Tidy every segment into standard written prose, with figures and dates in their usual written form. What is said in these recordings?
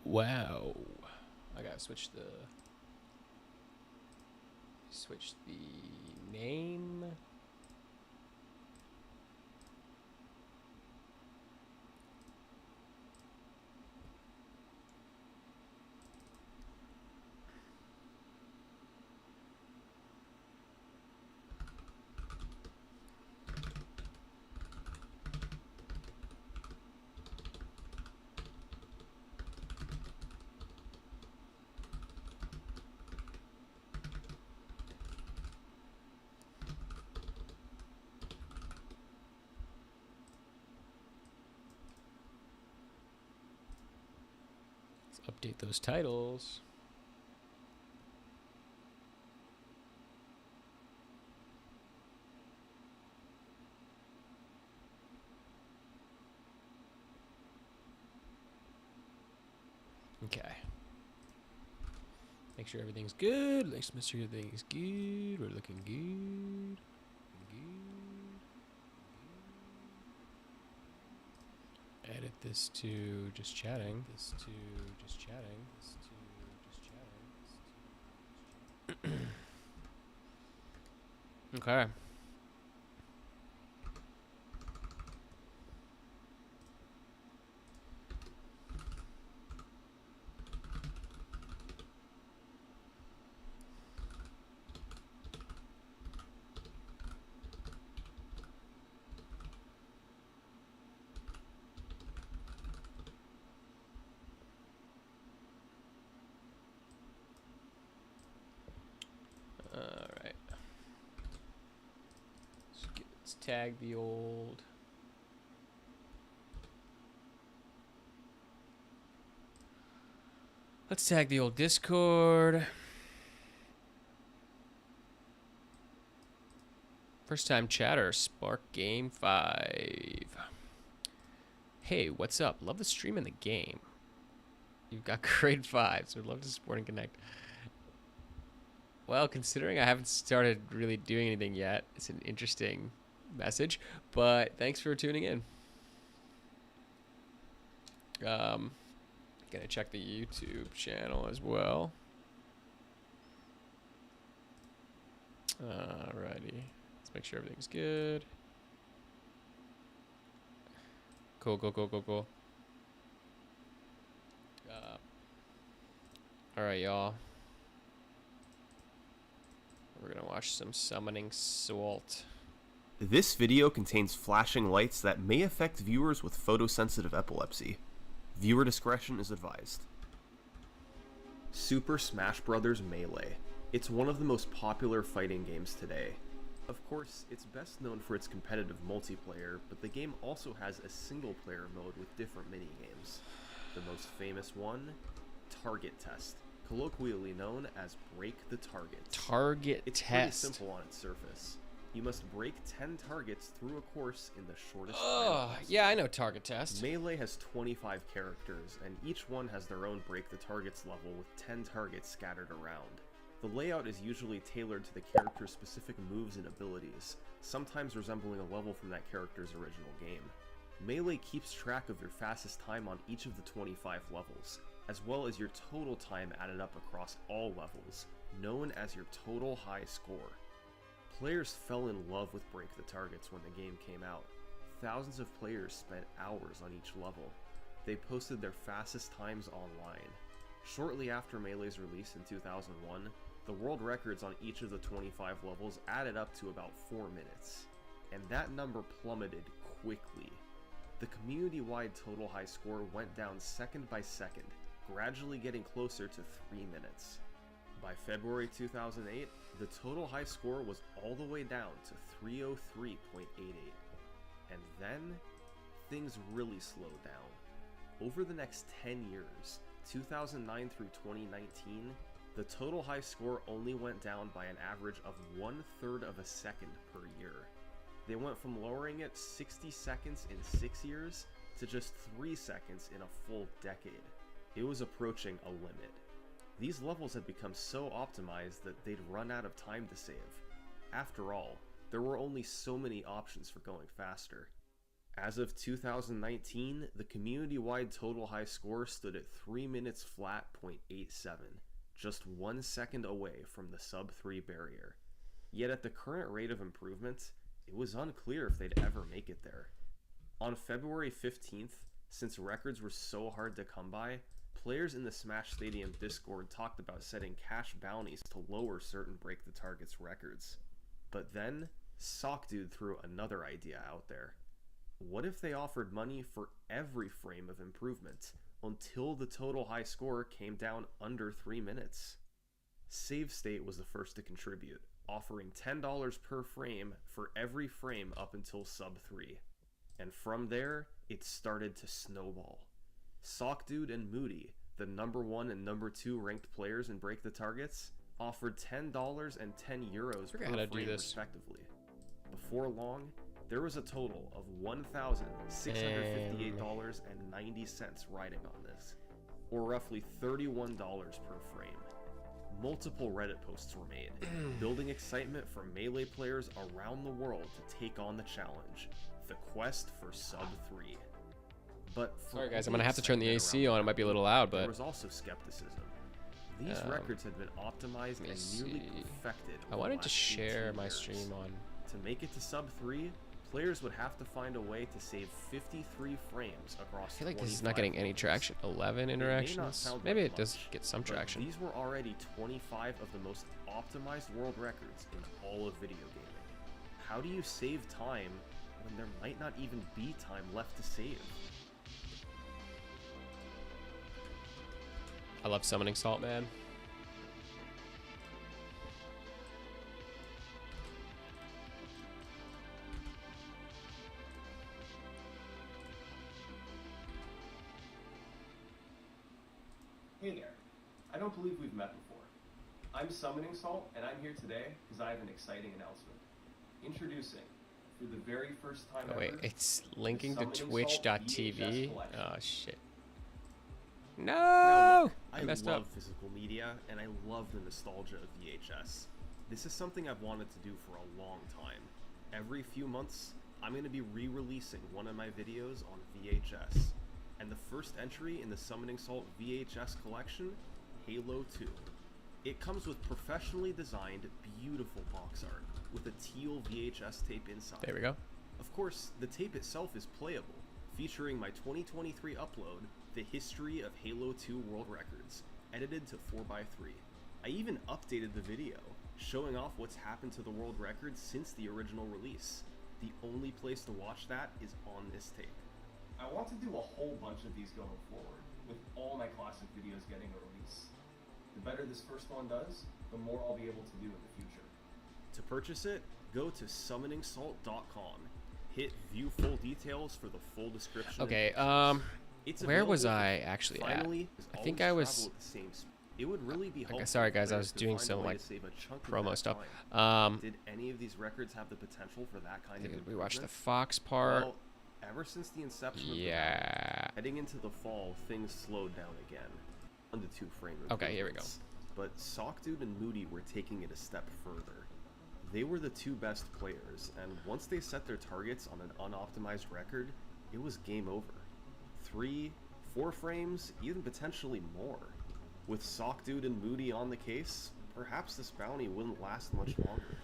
Wow. I gotta switch the name. Let's update those titles. Okay. Make sure everything's good. Let's make sure everything's good. We're looking good. Edit this to just chatting. Okay. Alright. Let's tag the old. Let's tag the old Discord. First time chatter, Spark Game 5. Hey, what's up? Love the stream and the game. You've got great vibes. Would love to support and connect. Well, considering I haven't started really doing anything yet, it's an interesting message. But thanks for tuning in. Gonna check the YouTube channel as well. Alrighty. Let's make sure everything's good. Cool. Alright, y'all. We're gonna watch some Summoning Salt. This video contains flashing lights that may affect viewers with photosensitive epilepsy. Viewer discretion is advised. Super Smash Bros. Melee. It's one of the most popular fighting games today. Of course, it's best known for its competitive multiplayer, but the game also has a single-player mode with different minigames. The most famous one? Target Test, colloquially known as Break the Target. It's pretty simple on its surface. You must break 10 targets through a course in the shortest time possible. Yeah, I know Target Test. Melee has 25 characters, and each one has their own Break the Targets level with 10 targets scattered around. The layout is usually tailored to the character's specific moves and abilities, sometimes resembling a level from that character's original game. Melee keeps track of your fastest time on each of the 25 levels, as well as your total time added up across all levels, known as your total high score. Players fell in love with Break the Targets when the game came out. Thousands of players spent hours on each level. They posted their fastest times online. Shortly after Melee's release in 2001, the world records on each of the 25 levels added up to about 4 minutes. And that number plummeted quickly. The community-wide total high score went down second by second, gradually getting closer to 3 minutes. By February 2008, the total high score was all the way down to 303.88. And then, things really slowed down. Over the next 10 years, 2009 through 2019, the total high score only went down by an average of 1/3 of a second per year. They went from lowering it 60 seconds in 6 years to just 3 seconds in a full decade. It was approaching a limit. These levels had become so optimized that they'd run out of time to save. After all, there were only so many options for going faster. As of 2019, the community-wide total high score stood at 3 minutes flat .87, just 1 second away from the sub-3 barrier. Yet at the current rate of improvement, it was unclear if they'd ever make it there. On February 15th, since records were so hard to come by, players in the Smash Stadium Discord talked about setting cash bounties to lower certain Break the Target's records. But then, SockDude threw another idea out there. What if they offered money for every frame of improvement until the total high score came down under 3 minutes? Save State was the first to contribute, offering $10 per frame for every frame up until sub 3. And from there, it started to snowball. SockDude and Moody, the number 1 and number 2 ranked players in Break the Targets, offered $10 and €10 per frame respectively. Before long, there was a total of $1,658.90 riding on this, or roughly $31 per frame. Multiple Reddit posts were made, building excitement for Melee players around the world to take on the challenge, the quest for sub 3. But sorry guys, I'm gonna have to turn the AC on. It might be a little loud, but there was also skepticism. These records had been optimized and nearly perfected. I wanted to share my stream on. To make it to sub 3, players would have to find a way to save 53 frames across. I feel like this is not getting any traction. 11 interactions. Maybe it does get some traction. These were already 25 of the most optimized world records in all of video gaming. How do you save time when there might not even be time left to save? I love summoning Salt, man. Hey there. I don't believe we've met before. I'm Summoning Salt, and I'm here today because I have an exciting announcement. Introducing, for the very first time ever... wait, it's linking to twitch.tv? Oh, shit. No! Now look, I messed love up. physical media, and I love the nostalgia of VHS. This is something I've wanted to do for a long time. Every few months, I'm going to be re-releasing one of my videos on VHS. And the first entry in the Summoning Salt VHS collection, Halo 2. It comes with professionally designed, beautiful box art, with a teal VHS tape inside. There we go. Of course, the tape itself is playable, featuring my 2023 upload, The History of Halo 2 World Records, edited to 4:3. I even updated the video, showing off what's happened to the world records since the original release. The only place to watch that is on this tape. I want to do a whole bunch of these going forward, with all my classic videos getting a release. The better this first one does, the more I'll be able to do in the future. To purchase it, go to summoningsalt.com. Hit view full details for the full description. Okay, where was I actually at? I think I was... It would really be helpful. Sorry guys, I was doing some like promo stuff. Did any of these records have the potential for that kind of improvement? We watched the Fox part. Well, ever since the inception of the map, heading into the fall, things slowed down again. 1 to 2 frame improvements. Okay, here we go. But SockDude and Moody were taking it a step further. They were the 2 best players, and once they set their targets on an unoptimized record, it was game over. 3, 4 frames, even potentially more. With SockDude and Moody on the case, perhaps this bounty wouldn't last much longer.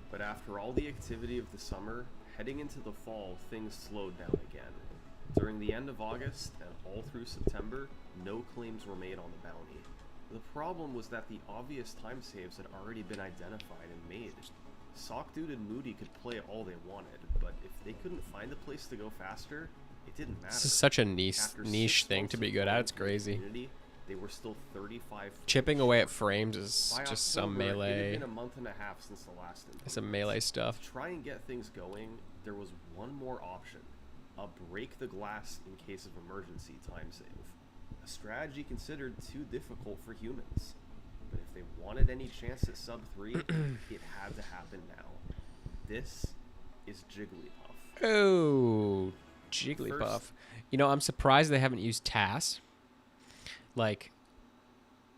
But after all the activity of the summer, heading into the fall, things slowed down again. During the end of August and all through September, no claims were made on the bounty. The problem was that the obvious time saves had already been identified and made. SockDude and Moody could play all they wanted, but if they couldn't find a place to go faster, it didn't matter. This is such a niche thing to be good at. It's crazy. They were still 35. Chipping away at frames is By just October, some melee. It had been a month and a half since the last improvement. Some melee stuff. To try and get things going, there was one more option: a break the glass in case of emergency time save. A strategy considered too difficult for humans. But if they wanted any chance at sub 3, it had to happen now. This is Jigglypuff. Oh, Jigglypuff. You know, I'm surprised they haven't used TAS. Like,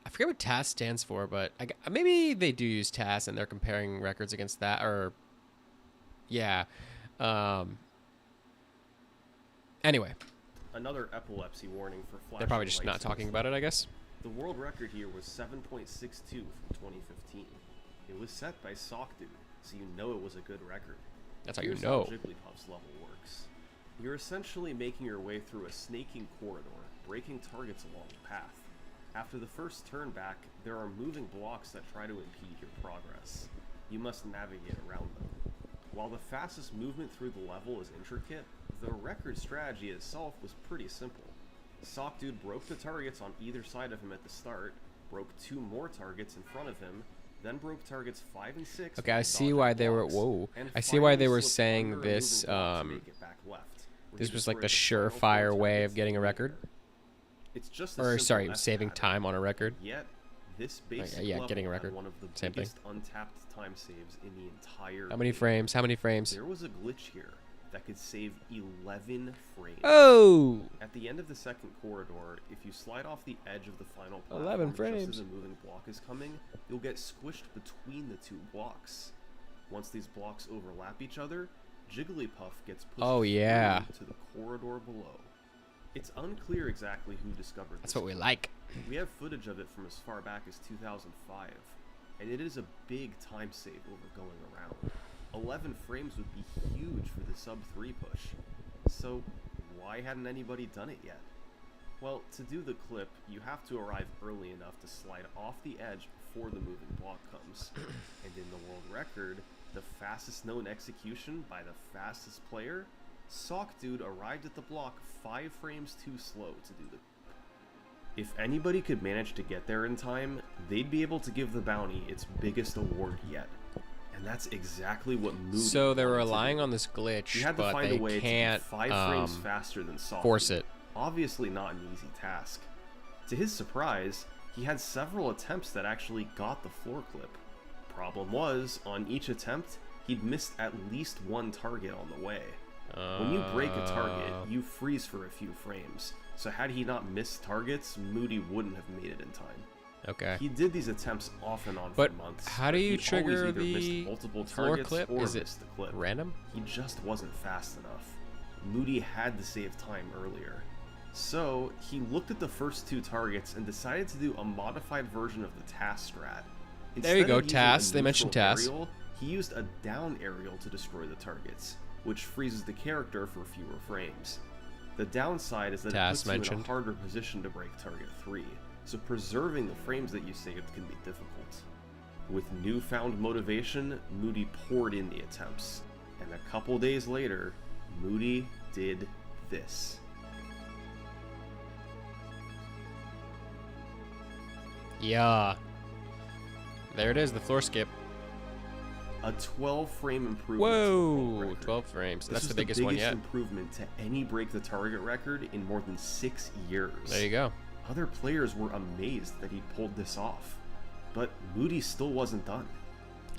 I forget what TAS stands for, but maybe they do use TAS and they're comparing records against that, or yeah. Anyway, Another epilepsy warning for flashing they're probably just lights not in talking this about it, I guess. The world record here was 7.62 from 2015. It was set by Sockdude, so you know it was a good record. That's how you Here's know. how Jigglypuff's level works. You're essentially making your way through a snaking corridor, breaking targets along the path. After the first turn back, there are moving blocks that try to impede your progress. You must navigate around them. While the fastest movement through the level is intricate, the record strategy itself was pretty simple. Sockdude broke the targets on either side of him at the start, broke 2 more targets in front of him, then broke targets 5 and 6. Okay, I see why they were. Whoa. I see why they were saying this. This was like the surefire way of getting a record. It's just Or sorry, saving time on a record. Yet, this basic yeah, level getting a had record. one of the Same thing. biggest untapped time saves in the entire How many game. frames? How many frames? There was a glitch here that could save 11 frames. Oh! At the end of the second corridor, if you slide off the edge of the final 11 platform frames. just as a moving block is coming, you'll get squished between the 2 blocks. Once these blocks overlap each other, Jigglypuff gets pushed Oh, yeah. through to the corridor below. It's unclear exactly who discovered That's this what we glitch. like. We have footage of it from as far back as 2005, and it is a big time save over going around. 11 frames would be huge for the sub 3 push. So why hadn't anybody done it yet? Well, to do the clip, you have to arrive early enough to slide off the edge before the moving block comes. And in the world record, the fastest known execution by the fastest player, Sockdude arrived at the block 5 frames too slow to do the. If anybody could manage to get there in time, they'd be able to give the bounty its biggest award yet. And that's exactly what Moody So they're wanted to relying do. on this glitch, You had to but find they a way can't to be 5 frames faster than Sockdude. force it. Obviously not an easy task. To his surprise, he had several attempts that actually got the floor clip. Problem was, on each attempt, he'd missed at least 1 target on the way. When you break a target, you freeze for a few frames, so had he not missed targets, Moody wouldn't have made it in time. Okay. He did these attempts off and on But for months. how do but you he'd trigger always either missed the multiple floor targets clip? or Is it missed the clip. random? He just wasn't fast enough. Moody had to save time earlier. So, he looked at the first 2 targets and decided to do a modified version of the TAS strat. There you Instead go, of using TAS. a They mentioned neutral TAS. aerial, he used a down aerial to destroy the targets, which freezes the character for fewer frames. The downside is that TAS it puts you in mentioned. a harder position to break target 3, so preserving the frames that you saved can be difficult. With newfound motivation, Moody poured in the attempts, and a couple days later, Moody did this. Yeah. There it is, the floor skip. A 12-frame improvement. Whoa! to the world record. 12 frames. This That's is the biggest one yet. improvement to any break the target record in more than 6 years. There you go. Other players were amazed that he pulled this off, but Moody still wasn't done.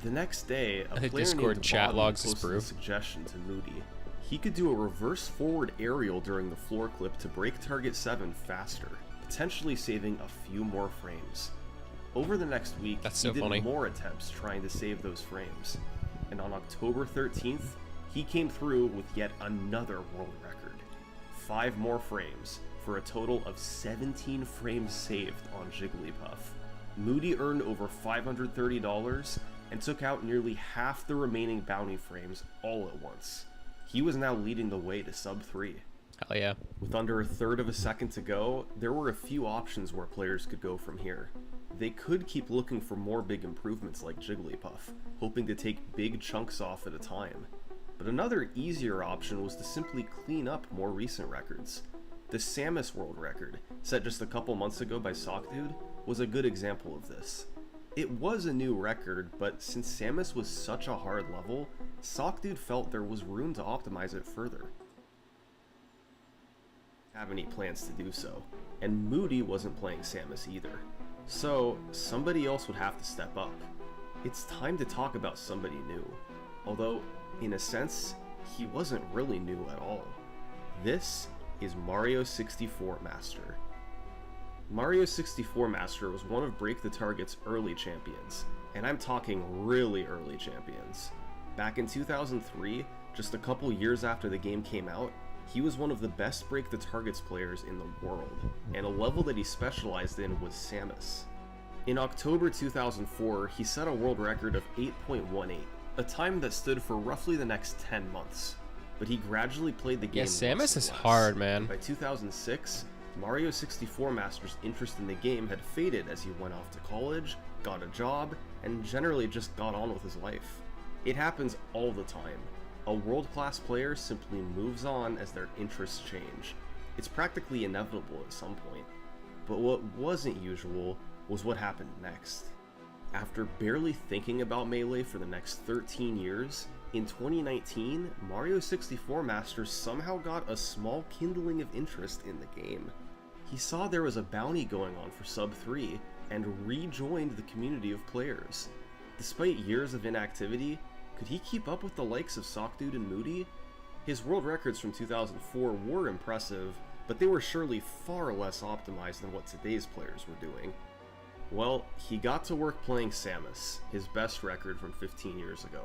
The next day, a The player Discord named chat Bobby logs is posted a proof. suggestion to Moody. He could do a reverse forward aerial during the floor clip to break target 7 faster, potentially saving a few more frames. Over the next week, That's he so did funny. more attempts trying to save those frames. And on October 13th, he came through with yet another world record. 5 more frames, for a total of 17 frames saved on Jigglypuff. Moody earned over $530 and took out nearly half the remaining bounty frames all at once. He was now leading the way to sub 3. Hell yeah. With under a third of a second to go, there were a few options where players could go from here. They could keep looking for more big improvements like Jigglypuff, hoping to take big chunks off at a time. But another easier option was to simply clean up more recent records. The Samus world record, set just a couple months ago by Sockdude, was a good example of this. It was a new record, but since Samus was such a hard level, Sockdude felt there was room to optimize it further. Have any plans to do so, and Moody wasn't playing Samus either. So, somebody else would have to step up. It's time to talk about somebody new. Although, in a sense, he wasn't really new at all. This is Mario 64 Master. Mario 64 Master was one of Break the Target's early champions, and I'm talking really early champions. Back in 2003, just a couple years after the game came out, He was one of the best break the targets players in the world, and a level that he specialized in was Samus. In October 2004, he set a world record of 8.18, a time that stood for roughly the next 10 months. But he gradually played the game less Samus and is less. hard, man. By 2006, Mario 64 Master's interest in the game had faded as he went off to college, got a job, and generally just got on with his life. It happens all the time. A world-class player simply moves on as their interests change. It's practically inevitable at some point. But what wasn't usual was what happened next. After barely thinking about Melee for the next 13 years, in 2019, Mario 64 Master somehow got a small kindling of interest in the game. He saw there was a bounty going on for Sub 3 and rejoined the community of players. Despite years of inactivity, could he keep up with the likes of Sockdude and Moody? His world records from 2004 were impressive, but they were surely far less optimized than what today's players were doing. Well, he got to work playing Samus, his best record from 15 years ago.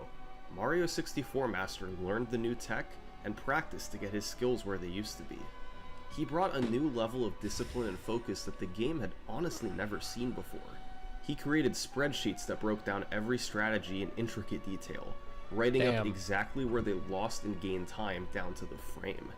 Mario 64 Master learned the new tech and practiced to get his skills where they used to be. He brought a new level of discipline and focus that the game had honestly never seen before. He created spreadsheets that broke down every strategy in intricate detail, writing up exactly where they lost and gained time down to the frame.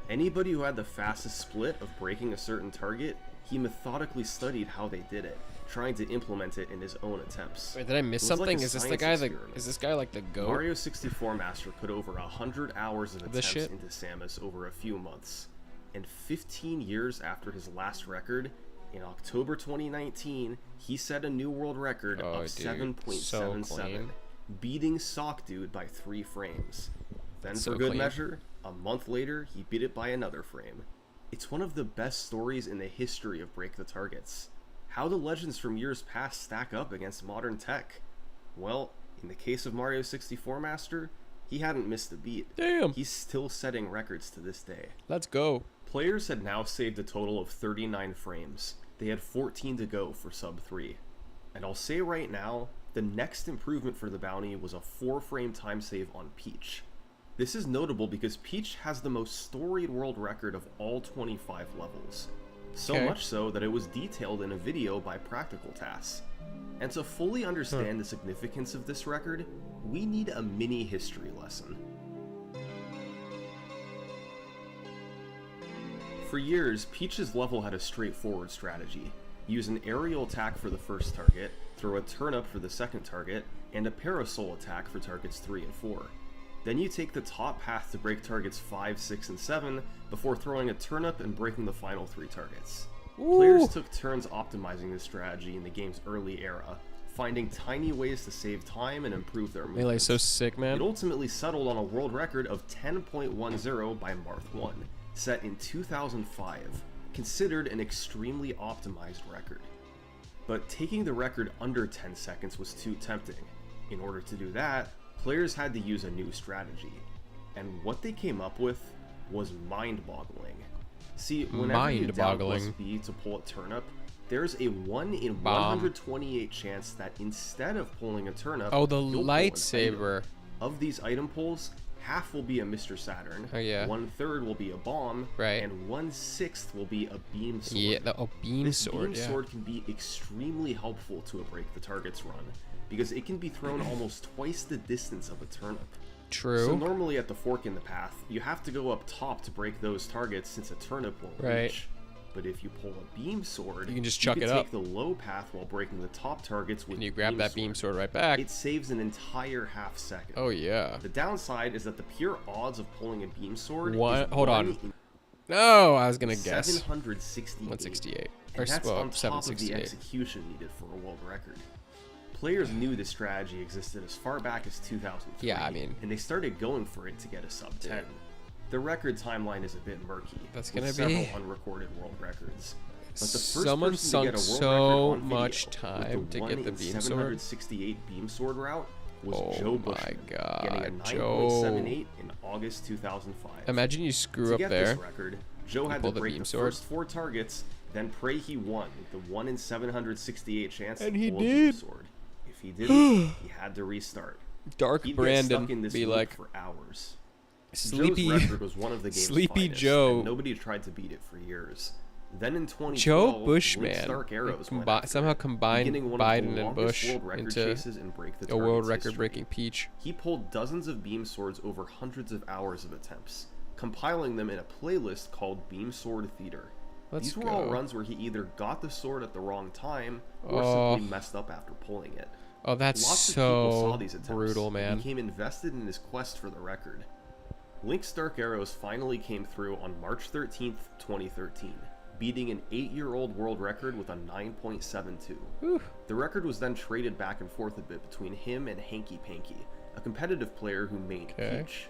Anybody who had the fastest split of breaking a certain target, he methodically studied how they did it, trying to implement it in his own attempts. Wait, did I miss something? Like is this the guy that is this guy like the GOAT? Mario 64 Master put over 100 hours of attempts into Samus over a few months. And 15 years after his last record, in October 2019, he set a new world record of 7.77, beating Sockdude by 3 frames. Then for good measure, a month later, he beat it by another frame. It's one of the best stories in the history of Break the Targets. How do legends from years past stack up against modern tech? Well, in the case of Mario 64 Master, he hadn't missed a beat. Damn! He's still setting records to this day. Let's go. Players had now saved a total of 39 frames. They had 14 to go for Sub 3. And I'll say right now, the next improvement for the bounty was a 4-frame time save on Peach. This is notable because Peach has the most storied world record of all 25 levels. So much so that it was detailed in a video by Practical Tasks. And to fully understand the significance of this record, we need a mini history lesson. For years, Peach's level had a straightforward strategy. Use an aerial attack for the first target, throw a turnip for the second target, and a parasol attack for targets 3 and 4. Then you take the top path to break targets 5, 6, and 7 before throwing a turnip and breaking the final 3 targets. Ooh. Players took turns optimizing this strategy in the game's early era, finding tiny ways to save time and improve their movement. Melee's so sick, man. It ultimately settled on a world record of 10.10 by Marth 1, set in 2005, considered an extremely optimized record. But taking the record under 10 seconds was too tempting. In order to do that, players had to use a new strategy, and what they came up with was mind-boggling. See, whenever you down plus B to pull a turnip, there's a 1 in 128 chance that instead of pulling a turnip, the lightsaber. Of these item pulls, half will be a Mr. Saturn, 1/3 will be a bomb, and 1/6 will be a beam sword. Yeah, beam sword. Beam sword can be extremely helpful to a break the targets run, because it can be thrown almost twice the distance of a turnip. True. So normally at the fork in the path, you have to go up top to break those targets since a turnip won't reach. But if you pull a beam sword, you can just chuck it up. You can take the low path while breaking the top targets with. And you grab that beam sword right back. It saves an entire half second. Oh yeah. The downside is that the pure odds of pulling a beam sword. Hold on. No, I was gonna guess. 768. 168. And that's on top of the execution needed for a world record. Players knew this strategy existed as far back as 2003. Yeah, I mean, and they started going for it to get a sub 10. The record timeline is a bit murky. That's gonna with be several unrecorded world records. But the first someone person sunk to get a world so record on much video time with the to get the beam sword. 768 beam sword route was Joe Bushman, getting a 9.78 in August 2005. Imagine you screw up there. To get this record, Joe had to break the first 4 targets, then pray he won with the 1 in 768 chance to pull a beam sword. If he didn't, he had to restart. Dark He'd Brandon get stuck in this be loop like for hours. Sleepy Joe's record was one of the game's Sleepy finest, Joe. and nobody tried to beat it for years. Then in 2012, Joe Link Bushman Stark Arrows went somehow after it, combined beginning one Biden of the and longest Bush world record into chases in Break the a world Target's record-breaking history. peach. He pulled dozens of beam swords over hundreds of hours of attempts, compiling them in a playlist called Beam Sword Theater. These were all runs where he either got the sword at the wrong time or simply messed up after pulling it. Oh, that's Lots of people saw so these attempts brutal, man. and became invested in his quest for the record. Link's Dark Arrows finally came through on March 13th, 2013, beating an 8-year-old world record with a 9.72. Whew. The record was then traded back and forth a bit between him and Hanky Panky, a competitive player who mained Peach.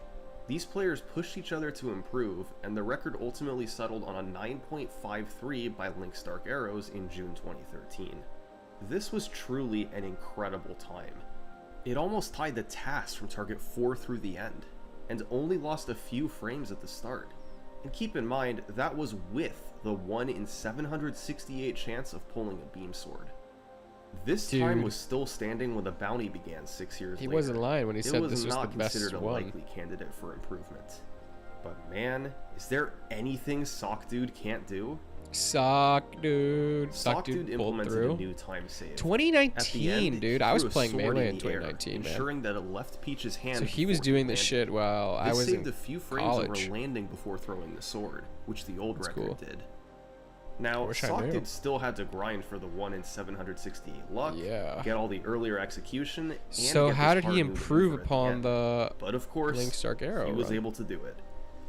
These players pushed each other to improve, and the record ultimately settled on a 9.53 by Link's Dark Arrows in June 2013. This was truly an incredible time. It almost tied the task from target 4 through the end, and only lost a few frames at the start. And keep in mind, that was with the 1 in 768 chance of pulling a beam sword. This time was still standing when the bounty began 6 years later. He wasn't lying when he said this was the best one. It was not considered a likely candidate for improvement. But man, is there anything Sock Dude can't do? Sock Dude implemented a new time save. 2019, dude. I was playing Melee in 2019, man. Ensuring that it left Peach's hand. So he was doing this shit while I was in college. This saved a few frames over landing before throwing the sword, which the old record did. Now, Sock Dude still had to grind for the 1 in 768 luck, get all the earlier execution, and so how did he improve upon the But of course, Link's Dark Arrow he was able to do it.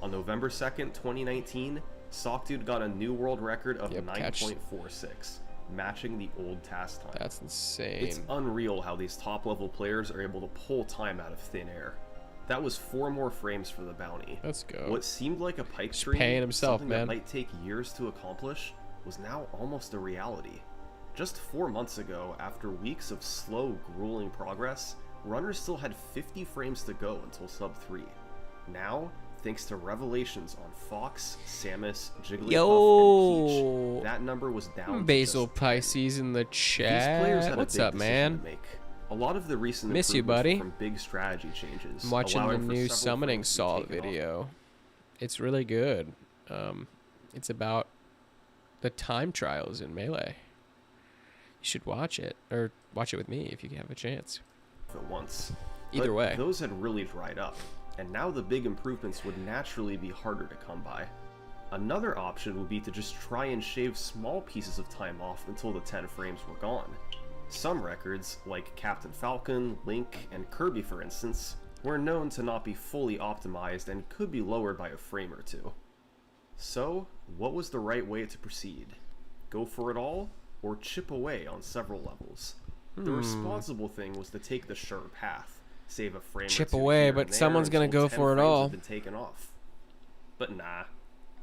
On November 2nd, 2019, Sock Dude got a new world record of 9.46, matching the old task time. That's insane. It's unreal how these top-level players are able to pull time out of thin air. That was 4 more frames for the bounty. Let's go. What seemed like a pipe dream, paying himself, something that might take years to accomplish, was now almost a reality. Just 4 months ago, after weeks of slow, grueling progress, runners still had 50 frames to go until sub 3. Now, thanks to revelations on Fox, Samus, Jigglypuff, and Peach, that number was down. Basil Pisces in the chat. What's up, man? A lot of the recent miss you, buddy. From big strategy changes. I'm watching the new summoning Saw video. It's really good. It's about the time trials in Melee. You should watch it, or watch it with me if you have a chance. At once. Either way. Those had really dried up, and now the big improvements would naturally be harder to come by. Another option would be to just try and shave small pieces of time off until the 10 frames were gone. Some records, like Captain Falcon, Link, and Kirby for instance, were known to not be fully optimized and could be lowered by a frame or two. So, what was the right way to proceed? Go for it all, or chip away on several levels? The responsible thing was to take the sure path, save a frame chip or two away, here but and someone's there gonna until go 10 for it frames all. have been taken off. But nah,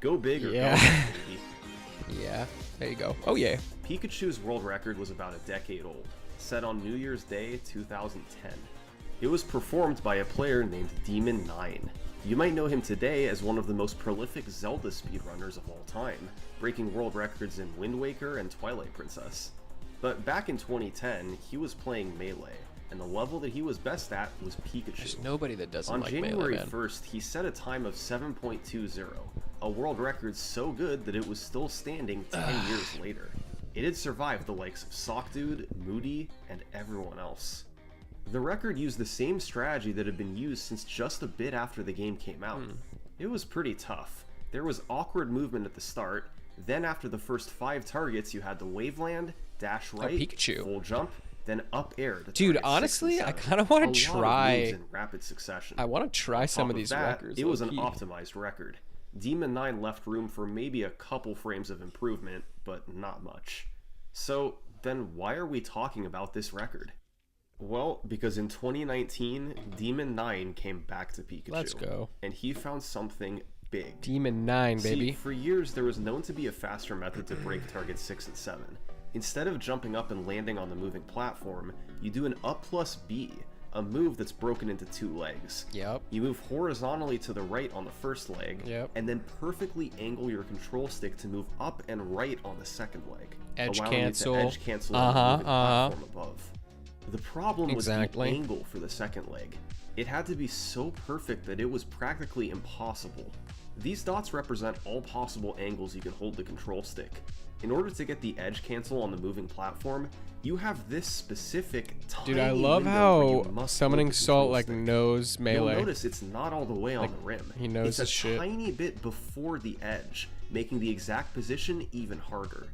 go big or go Yeah. home, baby. Yeah, there you go. Oh yeah. Pikachu's world record was about a decade old, set on New Year's Day 2010. It was performed by a player named Demon9. You might know him today as one of the most prolific Zelda speedrunners of all time, breaking world records in Wind Waker and Twilight Princess. But back in 2010, he was playing Melee, and the level that he was best at was Pikachu. There's nobody that doesn't On like January Melee, man. 1st, he set a time of 7.20, a world record so good that it was still standing 10 years later. It had survived the likes of Sock Dude, Moody, and everyone else. The record used the same strategy that had been used since just a bit after the game came out. It was pretty tough. There was awkward movement at the start, then after the first 5 targets you had to waveland, dash right, Pikachu. full jump, then up air to Dude, target 6 and honestly, I 7. kind of want A to lot of try. moves in rapid succession. I want to try some On of these top that, records. It was an low-key. optimized record. Demon 9 left room for maybe a couple frames of improvement, but not much. So then why are we talking about this record? Well, because in 2019, Demon 9 came back to Pikachu. Let's go. And he found something big. Demon 9, baby. See, for years there was known to be a faster method to break targets 6 and 7. Instead of jumping up and landing on the moving platform, you do an up plus B, a move that's broken into 2 legs. Yep. You move horizontally to the right on the first leg, and then perfectly angle your control stick to move up and right on the second leg, Edge allowing cancel. you to edge cancel on the moving platform above. The problem was the Exactly. angle for the second leg. It had to be so perfect that it was practically impossible. These dots represent all possible angles you can hold the control stick. In order to get the edge cancel on the moving platform, you have this specific tiny Dude, I love window where you how must Summoning hold the Salt control like stick. knows melee. You'll notice it's not all the way on the rim. he knows it's a his shit. tiny bit before the edge, making the exact position even harder.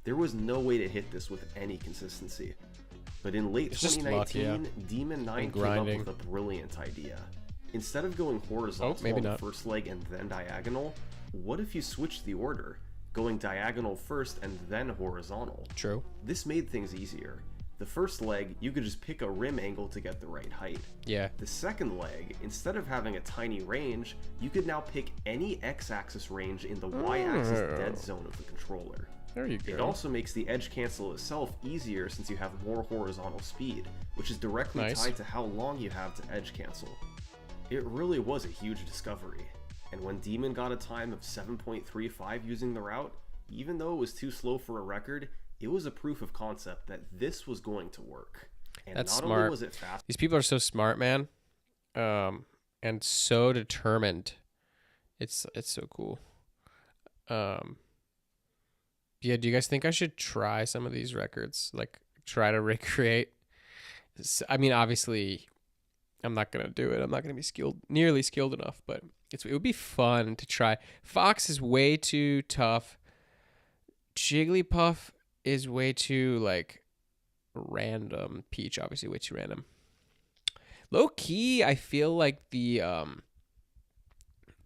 There was no way to hit this with any consistency. But in late It's just luck, 2019, Demon 9 And came up grinding. with a brilliant idea. Instead of going horizontal maybe on the not. first leg and then diagonal, what if you switched the order, going diagonal first and then horizontal? True. This made things easier. The first leg, you could just pick a rim angle to get the right height. Yeah. The second leg, instead of having a tiny range, you could now pick any x-axis range in the y-axis dead zone of the controller. There you go. It also makes the edge cancel itself easier since you have more horizontal speed, which is directly Nice. tied to how long you have to edge cancel. It really was a huge discovery, and when Demon got a time of 7.35 using the route, even though it was too slow for a record, it was a proof of concept that this was going to work. And That's not smart. only was it fast, These people are so smart, man, and so determined. It's so cool. Yeah, do you guys think I should try some of these records? Like, try to recreate? I mean, obviously, I'm not gonna do it. I'm not gonna be nearly skilled enough, but it would be fun to try. Fox is way too tough. Jigglypuff is way too like random. Peach obviously way too random. Low key, I feel like the well,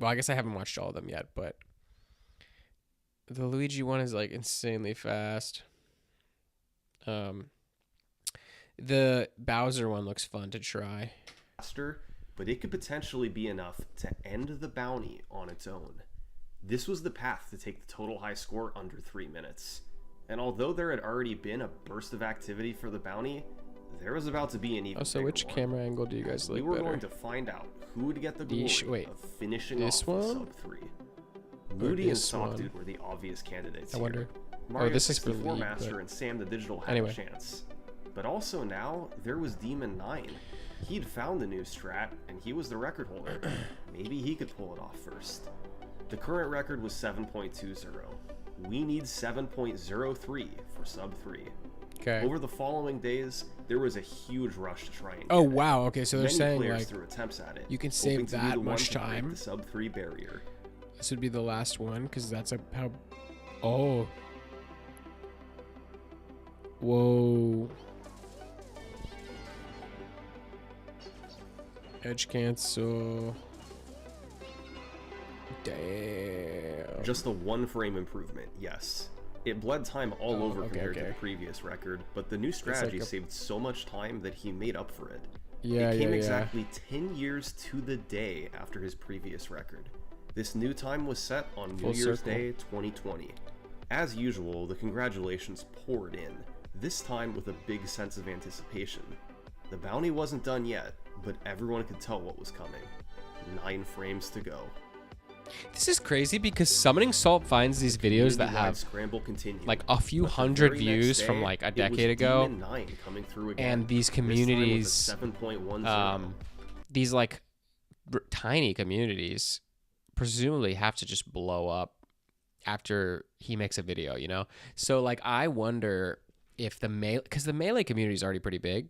I guess I haven't watched all of them yet, but the Luigi one is like insanely fast. The Bowser one looks fun to try. faster, but it could potentially be enough to end the bounty on its own. This was the path to take the total high score under 3 minutes. And although there had already been a burst of activity for the bounty, there was about to be an even So bigger which one. camera angle do you guys We like were better? going to find out who would get the glory Wait, of finishing this off with one? sub 3. Moody and this Sock one? Dude were the obvious candidates I here. wonder. Mario this is for 64 League, Master but- and Sam the Digital had Anyway. a chance. But also now, there was Demon 9. He'd found the new strat, and he was the record holder. Maybe he could pull it off first. The current record was 7.20. We need 7.03 for sub 3. Okay. Over the following days, there was a huge rush to try and Oh get it. wow. Okay, so they're Many saying players like threw attempts at it, you can hoping save to be that the one much to break time. the sub 3 barrier. this would be the last one because that's how. Oh. Whoa. Edge cancel. Damn. Just a 1 frame improvement, yes. It bled time all over okay, compared to okay. the previous record, but the new strategy a- saved so much time that he made up for it. Yeah, It came yeah, exactly 10 years to the day after his previous record. This new time was set on Full New Year's circle. Day 2020. As usual, the congratulations poured in, this time with a big sense of anticipation. The bounty wasn't done yet, but everyone could tell what was coming. 9 frames to go. This is crazy because Summoning Salt finds these videos that Community-wide have scramble continued, like a few but the hundred very next views day, from like a it was decade ago, Demon 9 coming through again. and these This time with a communities, 7.10. these like tiny communities, presumably have to just blow up after he makes a video, you know? So like I wonder if the because the Melee community is already pretty big,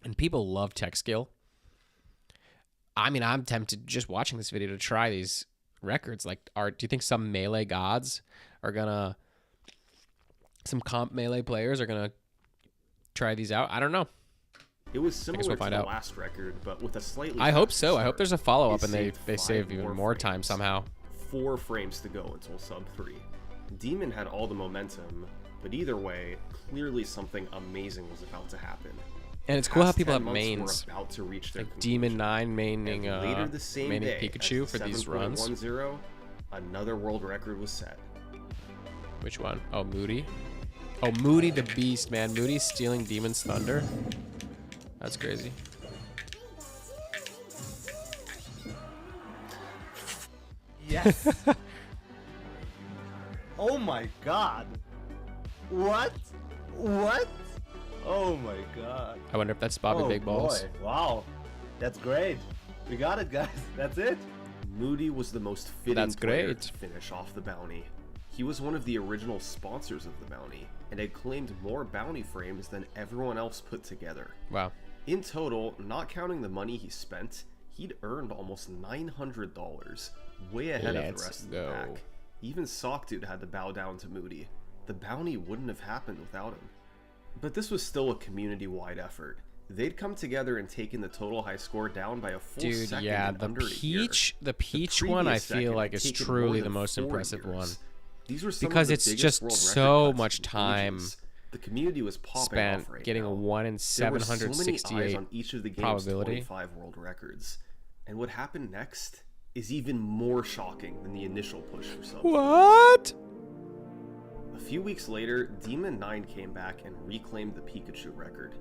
and people love tech skill. I mean, I'm tempted just watching this video to try these records. Like, do you think some Melee gods are gonna, some comp Melee players are gonna try these out? I don't know. It was similar we'll to find the out. last record, but with a slightly I hope faster so. I hope start. there's a follow up and they saved save 5 even more time frames. somehow. 4 frames to go until sub 3. Demon had all the momentum, but either way, clearly something amazing was about to happen. And it's cool how Past people 10 have months were mains. about to reach their Like Demon conclusion. 9 maining, And later the same maining day, Pikachu at for these runs. 7.10, another world record was set. Which one? Oh, Moody. Oh, Moody the Beast, man. Moody's stealing Demon's Thunder. That's crazy. Yes. Oh my god. What? What? Oh my god. I wonder if that's Bobby Oh Big Balls. boy. Wow. That's great. We got it, guys. That's it. Moody was the most fitting That's player great. to finish off the bounty. He was one of the original sponsors of the bounty, and had claimed more bounty frames than everyone else put together. Wow. In total, not counting the money he spent, he'd earned almost $900, way ahead of the rest of the pack. Even Sockdude had to bow down to Moody. The bounty wouldn't have happened without him. But this was still a community-wide effort. They'd come together and taken the total high score down by a full second yeah, in the under a year. the peach one I previous feel second like had is taken truly more the than most 4 impressive years. one. These were some Because of the it's biggest just world record so cuts much in time ages. The community was popping spent off right getting now. a 1 in There were so many 768 eyes on each of the game's probability. 25 world records. And what happened next is even more shocking than the initial push for sub. What? A few weeks later, Demon 9 came back and reclaimed the Pikachu record.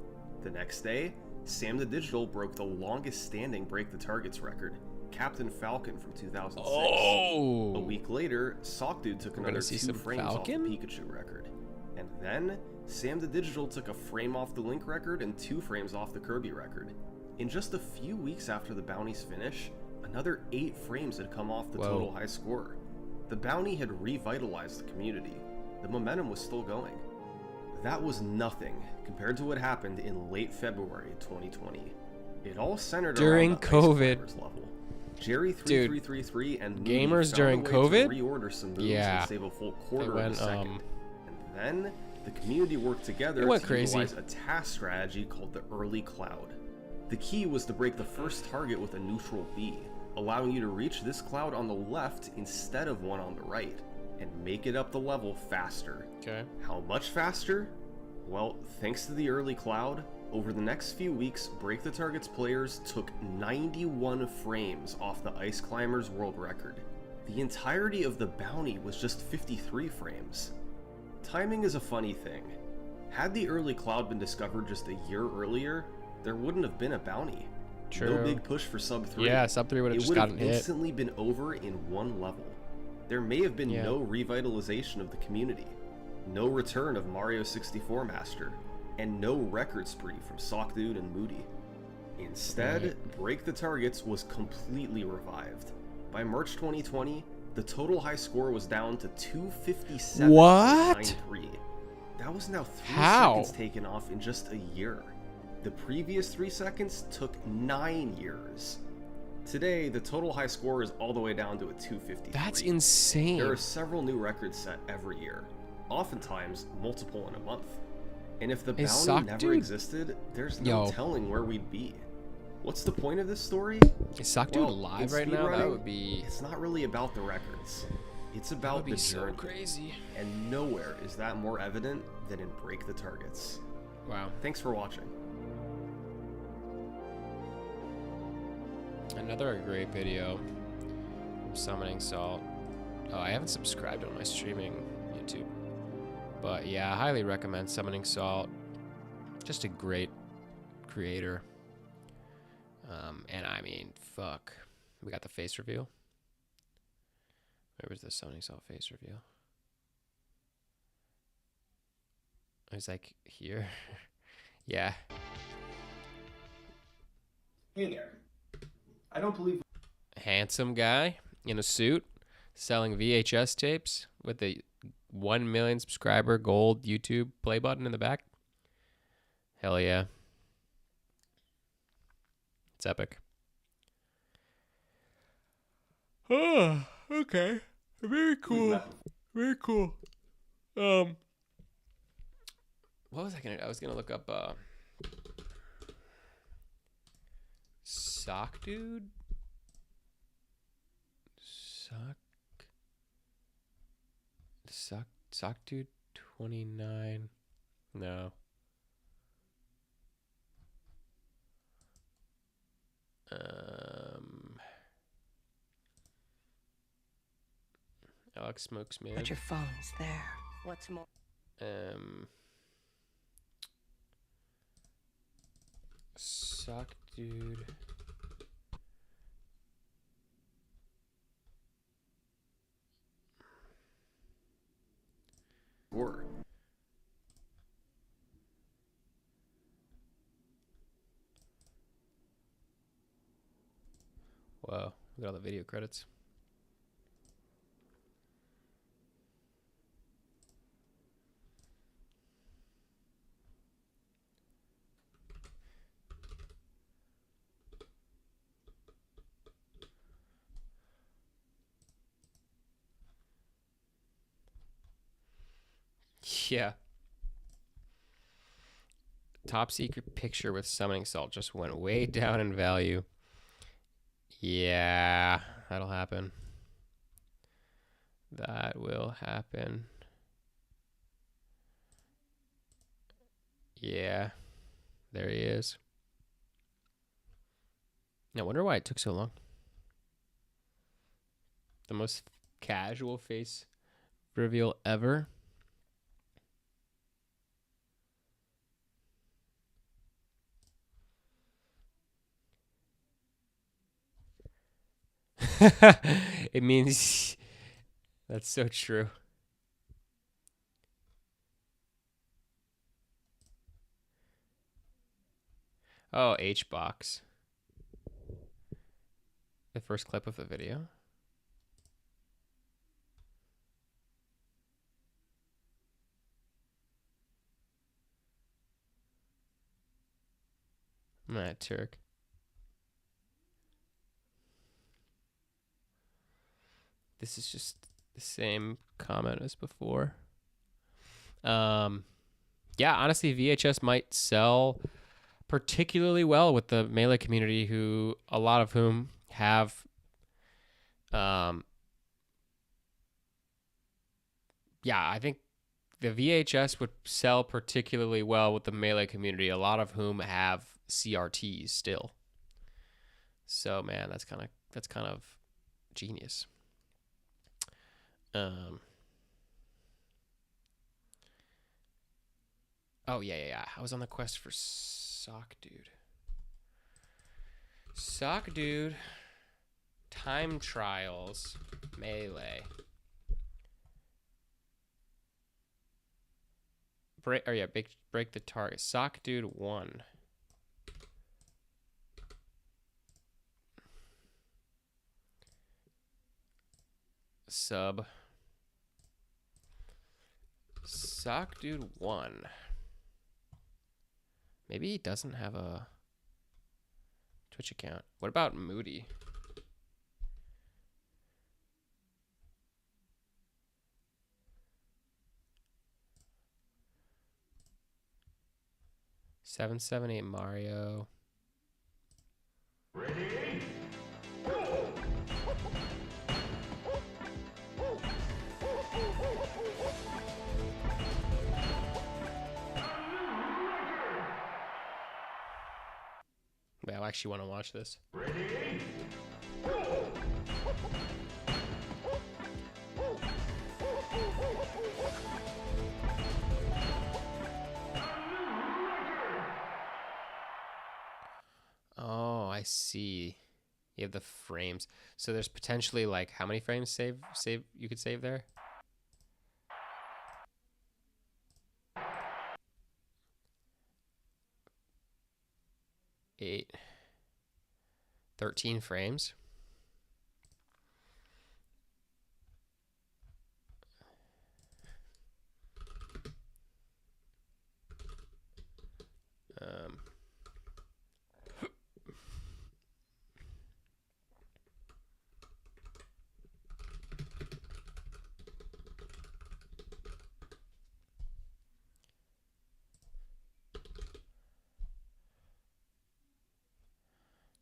The next day, Sam the Digital broke the longest standing Break the Targets record, Captain Falcon from 2006. Oh. A week later, Sockdude took another see 2 some frames Falcon? off the Pikachu record. And then, Sam the Digital took a frame off the Link record and 2 frames off the Kirby record. In just a few weeks after the bounty's finish, another 8 frames had come off the total high score. The bounty had revitalized the community. The momentum was still going. That was nothing compared to what happened in late February 2020. It all centered During around the COVID. Ice Climbers level. Jerry3333 and Moody gamers found during a way COVID? to reorder some moves Yeah. and save a full quarter They of a went, second. And then the community worked together It went to crazy. utilize a task strategy called the Early Cloud. The key was to break the first target with a neutral B, allowing you to reach this cloud on the left instead of one on the right, and make it up the level faster. Okay. How much faster? Well, thanks to the Early Cloud, over the next few weeks, Break the Targets players took 91 frames off the Ice Climbers world record. The entirety of the bounty was just 53 frames. Timing is a funny thing. Had the Early Cloud been discovered just a year earlier, there wouldn't have been a bounty. True. No big push for sub 3. Yeah, sub 3 would have It just would have gotten hit. instantly been over in one level. There may have been no revitalization of the community, no return of Mario 64 Master, and no record spree from Sockdude and Moody. Instead, Break the Targets was completely revived. By March 2020, the total high score was down to 257.93. What? That was now 3 How? seconds taken off in just a year. The previous 3 seconds took 9 years. Today, the total high score is all the way down to a 253. That's insane. There are several new records set every year, oftentimes multiple in a month. And if the Is bounty never Sockdude- existed, there's no Yo. telling where we'd be. What's the point of this story? Is Sockdude Well, alive in right now? That speedrunning, would be It's not really about the records. It's that about would be the so journey. crazy. And nowhere is that more evident than in Break the Targets. Wow. Thanks for watching. Another great video from Summoning Salt. Oh, I haven't subscribed on my streaming YouTube. But yeah, I highly recommend Summoning Salt. Just a great creator. And I mean, fuck. We got the face reveal. Where was the Summoning Salt face reveal? It was like here. Yeah. Hey there. I don't believe Handsome guy in a suit selling VHS tapes with a 1 million subscriber gold YouTube play button in the back. Hell yeah. It's epic. Oh, okay. Very cool. Very cool. What was I gonna do? I was gonna look up Sock Dude? Sock Dude 29. No. Alex Smokes Man. But your phone's there. What's more? Sock Dude. Or Look at all the video credits. Yeah. Top secret picture with summoning salt just went way down in value. Yeah, that'll happen. That will happen. Yeah, there he is. I wonder why it took so long. The most casual face reveal ever. It means that's so true. Oh, H-Box. The first clip of the video. Nah, Turk. This is just the same comment as before. Yeah, honestly, VHS might sell particularly well with the Melee community, who a lot of whom have, yeah, I think the VHS would sell particularly well with the Melee community, a lot of whom have CRTs still. So man, that's kind of genius. Oh yeah. I was on the quest for Sock Dude. Sock Dude. Time trials. Melee. Break the target. Sock Dude 1. Sub. Sock Dude 1. Maybe he doesn't have a Twitch account. What about Moody? $778 Mario. Ready? Yeah, I actually want to watch this. Ready? Oh, I see. You have the frames. So there's potentially like how many frames save you could save there? Eight. 13 frames.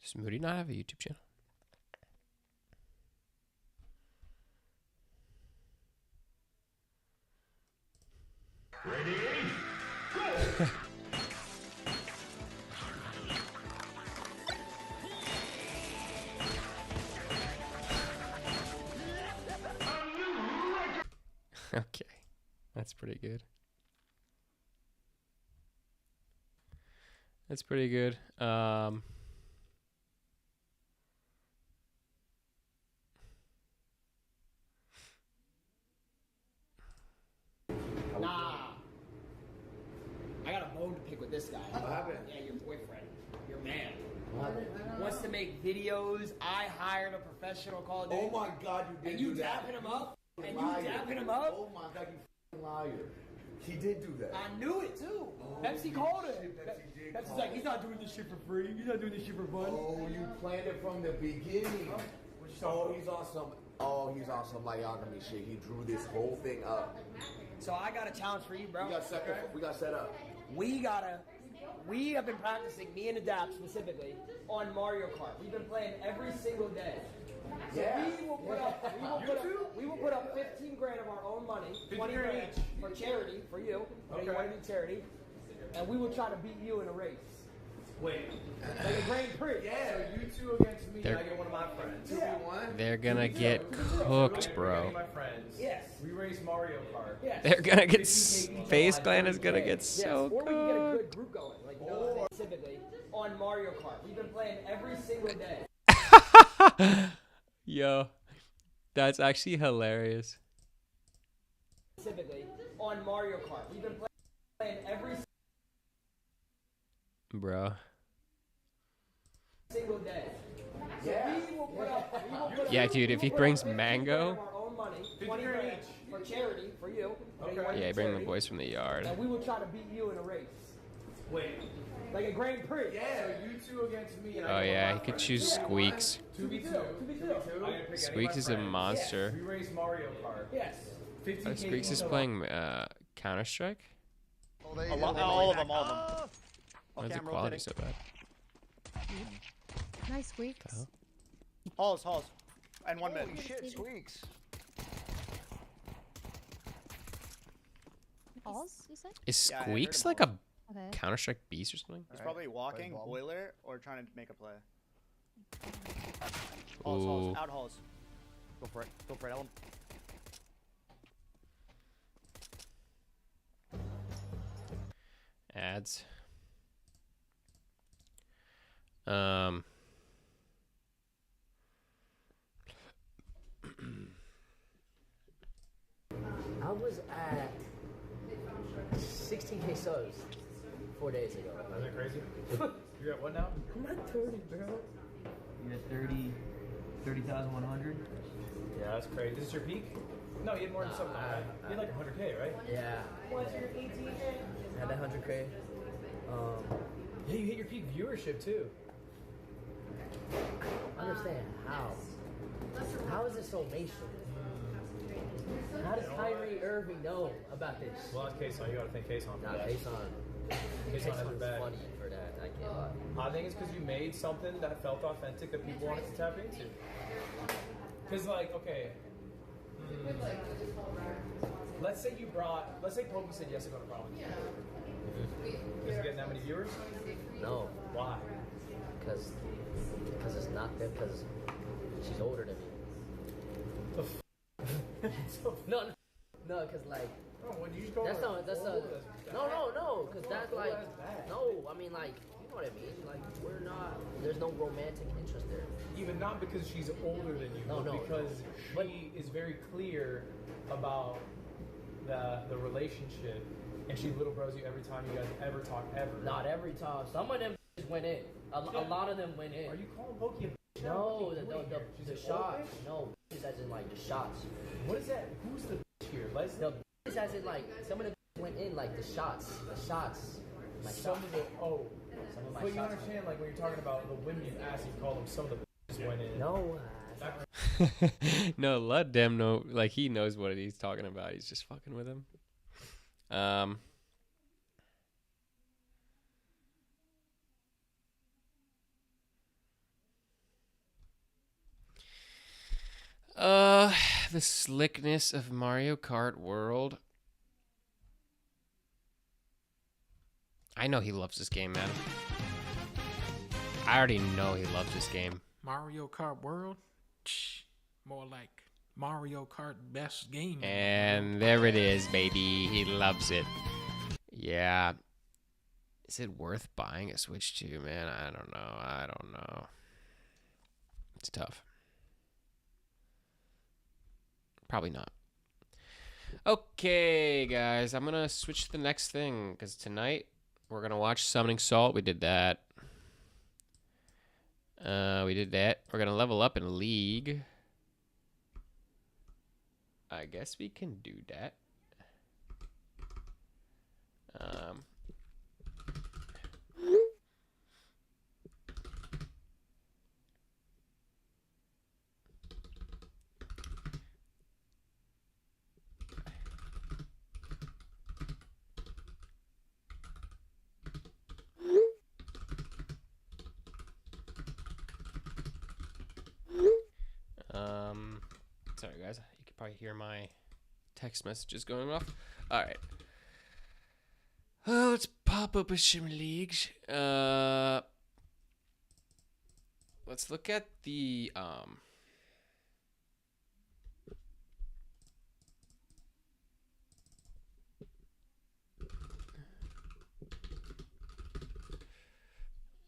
Does Moody not have a YouTube channel? Ready? Okay. That's pretty good. That's pretty good. Nah. I got a bone to pick with this guy. What happened? Yeah, your boyfriend. Your man. wants to make videos. I hired a professional Call of Duty. Oh my God, you did And you do that. dapping him up? And you Liar. dapping him up? Oh my God, you f***ing liar. He did do that. I knew it too. Pepsi called him. Pepsi's like, he's not doing this shit for free. He's not doing this shit for fun. Oh, you planned it from the beginning. Oh, he's awesome. Oh, he's awesome. Myogamy shit. He drew this whole thing up. So I got a challenge for you, bro. We got set up. We have been practicing, me and Adapt specifically, on Mario Kart. We've been playing every single day. So Yeah. we will put up 15 grand of our own money, 20 grand each for charity, for you. Okay. You want to do charity. And we will try to beat you in a race. Wait. Like a Grand Prix. Yeah. So you two against me, They're- and I get one of my friends. 2v1. They're gonna get cooked, bro. My friends. Yes. We race Mario Kart. Yes. They're gonna get 50K each Space on Clan is 30K. gonna get Yes, so or we can get a cooked. good group going, like you know, specifically on Mario Kart. We've been playing every single day. Yo, that's actually hilarious. Specifically on Mario Kart. We've been playing every Bro. single day. So Yeah. we will put up Yeah, dude, if he brings mango. of our own money, 20 grand each for charity, for you. Okay. You wanna Yeah, do bring the charity. boys from the yard. And we will try to beat you in a race. Wait. Like a Grand Prix. Yeah. So you two against me, and Oh I get yeah, one he of could my choose friends. Squeaks. 2v2. 2v2. I'm gonna pick Squeaks is a monster. We race Mario Kart. Yes. 50K Squeaks is each on- playing Counter Strike. All of them. Why is the quality so bad? Nice squeaks. hell? Halls. And 1 minute. shit, Squeaks. Balls, you said? Is Yeah, I heard Squeaks him like all. a Okay. Counter Strike beast or something? He's probably walking, boiler, or trying to make a play. Ooh. Out halls. Go for it, Ellen. Ads. Um. I was at 16K subs 4 days ago. Isn't that crazy? You're at what now? I'm at 30, bro. You're at 30,100. Yeah, that's crazy. Is this your peak? No, you had more than something. You had like 100K, right? Yeah. What's your 18K? Had that 100K. Yeah, you hit your peak viewership too. Understand how? How is it so mainstream? How does Kyrie Irving know about this? Well, that's Kason. You gotta thank Kason for Nah, that. Kason. Kason has Kason's your back. funny for that. I can't lie. I think it's because you made something that felt authentic that people wanted to tap into. Because, like, okay. Let's say Pokey said yes to go to prom. Is it getting that many viewers? No, Why? because it's not them. Because she's older than me. No, because like Oh, when you just go that's over- not that's oh, not. that's No, because that's like bad. no. I mean like you know what I mean. Like we're not. There's no romantic interest there. Even not because she's older than you, No, but no, because but- she is very clear about the relationship, and she little bros you every time you guys ever talk ever. Not every time. Some of them just went in. A lot of them went in. Are you calling Pokey a bitch? No, What are you doing here? She's the an old shots. bitch? No, bitches as in like the shots. What is that? Who's the bitch here? Leslie? The bitches as in like some of the went in like the shots. The shots. My Some shots. of the Some of my but you shots. understand, like when you're talking about the women you asked, you call them some of the bitches went in. No. No, let them know. Like he knows what he's talking about. He's just fucking with him. The slickness of Mario Kart World. I know he loves this game, man. I already know he loves this game. Mario Kart World? More like Mario Kart best game. And there it is, baby. He loves it. Yeah. Is it worth buying a Switch 2, man? I don't know. It's tough. Probably not. Okay, guys. I'm going to switch to the next thing because tonight we're going to watch Summoning Salt. We did that. We did that. We're gonna level up in League. I guess we can do that. Sorry guys, you can probably hear my text messages going off. All right. Let's pop up with some leagues. Let's look at the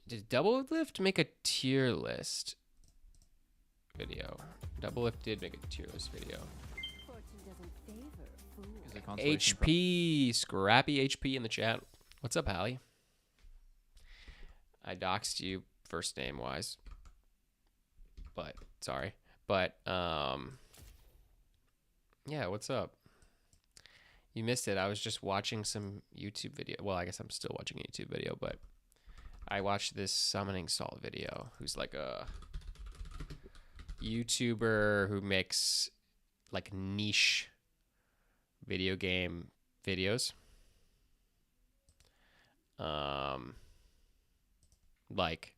did Double Lift make a tier list video? Double Lift did make a tier list video. HP, Scrappy HP in the chat. What's up, Hallie? I doxed you first name wise, but sorry. But yeah, what's up? You missed it. I was just watching some YouTube video. Well, I guess I'm still watching a YouTube video, but I watched this summoning Salt video, who's like a YouTuber who makes like niche video game videos. Like,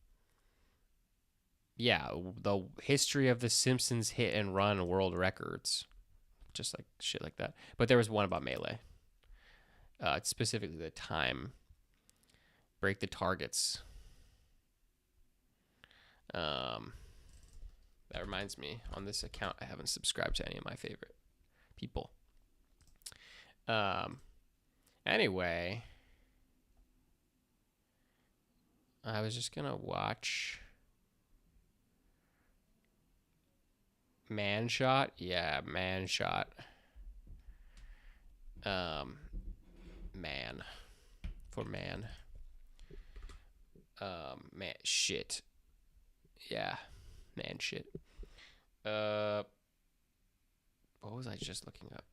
yeah, the history of the Simpsons hit and run world records, just like shit like that. But there was one about Melee, specifically the time, break the targets. That reminds me, on this account, I haven't subscribed to any of my favorite people. Anyway, I was just gonna watch Man Shot. Yeah, Man Shot. Man. For man. Man shit. Yeah. Man shit. What was I just looking up?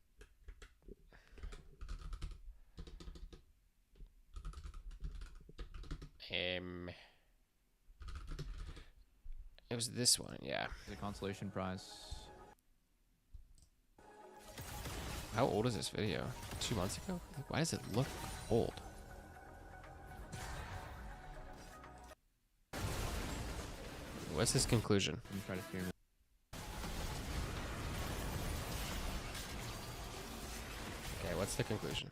It was this one, yeah. The consolation prize. How old is this video? 2 months ago? Like, why does it look old? What's his conclusion? I'm trying to figure it out. Okay, what's the conclusion?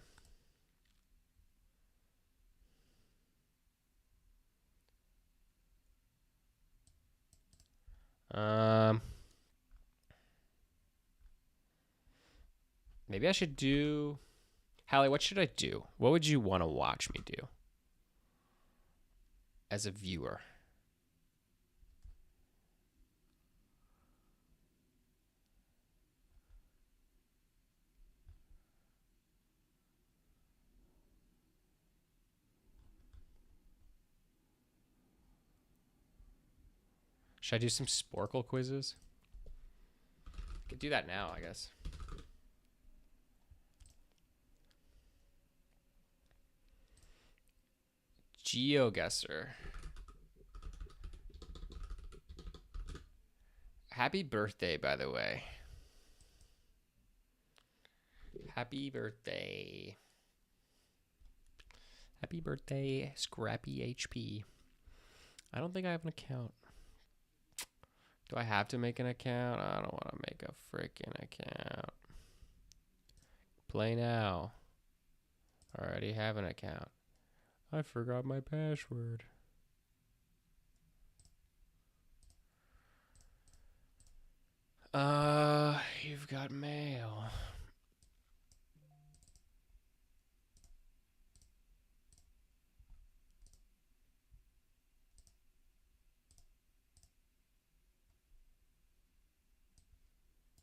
Maybe I should do... Hallie, what should I do? What would you want to watch me do? As a viewer. Should I do some Sporcle quizzes? I could do that now, I guess. GeoGuessr. Happy birthday, by the way. Happy birthday. Happy birthday, Scrappy HP. I don't think I have an account. Do I have to make an account? I don't want to make a freaking account. Play now. I already have an account. I forgot my password. You've got mail.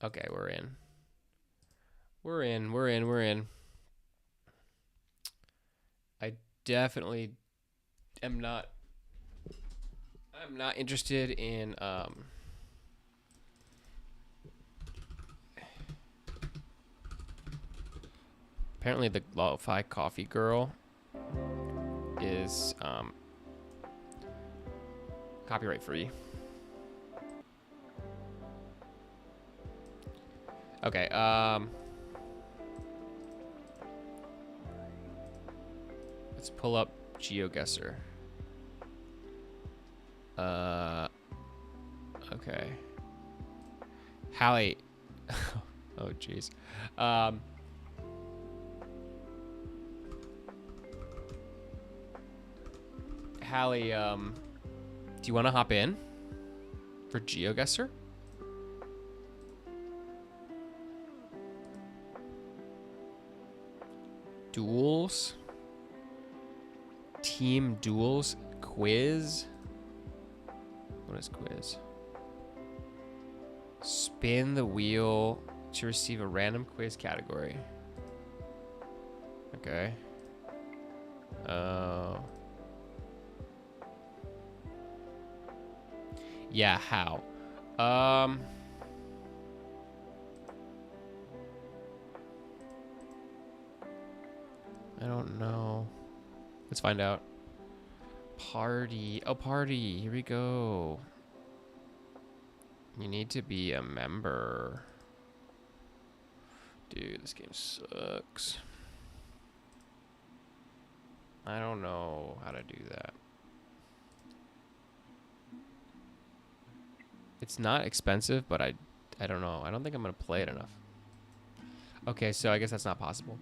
Okay, we're in. We're in. I definitely am not. I'm not interested in apparently the lo-fi coffee girl is copyright free. Okay, let's pull up GeoGuessr. Okay. Hallie. Oh, jeez. Hallie, do you want to hop in for GeoGuessr? Duels. Team duels. Quiz. What is quiz? Spin the wheel to receive a random quiz category. Okay. Yeah, how? I don't know. Let's find out. Party. Oh, party. Here we go. You need to be a member. Dude, this game sucks. I don't know how to do that. It's not expensive, but I don't know. I don't think I'm going to play it enough. Okay, so I guess that's not possible.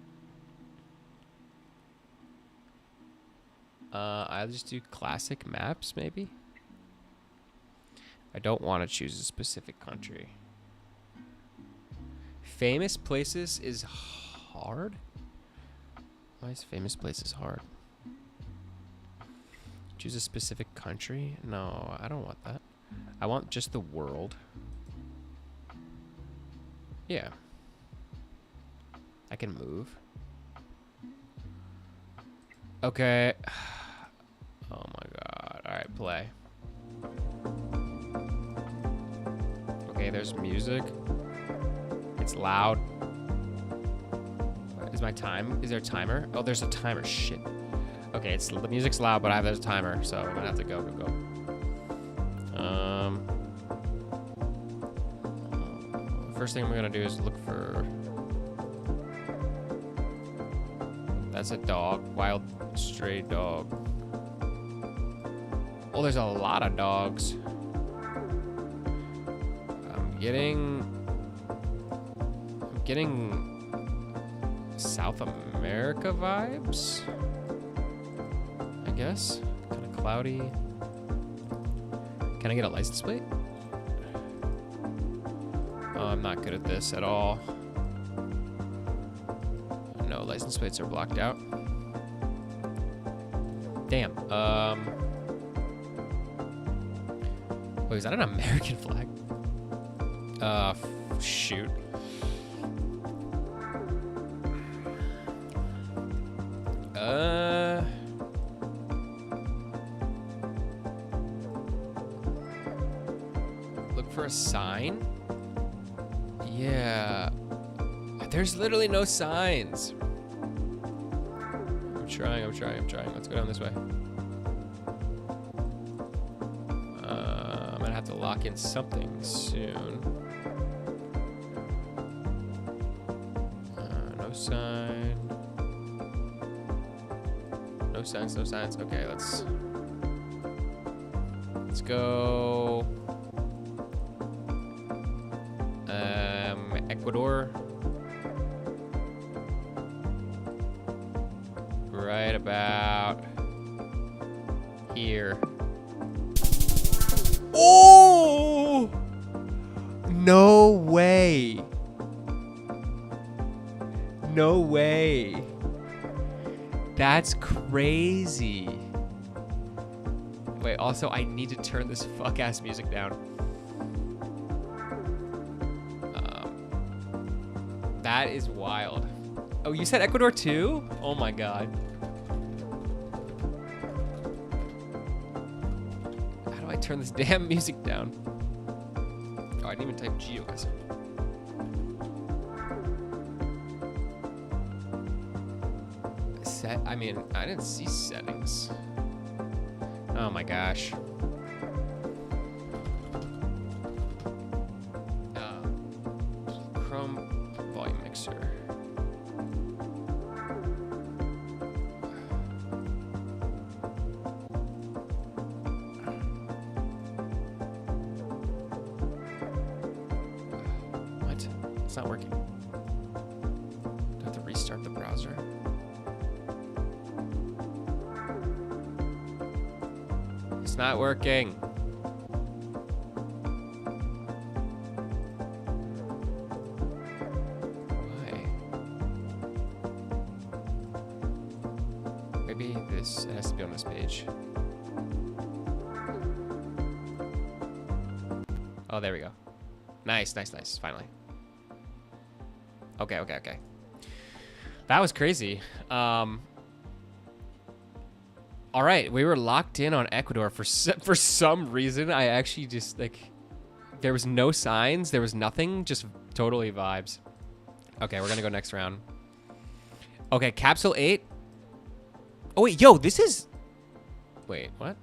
I'll just do classic maps, maybe? I don't want to choose a specific country. Famous places is hard? Why is famous places hard? Choose a specific country? No, I don't want that. I want just the world. Yeah. I can move. Okay. Oh my god. Alright, play. Okay, there's music. It's loud. Is my time? Is there a timer? Oh, there's a timer. Shit. Okay, the music's loud, but there's a timer, so I'm gonna have to go. First thing I'm gonna do is look for. That's a dog. Wild stray dog. Oh, there's a lot of dogs. I'm getting South America vibes, I guess. Kind of cloudy. Can I get a license plate? Oh, I'm not good at this at all. No, license plates are blocked out. Damn. Wait, is that an American flag? Shoot. Look for a sign? Yeah. There's literally no signs. I'm trying. Let's go down this way. I'm gonna have to lock in something soon. No sign. No signs. Okay, let's go. Ecuador. Right about here. Oh! No way. No way. That's crazy. Wait, also, I need to turn this fuck-ass music down. That is wild. Oh, you said Ecuador too? Oh my god. How do I turn this damn music down. Oh, I didn't even type GeoGuessr. I mean, I didn't see settings. Oh my gosh. Chrome volume mixer. What? It's not working. Do I have to restart the browser? It's not working. Why? Maybe this, it has to be on this page. Oh, there we go. Nice, nice, nice. Finally. Okay, okay, okay. That was crazy. All right, we were locked in on Ecuador for some reason. I actually just like, there was no signs, there was nothing, just totally vibes. Okay, we're gonna go next round. Okay, capsule 8. Oh wait, yo, this is. Wait, what?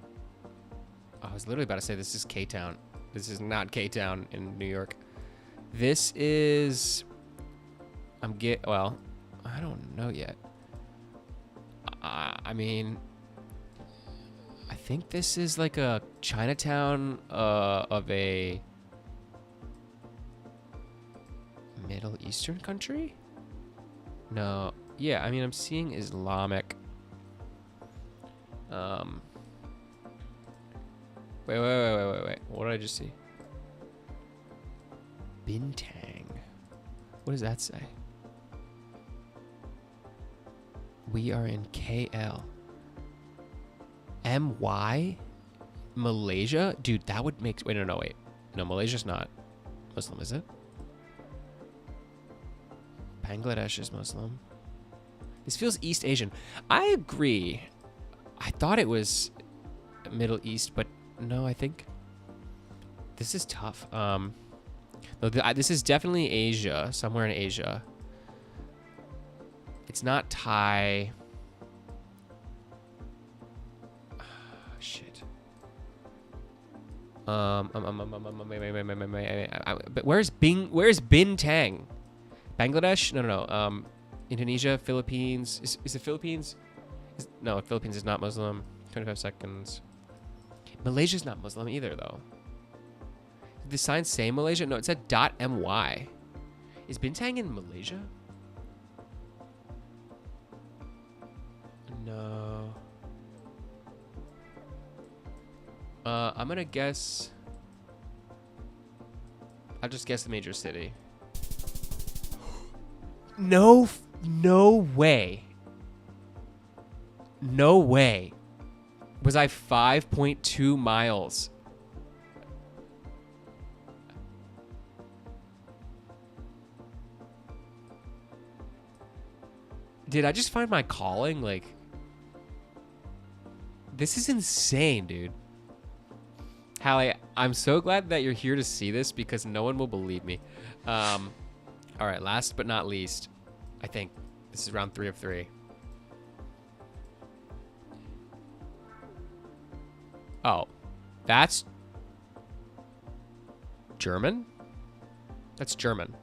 Oh, I was literally about to say this is K-Town. This is not K-Town in New York. This is. Well, I don't know yet. I mean. I think this is like a Chinatown of a Middle Eastern country? No. Yeah, I mean, I'm seeing Islamic. Wait. What did I just see? Bintang. What does that say? We are in KL. MY? Malaysia? Dude, that would make... Wait, no, wait. No, Malaysia's not Muslim, is it? Bangladesh is Muslim. This feels East Asian. I agree. I thought it was Middle East, but no, I think... This is tough. No, this is definitely Asia. Somewhere in Asia. It's not Thai... Shit. But where's Bintang? Bangladesh? No. Indonesia, Philippines. Is the Philippines? No, Philippines is not Muslim. 25 seconds. Malaysia's not Muslim either, though. Did the sign say Malaysia? No, it said .my. Is Bintang in Malaysia? No. I'm gonna guess. I'll just guess the major city. No way. No way. Was I 5.2 miles? Did I just find my calling? Like, this is insane, dude. Hallie, I'm so glad that you're here to see this because no one will believe me. All right, last but not least, I think this is round 3 of 3. Oh, that's German? That's German.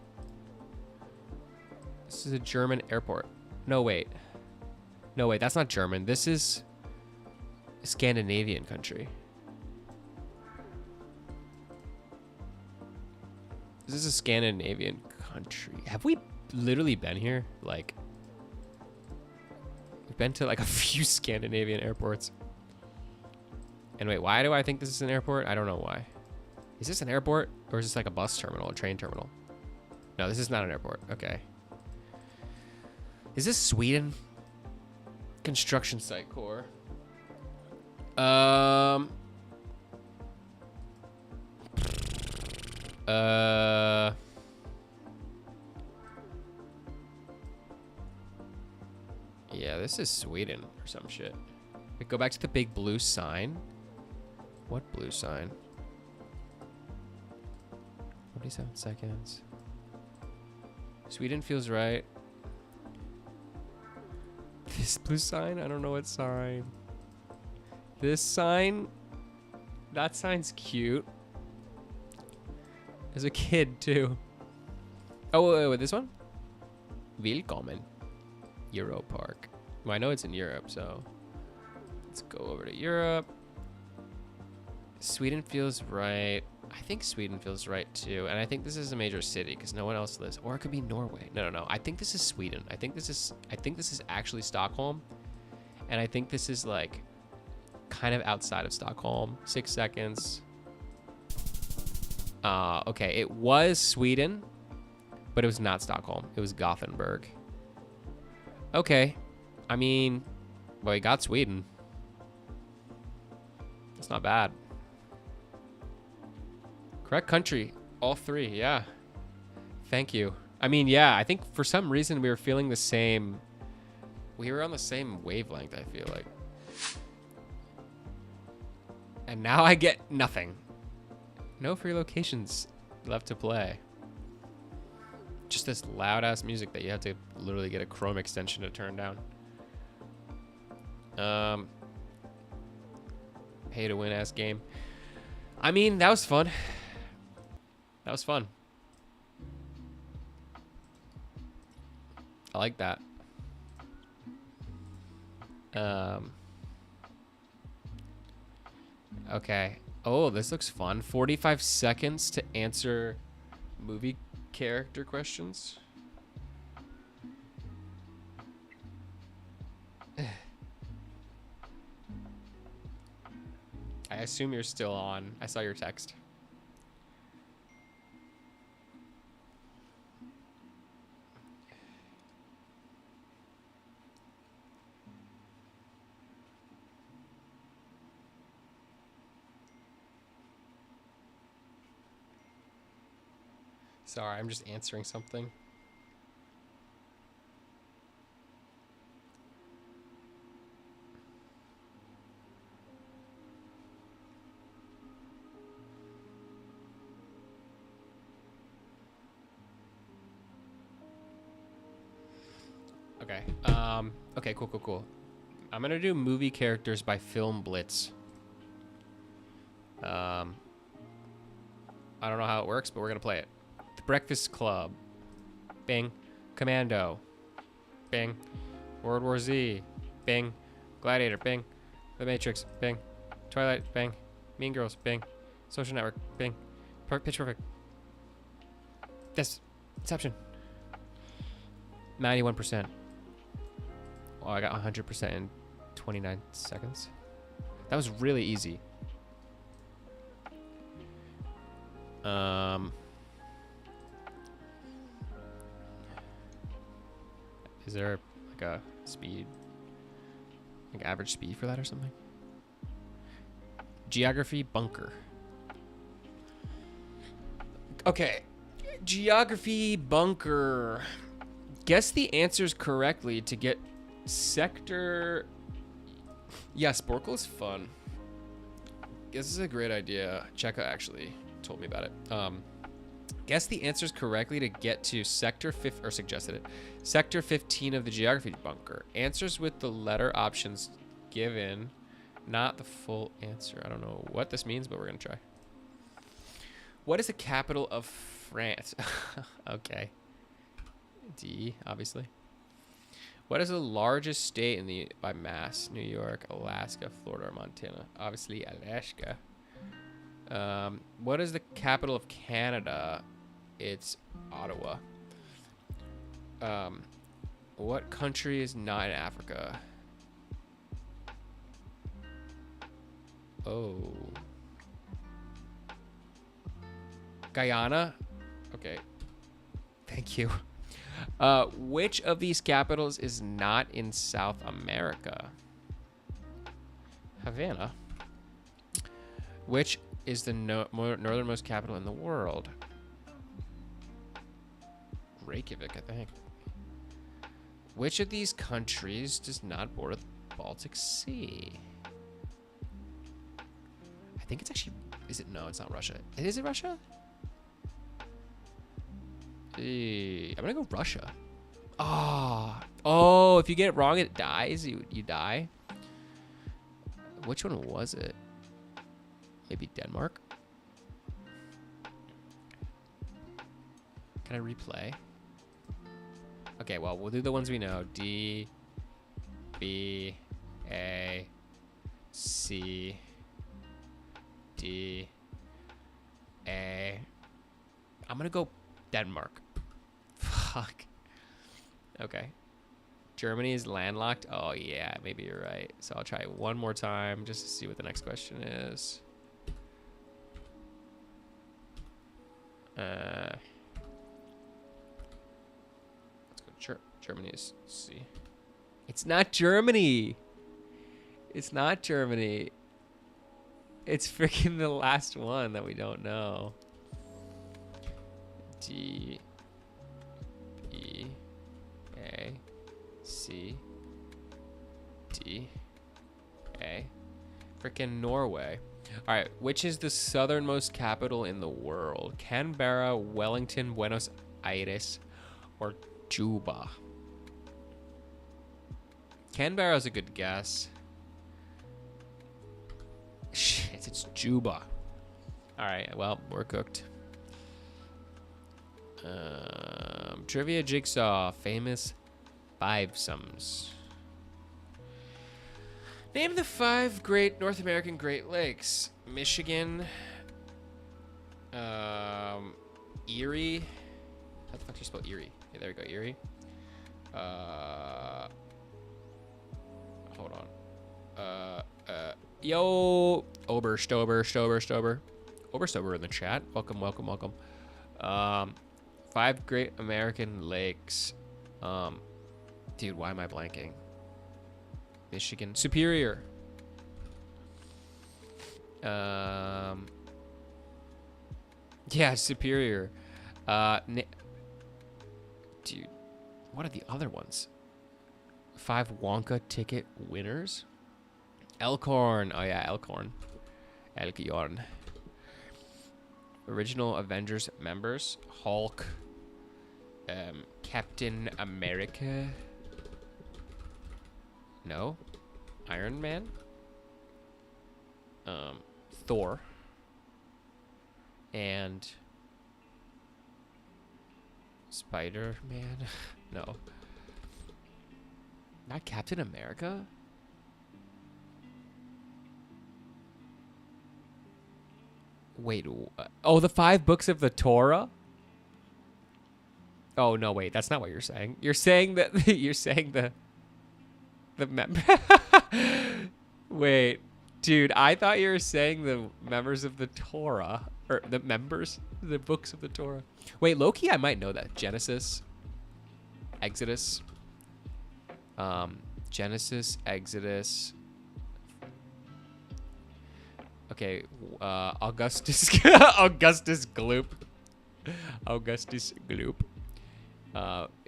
This is a German airport. No, wait. No, wait, that's not German. This is a Scandinavian country. This is a Scandinavian country. Have we literally been here? Like, we've been to like a few Scandinavian airports. And wait, why do I think this is an airport? I don't know why. Is this an airport or is this like a bus terminal, a train terminal? No, this is not an airport. Okay. Is this Sweden? Construction site core. Yeah, this is Sweden or some shit. Wait, go back to the big blue sign. What blue sign? 47 seconds. Sweden feels right. This blue sign? I don't know what sign. This sign? That sign's cute. As a kid, too. Oh, wait, this one? Willkommen. Euro Park. Well, I know it's in Europe, so let's go over to Europe. Sweden feels right. I think Sweden feels right too, and I think this is a major city because no one else lives. Or it could be Norway. No. I think this is Sweden. I think this is actually Stockholm, and I think this is like kind of outside of Stockholm. 6 seconds. Okay, it was Sweden, but it was not Stockholm. It was Gothenburg. Okay, I mean, well, he got Sweden. That's not bad. Correct country, all three, yeah. Thank you. I mean, yeah, I think for some reason we were feeling the same. We were on the same wavelength, I feel like. And now I get nothing. No free locations left to play. Just this loud ass music that you have to literally get a Chrome extension to turn down. Pay to win ass game. I mean, that was fun. That was fun. I like that. Okay. Oh, this looks fun. 45 seconds to answer movie character questions. I assume you're still on. I saw your text. Sorry, I'm just answering something. Okay. Okay, cool. I'm gonna do movie characters by Film Blitz. I don't know how it works, but we're gonna play it. The Breakfast Club. Bing. Commando. Bing. World War Z. Bing. Gladiator. Bing. The Matrix. Bing. Twilight. Bing. Mean Girls. Bing. Social Network. Bing. Pitch Perfect. Yes. Inception. 91%. Oh, I got 100% in 29 seconds. That was really easy. Is there like a speed, like average speed for that or something? Geography bunker. Okay, geography bunker. Guess the answers correctly to get sector. Yeah, Sporcle is fun. Guess this is a great idea. Cheka actually told me about it. Guess the answers correctly to get to sector 5 or suggested it. Sector 15 of the geography bunker. Answers with the letter options given, not the full answer. I don't know what this means, but we're gonna try. What is the capital of France? Okay. D, obviously. What is the largest state in the by mass? New York, Alaska, Florida, or Montana? Obviously, Alaska. What is the capital of Canada? It's Ottawa. What country is not in Africa? Oh. Guyana? Okay. Thank you. Which of these capitals is not in South America? Havana. Which is the northernmost capital in the world? Reykjavik, I think. Which of these countries does not border the Baltic Sea? I think it's actually, is it? No, it's not Russia. Is it Russia? I'm gonna go Russia. Oh, if you get it wrong, it dies. You die. Which one was it? Maybe Denmark? Can I replay? Okay, well, we'll do the ones we know. D, B, A, C, D, A. I'm gonna go Denmark. Fuck. Okay. Germany is landlocked. Oh, yeah, maybe you're right. So I'll try one more time just to see what the next question is. Let's go Germany is C. It's not Germany. It's not Germany. It's freaking the last one that we don't know. D, E, A, C, D, A. Freaking Norway. All right, which is the southernmost capital in the world? Canberra, Wellington, Buenos Aires, or Juba? Canberra is a good guess. Shit, it's Juba. All right, well, we're cooked. Trivia Jigsaw, famous five sums. Name the 5 great North American Great Lakes. Michigan, Erie. How the fuck do you spell Erie? Yeah, there we go, Erie. Hold on. Yo, Oberstober in the chat. Welcome, welcome, welcome. 5 great American lakes. Dude, why am I blanking? Michigan, Superior. Yeah, Superior. Dude, what are the other ones? 5 Wonka ticket winners. Elkhorn. Oh yeah, Elkhorn. Elkhorn. Original Avengers members. Hulk. Captain America. No. Iron Man. Thor. And Spider-Man. No. Not Captain America? Wait. Oh, the 5 books of the Torah? Oh, no, wait. That's not what you're saying. You're saying that you're saying the member. Wait. Dude, I thought you were saying the members of the Torah, or the books of the Torah. Wait, Loki, I might know that. Genesis, Exodus, Genesis, Exodus. Okay, Augustus, Augustus Gloop. Augustus Gloop.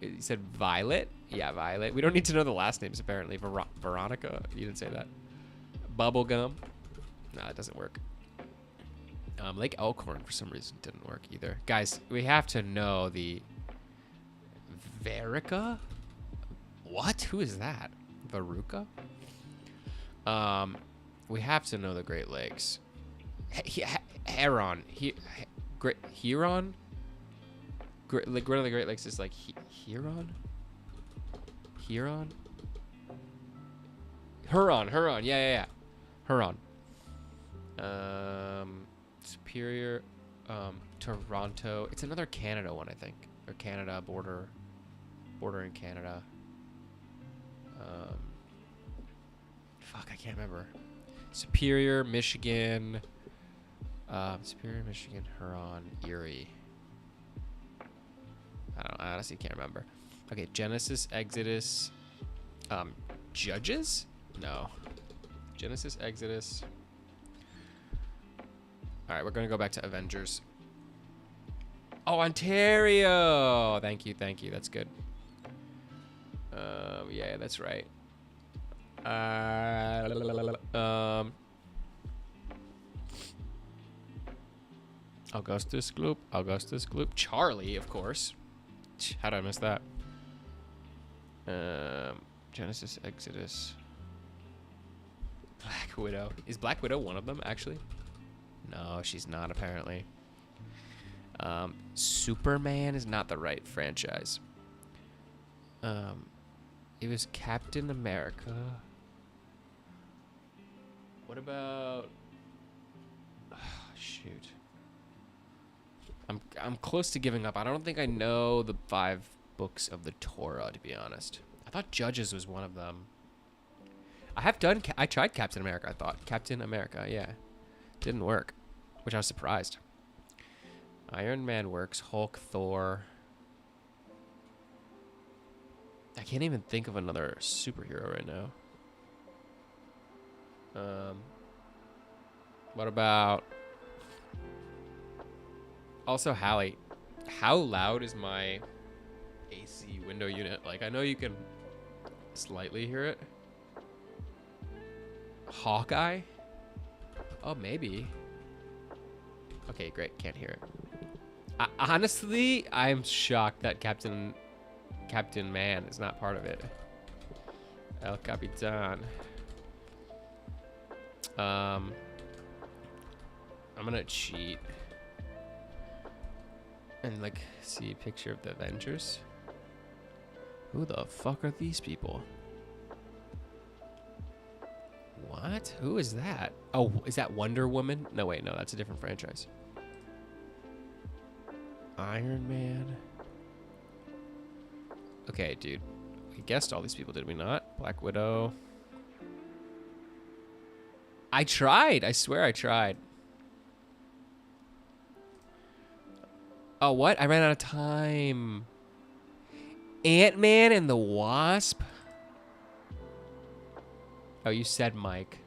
You said Violet? Yeah, Violet. We don't need to know the last names, apparently. Veronica? You didn't say that. Bubblegum? Nah, it doesn't work. Lake Elkhorn, for some reason, didn't work either. Guys, we have to know the... Verica? What? Who is that? Veruca? We have to know the Great Lakes. Huron. Huron? Like one of the Great Lakes is like Huron? Huron? Huron. Yeah. Huron. Superior. Toronto. It's another Canada one, I think. Or Canada border in Canada. Fuck, I can't remember. Superior, Michigan. Huron, Erie. I honestly can't remember. Okay, Genesis, Exodus. Judges? No. Genesis, Exodus. All right, we're going to go back to Avengers. Oh, Ontario. Thank you. That's good. Yeah, that's right. Augustus Gloop. Augustus Gloop. Charlie, of course. How did I miss that? Genesis, Exodus. Black Widow. Is Black Widow one of them, actually? No, she's not, apparently. Superman is not the right franchise. It was Captain America. What about... Oh, shoot. I'm close to giving up. I don't think I know the 5 books of the Torah, to be honest. I thought Judges was one of them. I tried Captain America, I thought. Captain America, yeah. Didn't work, which I was surprised. Iron Man works. Hulk, Thor. I can't even think of another superhero right now. What about... Also, Hallie. How loud is my AC window unit? Like, I know you can slightly hear it. Hawkeye? Oh, maybe. Okay, great. Can't hear it. Honestly, I'm shocked that Captain Man is not part of it. El Capitan. I'm gonna cheat and like see a picture of the Avengers. Who the fuck are these people? What? Who is that? Oh, is that Wonder Woman? No, wait, no, that's a different franchise. Iron Man. Okay, dude. We guessed all these people, did we not? Black Widow. I tried. I swear I tried. Oh, what? I ran out of time. Ant-Man and the Wasp? Oh, you said Mike.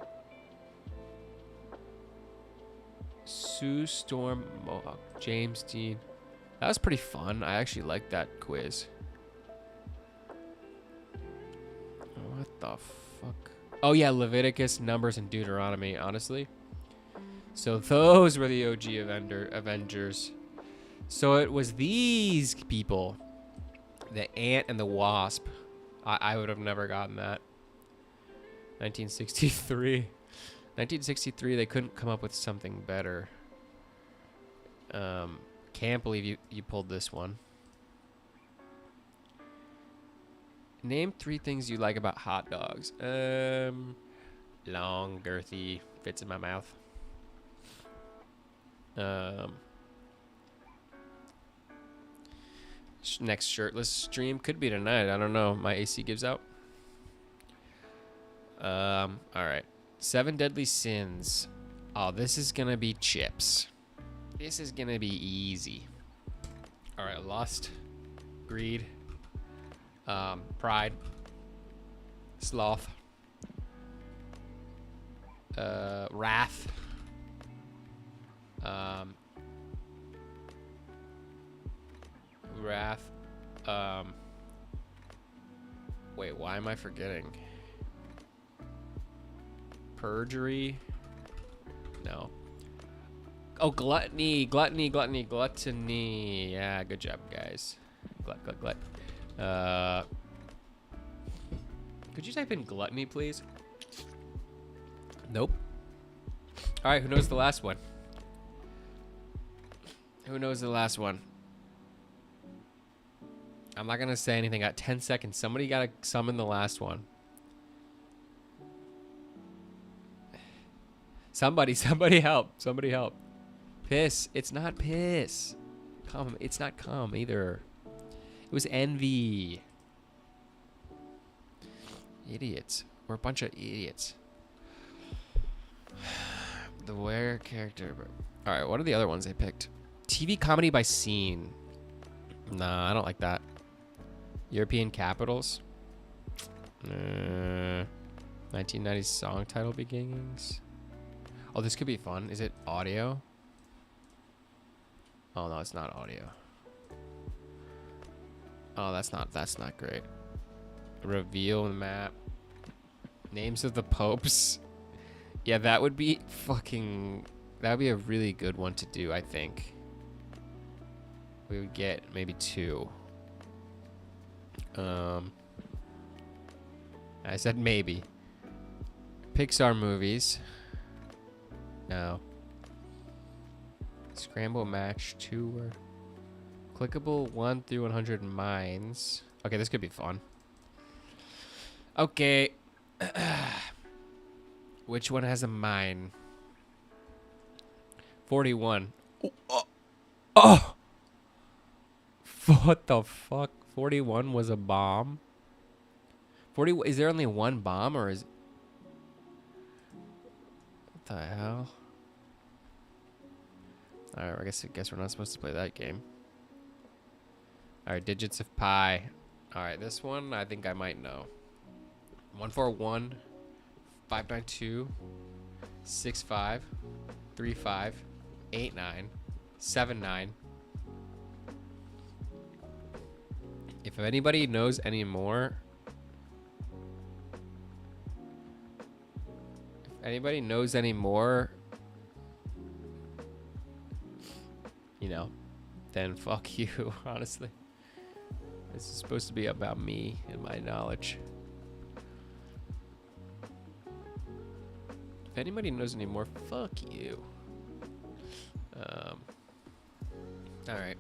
Sue Storm, Mohawk, James Dean. That was pretty fun. I actually liked that quiz. What the fuck? Oh yeah, Leviticus, Numbers, and Deuteronomy, honestly. So those were the OG Avengers. So it was these people. The Ant and the Wasp. I would have never gotten that. 1963. 1963, they couldn't come up with something better. Can't believe you pulled this one. Name 3 things you like about hot dogs. Long, girthy, fits in my mouth. Next shirtless stream could be tonight. I don't know. My AC gives out. All right. 7 deadly sins. Oh, this is gonna be chips. This is gonna be easy. All right. Lust, greed, pride, sloth, wrath, wait, why am I forgetting? Perjury? No. Oh, gluttony. Yeah, good job, guys. Glut. Could you type in gluttony, please? Nope. All right, who knows the last one? Who knows the last one? I'm not gonna say anything. Got 10 seconds. Somebody gotta summon the last one. Somebody help. Somebody help. Piss. It's not piss. Cum. It's not cum either. It was envy. Idiots. We're a bunch of idiots. The where character. All right, what are the other ones they picked? TV comedy by scene. Nah, I don't like that. European capitals. 1990s song title beginnings. Oh, this could be fun. Is it audio? Oh no, it's not audio. Oh, that's not great. Reveal the map. Names of the popes. Yeah, that would be a really good one to do, I think. we would get maybe 2. I said maybe. Pixar movies. No. Scramble match 2 or clickable 1 through 100 mines. Okay, this could be fun. Okay. Which one has a mine? 41. Oh! What the fuck? 41 was a bomb? 40, is there only one bomb or is... What the hell? Alright, I guess we're not supposed to play that game. Alright, digits of pi. Alright, this one I think I might know. 141, 592, 65, 35, 89, 79. If anybody knows any more... Anybody knows any more, you know, then fuck you, honestly. This is supposed to be about me and my knowledge. If anybody knows any more, fuck you. Alright.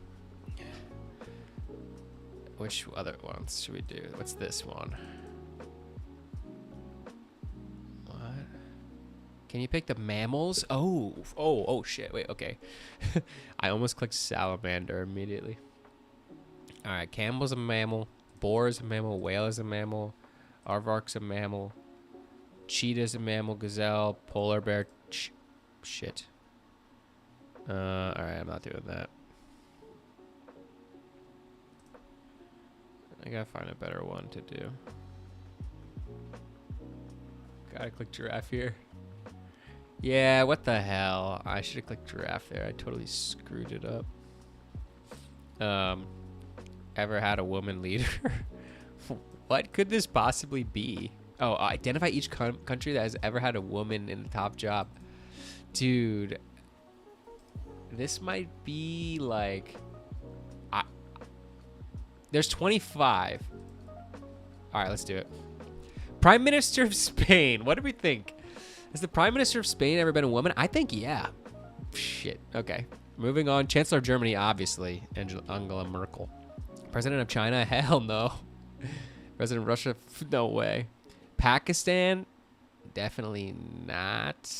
Which other ones should we do? What's this one? Can you pick the mammals? Oh shit. Wait, okay. I almost clicked salamander immediately. Alright, camel's a mammal. Boar is a mammal. Whale is a mammal. Aardvark's a mammal. Cheetah's a mammal. Gazelle. Polar bear. Shit. Alright, I'm not doing that. I gotta find a better one to do. Gotta click giraffe here. Yeah, what the hell? I should have clicked giraffe there. I totally screwed it up. Ever had a woman leader? What could this possibly be? Oh, identify each country that has ever had a woman in the top job. Dude. This might be like... There's 25. Alright, let's do it. Prime Minister of Spain. What do we think? Has the Prime Minister of Spain ever been a woman? I think, yeah. Shit. Okay. Moving on. Chancellor of Germany, obviously. Angela Merkel. President of China? Hell no. President of Russia? No way. Pakistan? Definitely not.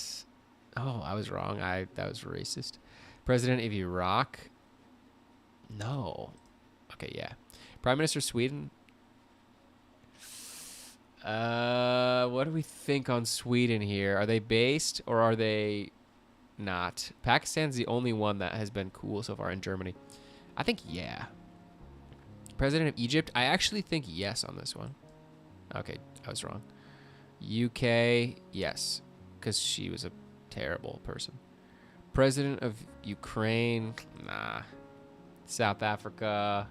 Oh, I was wrong. That was racist. President of Iraq? No. Okay, yeah. Prime Minister of Sweden? What do we think on Sweden here? Are they based or are they not? Pakistan's the only one that has been cool so far in Germany. I think yeah. President of Egypt? I actually think yes on this one. Okay, I was wrong. UK, yes, because she was a terrible person. President of Ukraine? Nah. South Africa?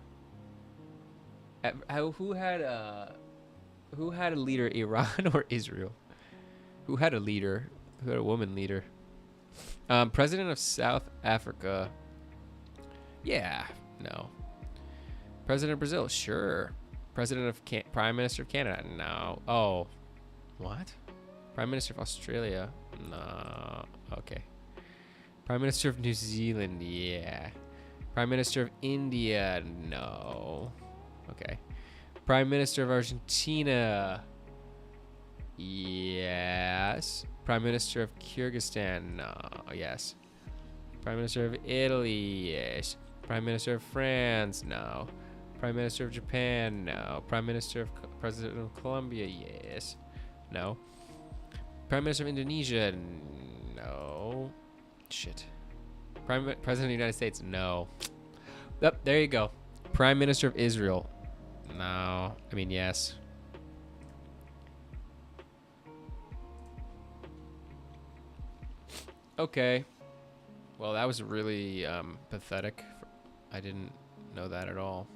Who had a leader, Iran or Israel? Who had a leader? Who had a woman leader? President of South Africa. Yeah, no. President of Brazil, sure. President of Prime Minister of Canada, no. Oh, what? Prime Minister of Australia, no. Okay. Prime Minister of New Zealand, yeah. Prime Minister of India, no. Okay. Prime Minister of Argentina. Yes. Prime Minister of Kyrgyzstan. No. Yes. Prime Minister of Italy. Yes. Prime Minister of France. No. Prime Minister of Japan. No. President of Colombia. Yes. No. Prime Minister of Indonesia. No. Shit. President of the United States. No. Yep, there you go. Prime Minister of Israel. No. I mean, yes. Okay. Well, that was really pathetic. I didn't know that at all.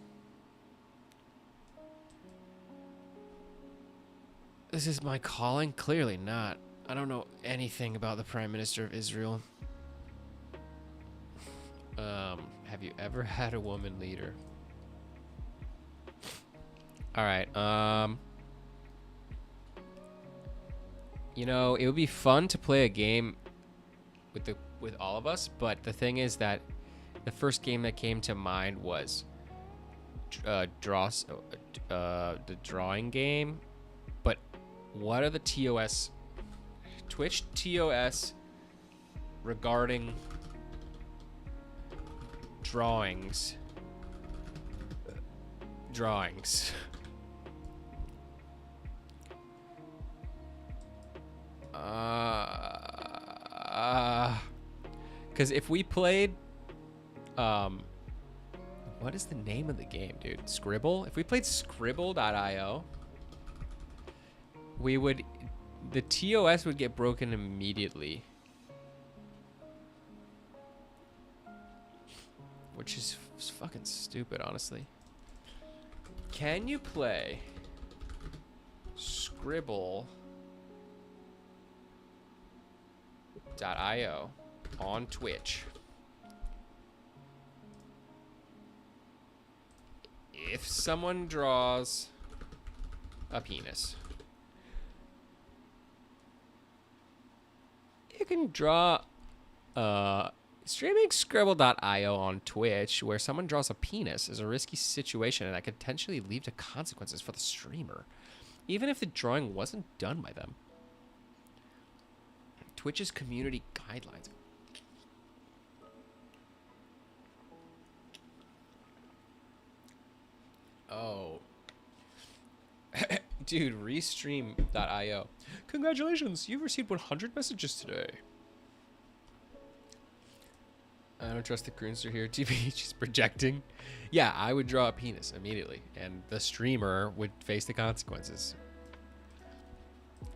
This is my calling? Clearly not. I don't know anything about the Prime Minister of Israel. Have you ever had a woman leader? All right. You know, it would be fun to play a game with all of us, but the thing is that the first game that came to mind was the drawing game. But what are the Twitch TOS regarding drawings? Because if we played, what is the name of the game, dude? Scribble? If we played Scribble.io, the TOS would get broken immediately. Which is fucking stupid, honestly. Can you play Scribble.io on Twitch if someone draws a penis? You can draw streaming Scribble.io on Twitch where someone draws a penis is a risky situation and that could potentially lead to consequences for the streamer, even if the drawing wasn't done by them. Twitch's community guidelines. Oh. Dude, restream.io. Congratulations, you've received 100 messages today. I don't trust the Croonster here. TBH is projecting. Yeah, I would draw a penis immediately, and the streamer would face the consequences.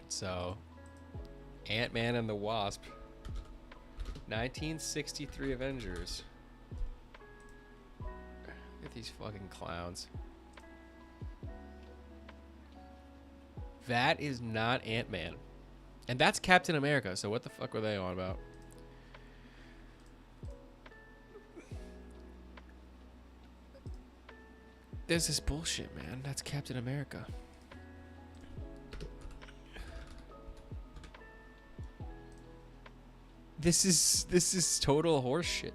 So, Ant-Man and the Wasp. 1963 Avengers. Look at these fucking clowns. That is not Ant-Man. And that's Captain America, so what the fuck were they on about? There's this bullshit, man. That's Captain America. This is total horseshit.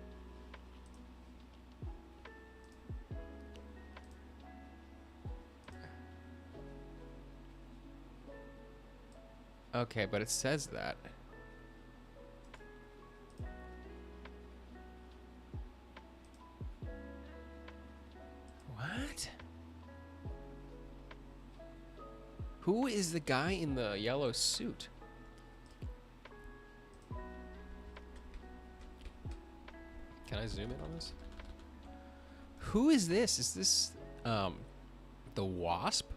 Okay, but it says that. What? Who is the guy in the yellow suit? Can I zoom in on this? Who is this? Is this the Wasp?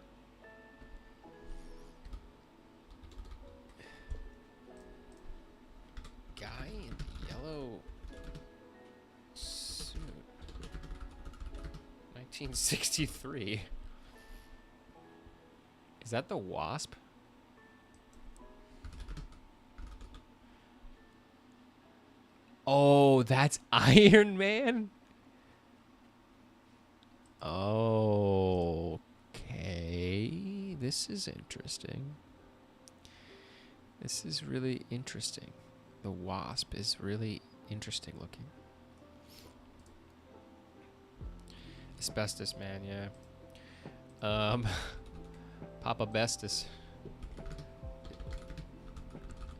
Guy in yellow suit. 1963. Is that the Wasp? Oh, that's Iron Man? Okay. This is interesting. This is really interesting. The Wasp is really interesting looking. Asbestos Man, yeah. Papa Bestis.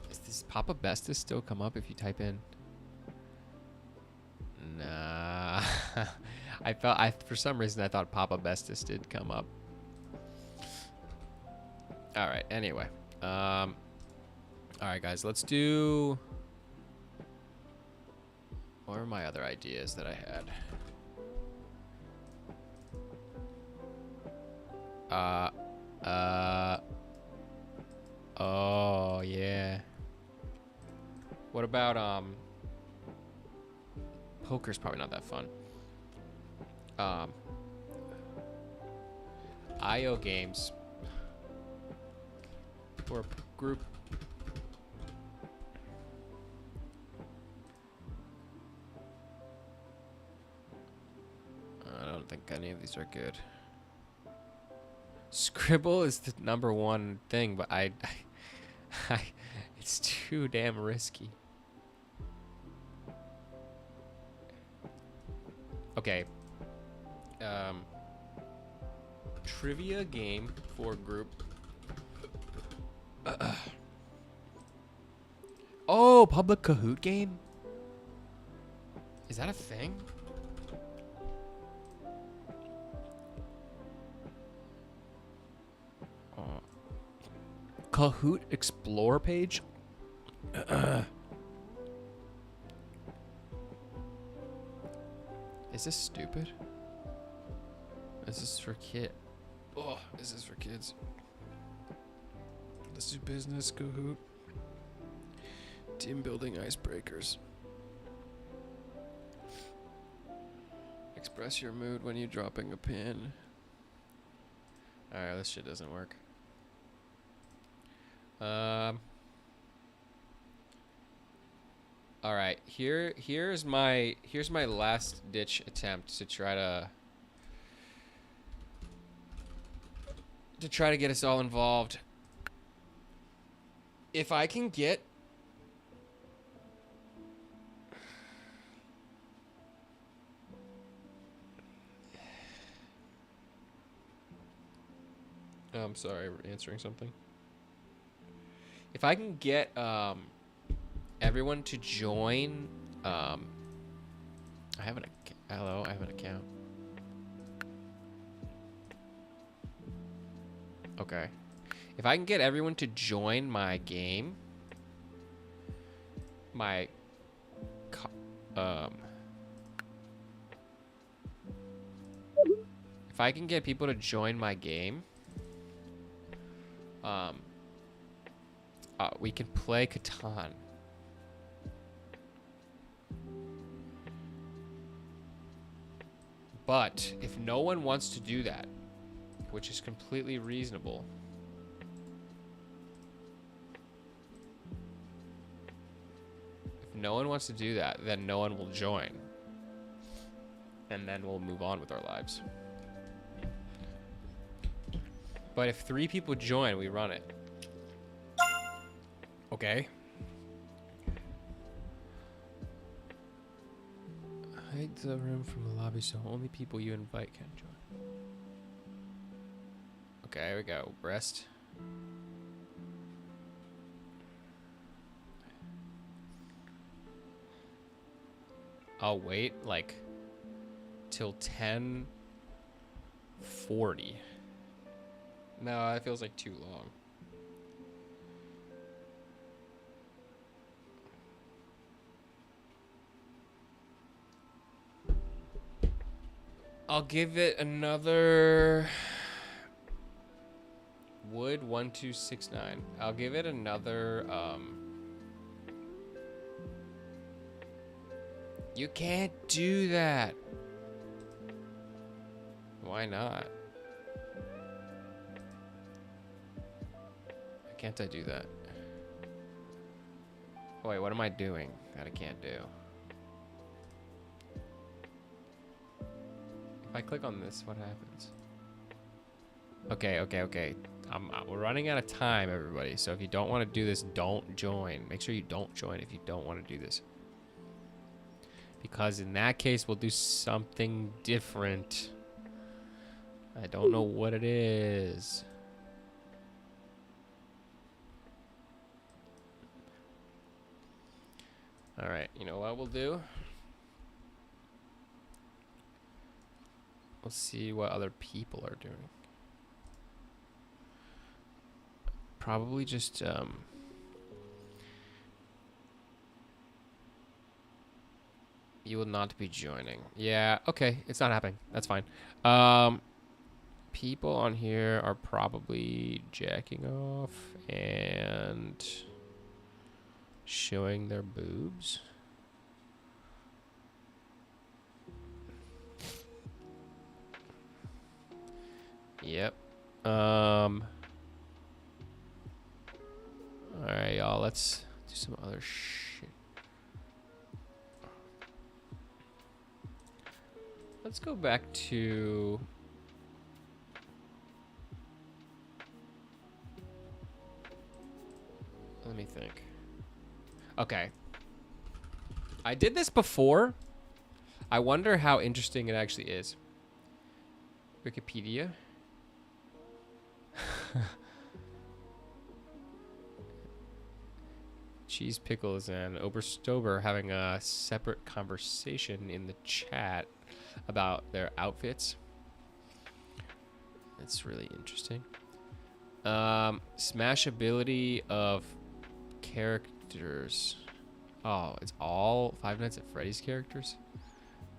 Does this Papa Bestis still come up if you type in? Nah. For some reason I thought Papa Bestis did come up. All right, anyway. All right, guys, let's do... What are my other ideas that I had? Oh, yeah. What about, poker's probably not that fun. IO games. For a group. any of these are good. Scribble is the #1 thing, but I it's too damn risky. Okay. Trivia game for group. Oh, public Kahoot game? Is that a thing? Kahoot Explore page? Is this stupid? This is for kid. Oh, this is for kids. Let's do business, Kahoot. Team building icebreakers. Express your mood when you're dropping a pin. Alright, this shit doesn't work. Alright, here's my last ditch attempt to try to get us all involved. If I can get I'm sorry, we're answering something. If I can get everyone to join I have an account. Okay. If I can get everyone to join my game, if I can get people to join my game, we can play Catan. But if no one wants to do that, which is completely reasonable, if no one wants to do that, then no one will join. And then we'll move on with our lives. But if 3 people join, we run it. Okay. Hide the room from the lobby so only people you invite can join. Okay, here we go. Rest. I'll wait like till 10:40. No, that feels like too long. I'll give it another wood 1269. I'll give it another you can't do that. Why not? Why can't I do that? Oh, wait, what am I doing that I can't do? If I click on this, what happens? Okay. We're running out of time, everybody. So if you don't want to do this, don't join. Make sure you don't join if you don't want to do this. Because in that case, we'll do something different. I don't know what it is. All right, you know what we'll do? We'll see what other people are doing. Probably just you will not be joining. Yeah, okay, it's not happening. That's fine. People on here are probably jacking off and showing their boobs. Yep. Alright, y'all, let's do some other shit. Let's go back to. Let me think. Okay. I did this before. I wonder how interesting it actually is. Wikipedia. Cheese Pickles and Oberstober having a separate conversation in the chat about their outfits. That's really interesting. Smashability of characters. Oh, it's all Five Nights at Freddy's characters?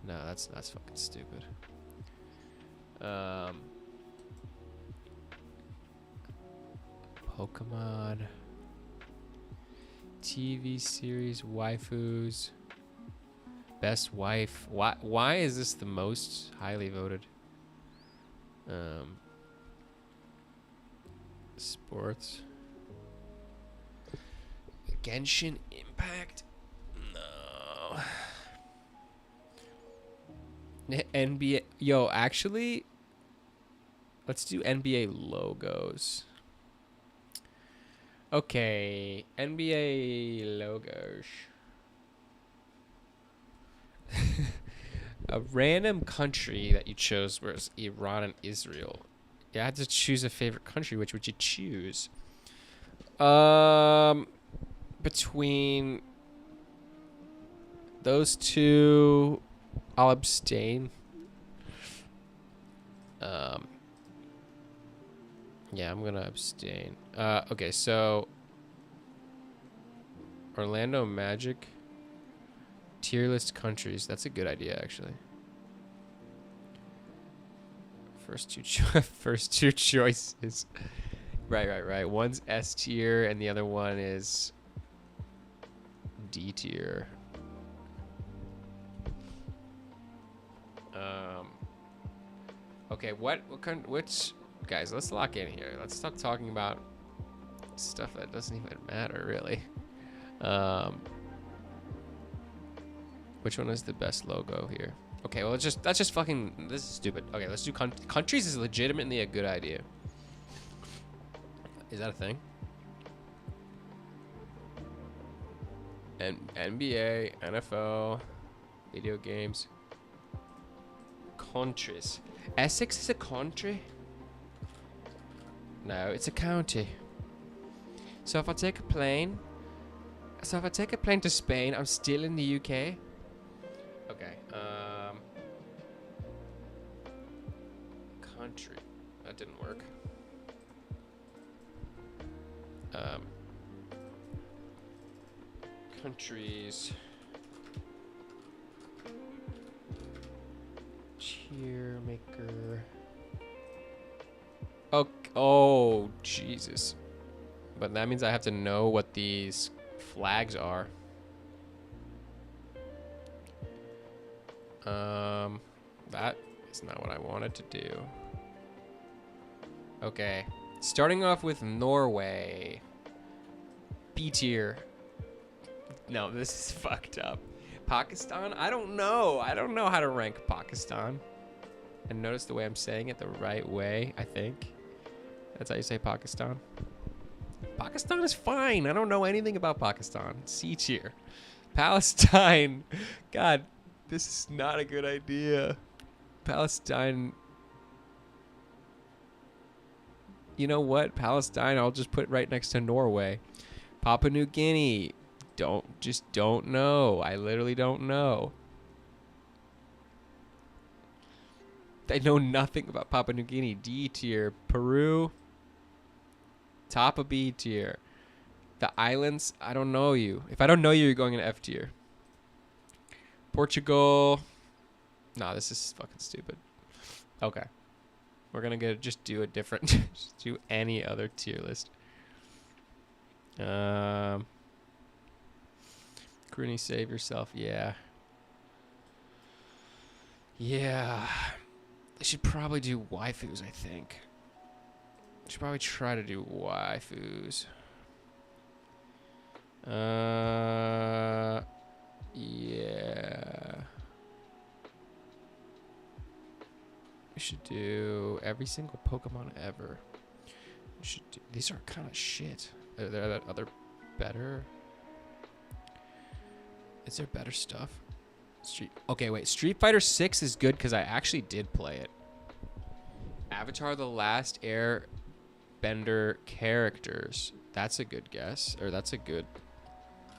No, that's fucking stupid. Pokemon. TV series waifus. Best wife. Why is this the most highly voted? Sports. Genshin Impact. No. NBA. Yo, actually, let's do NBA logos. Okay, NBA logos. A random country that you chose was Iran and Israel. You had to choose a favorite country. Which would you choose? Between those two, I'll abstain. Yeah, I'm gonna abstain. Okay, so Orlando Magic tier list countries. That's a good idea, actually. First two choices. Right. One's S tier and the other one is D tier. Okay, which guys, let's lock in here. Let's stop talking about stuff that doesn't even matter, really. Which one is the best logo here? Okay, well, that's just fucking, this is stupid. Okay, let's do countries is legitimately a good idea. Is that a thing? NBA, NFL, video games. Countries. Essex is a country? No, it's a county. So if I take a plane to Spain, I'm still in the UK. Okay. Country. That didn't work. Countries. Cheer maker. Oh, Jesus. But that means I have to know what these flags are. That is not what I wanted to do. Okay. Starting off with Norway. B tier. No, this is fucked up. Pakistan? I don't know. I don't know how to rank Pakistan. And notice the way I'm saying it the right way, I think. That's how you say Pakistan. Pakistan is fine. I don't know anything about Pakistan. C tier. Palestine. God, this is not a good idea. Palestine. You know what? Palestine, I'll just put right next to Norway. Papua New Guinea. Don't know. I literally don't know. I know nothing about Papua New Guinea. D tier. Peru. Top of B tier. The islands, I don't know you. If I don't know you, you're going in F tier. Portugal. Nah, this is fucking stupid. Okay. We're gonna just do a different, just do any other tier list. Rooney, save yourself. Yeah. Yeah. They should probably do waifus, I think. Should probably try to do waifus. Yeah. should do every single Pokemon ever. You should do, these are kind of shit. Are there other better? Is there better stuff? Okay, wait. Street Fighter 6 is good because I actually did play it. Avatar: The Last Airbender characters. That's a good guess. Or that's a good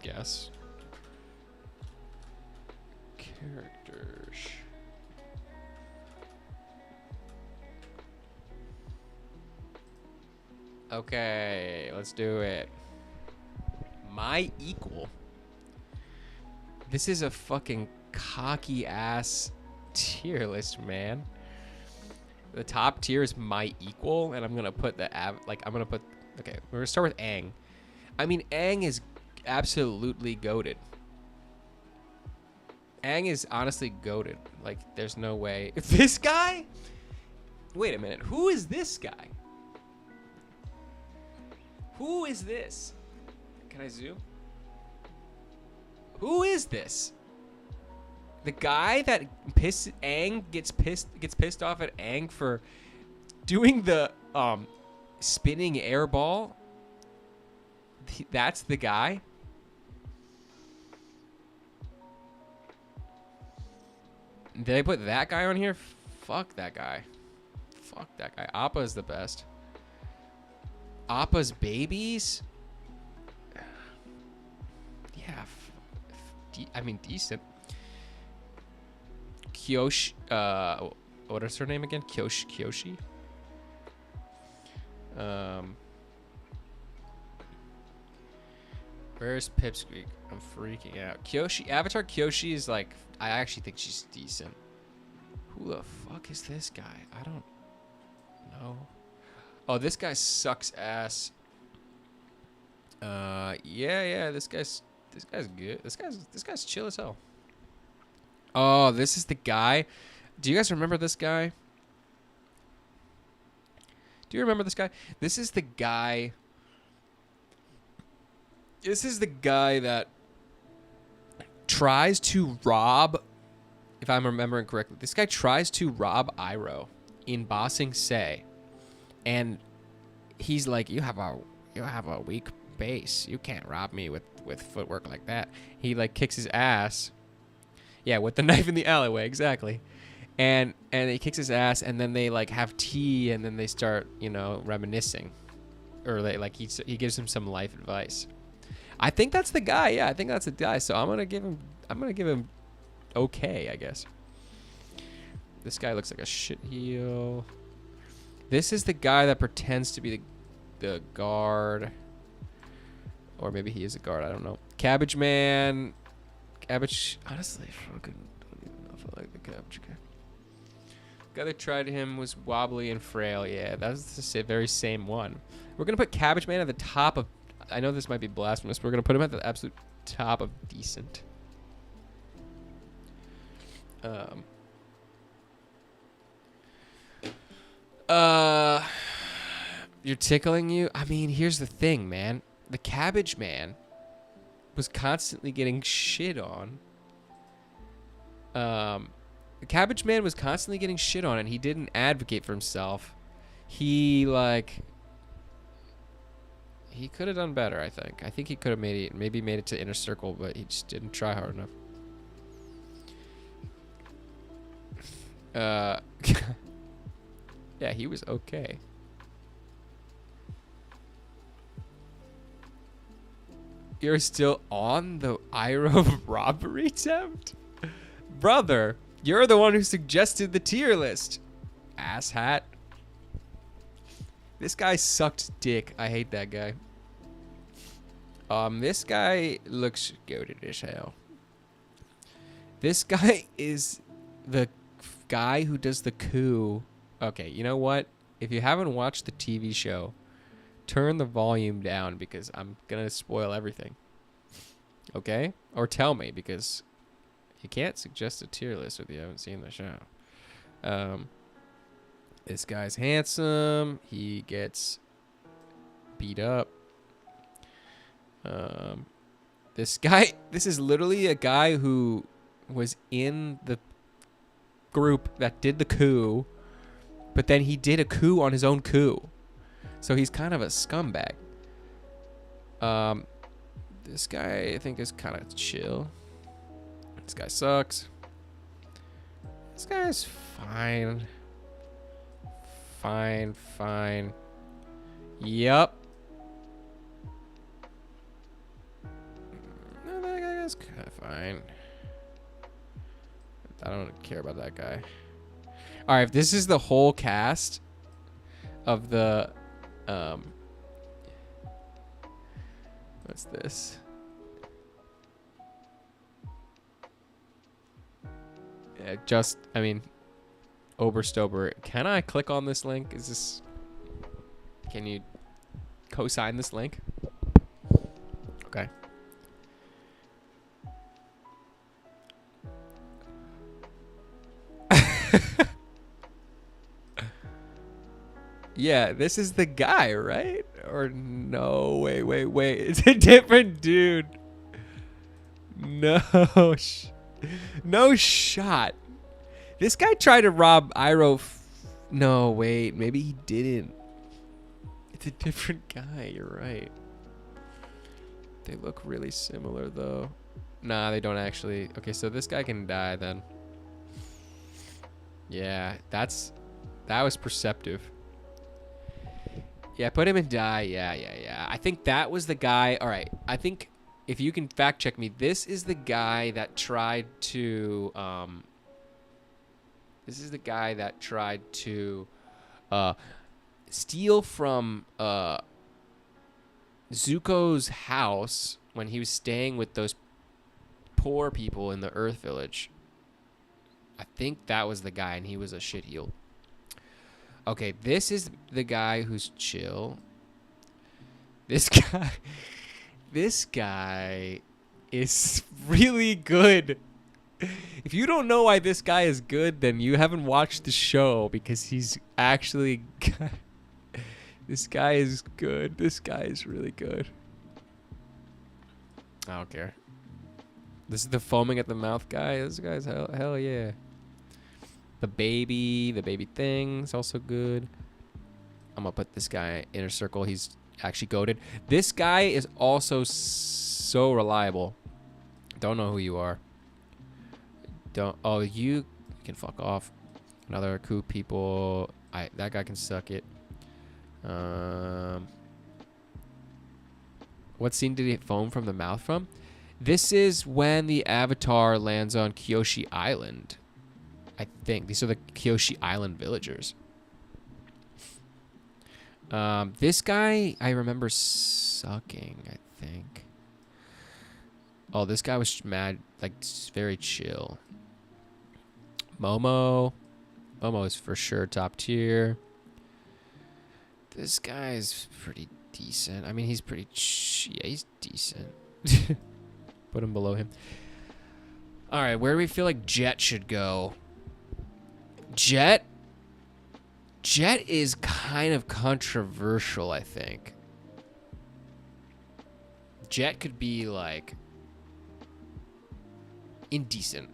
guess. Characters. Okay, let's do it. My equal. This is a fucking cocky ass tier list, man. The top tier is my equal, and I'm gonna put the okay, we're gonna start with Aang. I mean, Aang is absolutely goated. Aang is honestly goated. Like, there's no way. This guy? Wait a minute. Who is this guy? Who is this? Can I zoom? Who is this? The guy that gets pissed off at Aang for doing the spinning air ball. That's the guy. Did I put that guy on here? Fuck that guy. Fuck that guy. Appa's the best. Appa's babies? Yeah. I mean, decent. Kyoshi. What is her name again? Kyoshi? Where's Pipsqueak? I'm freaking out. Kyoshi. Avatar Kyoshi is like... I actually think she's decent. Who the fuck is this guy? I don't know. Oh, this guy sucks ass. Yeah, this guy's good. This guy's chill as hell. Oh, this is the guy. Do you guys remember this guy? Do you remember this guy? This is the guy. This is the guy that tries to rob, if I'm remembering correctly, this guy tries to rob Iroh in Ba Sing Se. And he's like, you have a weak base. You can't rob me with footwork like that. He like kicks his ass. Yeah, with the knife in the alleyway, exactly. And he kicks his ass, and then they like have tea, and then they start, reminiscing. Or he gives him some life advice. I think that's the guy. Yeah, I think that's the guy. So I'm gonna give him okay, I guess. This guy looks like a shit heel. This is the guy that pretends to be the guard. Or maybe he is a guard, I don't know. Cabbage Man. Honestly, I fucking don't even know if I like the Cabbage guy. The guy that tried him was wobbly and frail. Yeah, that was the very same one. We're gonna put Cabbage Man at the top of... I know this might be blasphemous, but we're going to put him at the absolute top of decent. You're tickling you? I mean, here's the thing, man. The Cabbage Man was constantly getting shit on. The Cabbage Man was constantly getting shit on, and he didn't advocate for himself. He could have done better, I think. I think he could have maybe made it to Inner Circle, but he just didn't try hard enough. Yeah, he was okay. You're still on the Iroh robbery attempt? Brother, you're the one who suggested the tier list. Asshat. This guy sucked dick. I hate that guy. This guy looks goated as hell. This guy is the guy who does the coup. Okay, you know what? If you haven't watched the TV show, turn the volume down because I'm gonna spoil everything. Okay? Or tell me, because you can't suggest a tier list if you haven't seen the show. This guy's handsome. He gets beat up. This is literally a guy who was in the group that did the coup. but then he did a coup on his own coup. So he's kind of a scumbag. This guy, I think, is kind of chill. This guy sucks. This guy's fine. Fine. Yup. No, that guy's kind of fine. I don't care about that guy. All right, if this is the whole cast of the, what's this? Yeah, I mean, Oberstober. Can I click on this link? Can you co-sign this link? Okay. Yeah, this is the guy, right? Or no, wait. It's a different dude. No, no shot. This guy tried to rob Iroh. No, wait, maybe he didn't. It's a different guy, you're right. They look really similar, though. Nah, they don't actually. Okay, so this guy can die, then. Yeah, that was perceptive. Yeah, put him in die. Yeah. I think that was the guy. All right, I think if you can fact check me, this is the guy that tried to steal from Zuko's house when he was staying with those poor people in the Earth Village. I think that was the guy, and he was a shitheel. Okay, this is the guy who's chill. This guy is really good. If you don't know why this guy is good, then you haven't watched the show, because he's actually this guy is good. This guy is really good. I don't care. This is the foaming at the mouth guy. This guy's hell yeah. The baby thing's also good. I'm gonna put this guy inner circle. He's actually goated. This guy is also so reliable. Don't know who you are. You can fuck off. Another coup people. That guy can suck it. What scene did he foam from the mouth from? This is when the Avatar lands on Kyoshi Island. I think these are the Kyoshi Island villagers. This guy I remember sucking, I think. Oh, this guy was mad, like very chill. Momo is for sure top tier. This guy is pretty decent. I mean, he's pretty. Yeah, he's decent. Put him below him. All right, where do we feel like Jet should go? Jet is kind of controversial, I think. Jet could be like indecent,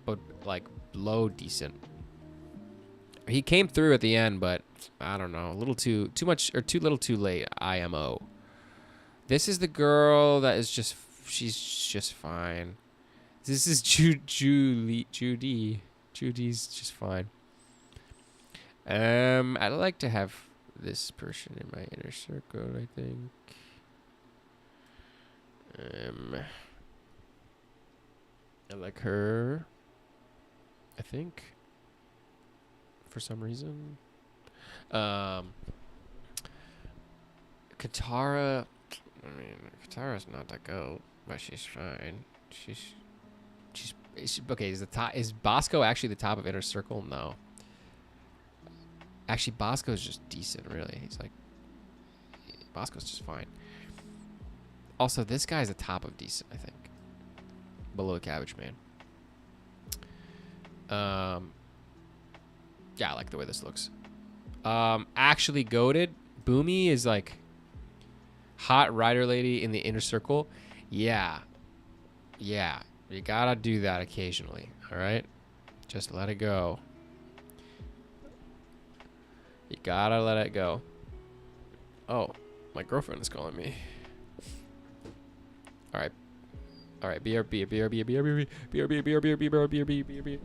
but like low decent. He came through at the end, but I don't know, a little too much or too little too late. IMO. This is the girl that is she's just fine. This is Judy. Judy's just fine. I'd like to have this person in my inner circle, I think. I like her, I think, for some reason. Katara, I mean, Katara's not that goat, but she's fine. She's okay. Is Bosco actually the top of inner circle? No. Actually, Bosco's just decent, really. He's like, Bosco's just fine. Also, this guy's the top of decent, I think. Below Cabbage Man. Yeah, I like the way this looks. Actually goated. Boomy is like hot rider lady in the inner circle. Yeah. You gotta do that occasionally, all right? Just let it go. You gotta let it go. Oh, my girlfriend is calling me. All right. All right. BRB, BRB, BRB, BRB, BRB, BRB, BRB, BRB.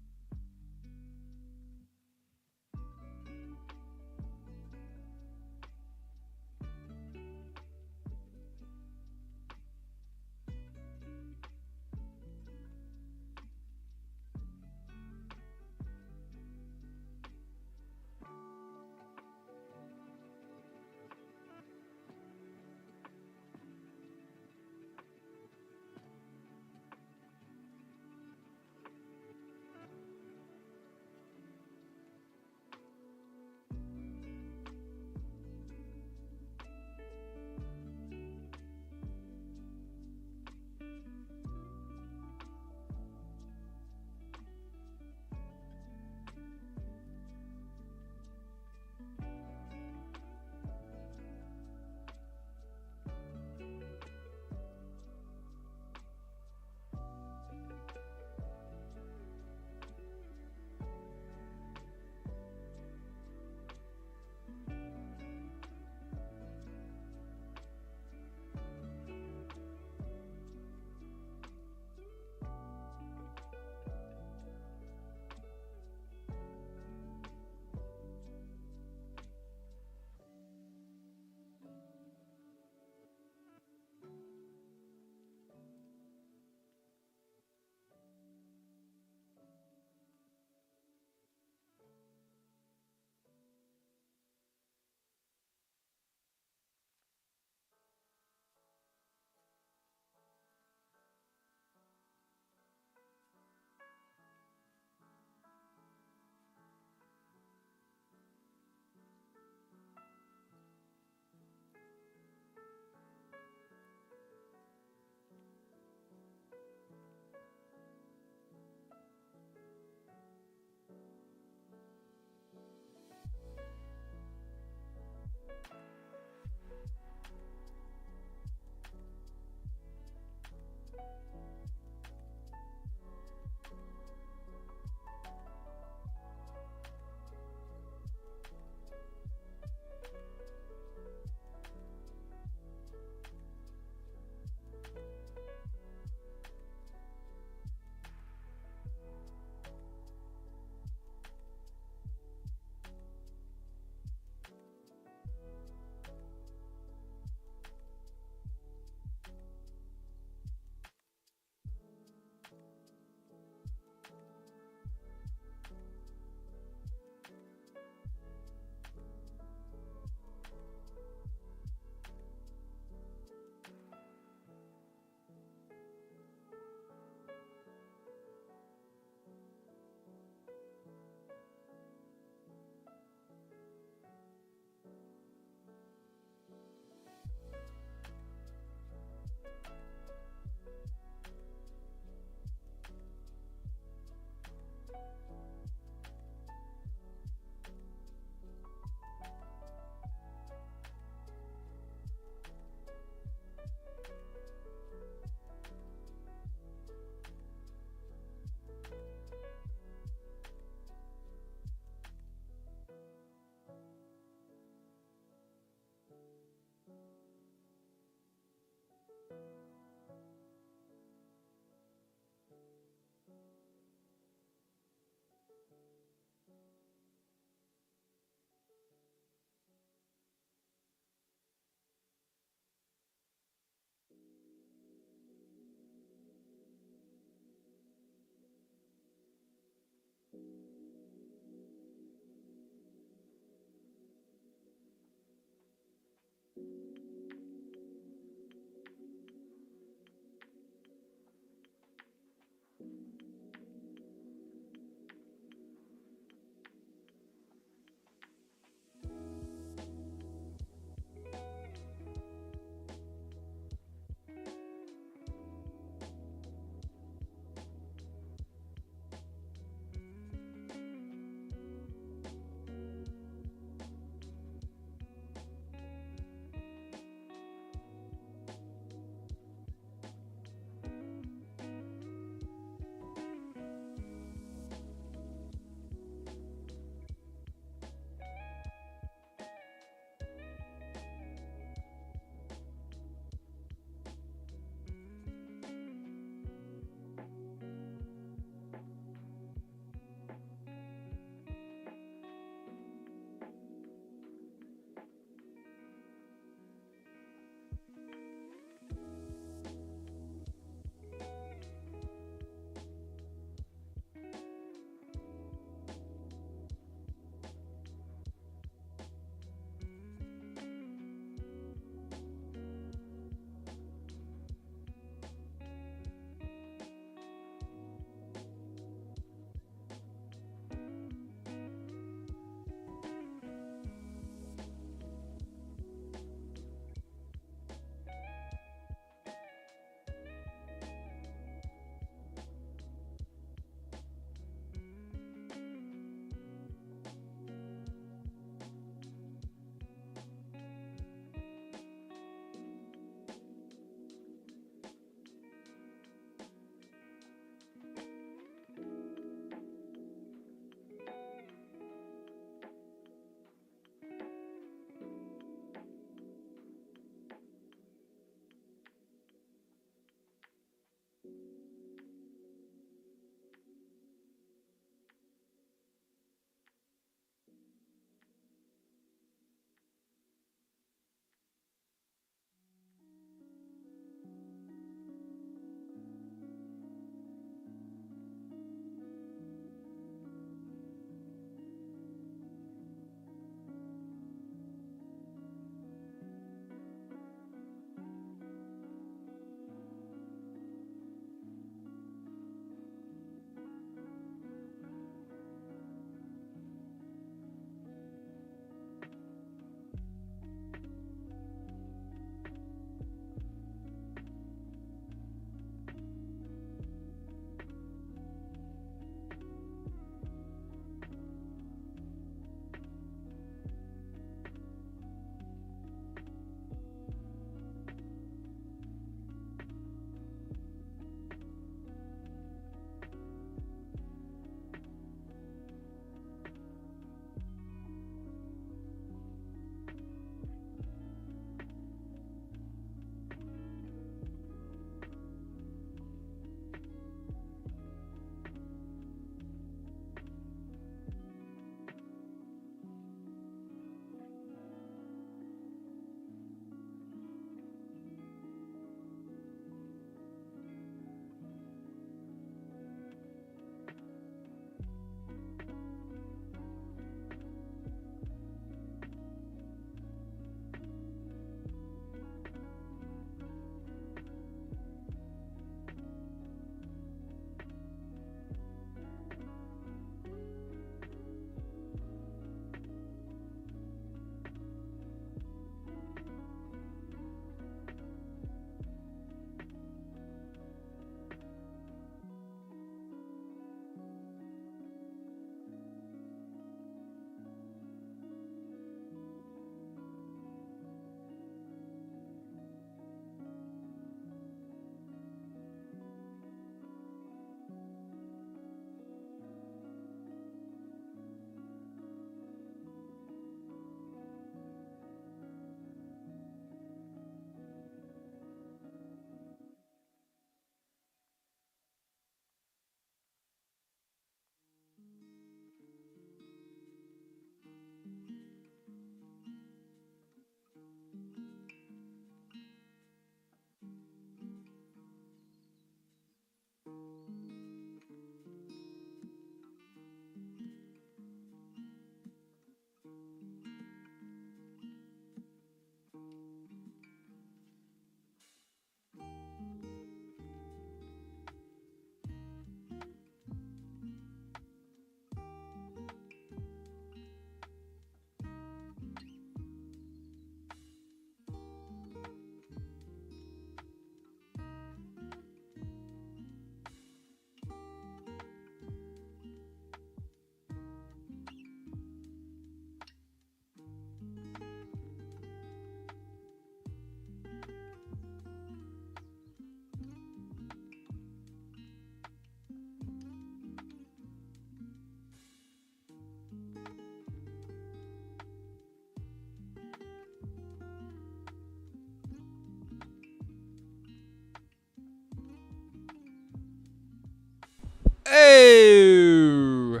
Oh.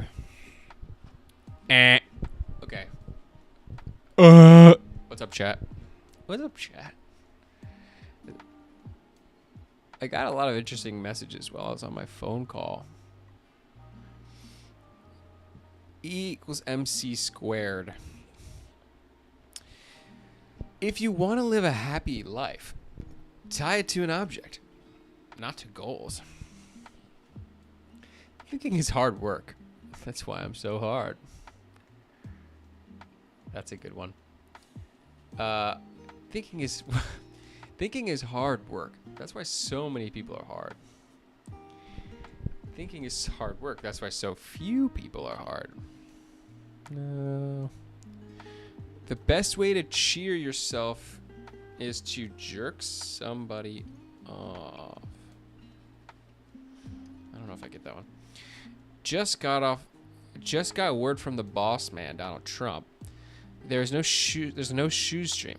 Okay. What's up, chat? What's up, chat? I got a lot of interesting messages while I was on my phone call. E equals MC squared. If you want to live a happy life, tie it to an object, not to goals. Thinking is hard work. That's why I'm so hard. That's a good one. Thinking is thinking is hard work. That's why so many people are hard. Thinking is hard work. That's why so few people are hard. No. The best way to cheer yourself is to jerk somebody off. I don't know if I get that one. Just got word from the boss man, Donald Trump. There's no shoestring.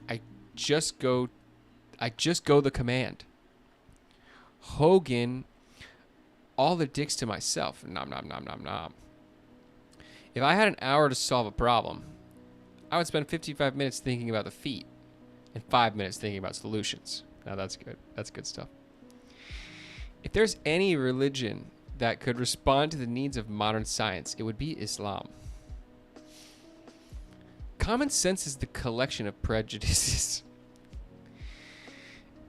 I just go the command. Hogan, all the dicks to myself. Nom nom nom nom nom. If I had an hour to solve a problem, I would spend 55 minutes thinking about the feat and 5 minutes thinking about solutions. Now that's good. That's good stuff. If there's any religion that could respond to the needs of modern science, it would be Islam. Common sense is the collection of prejudices.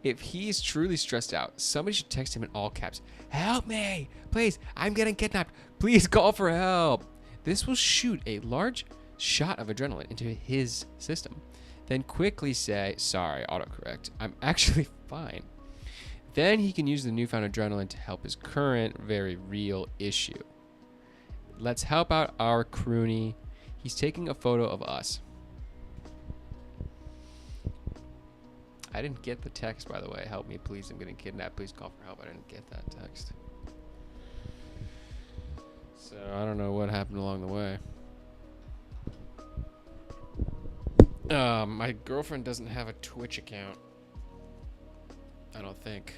If he's truly stressed out, somebody should text him in all caps. Help me! Please, I'm getting kidnapped. Please call for help. This will shoot a large shot of adrenaline into his system. Then quickly say, sorry, autocorrect. I'm actually fine. Then he can use the newfound adrenaline to help his current, very real issue. Let's help out our croony. He's taking a photo of us. I didn't get the text, by the way. Help me, please. I'm getting kidnapped. Please call for help. I didn't get that text. So I don't know what happened along the way. My girlfriend doesn't have a Twitch account. I don't think.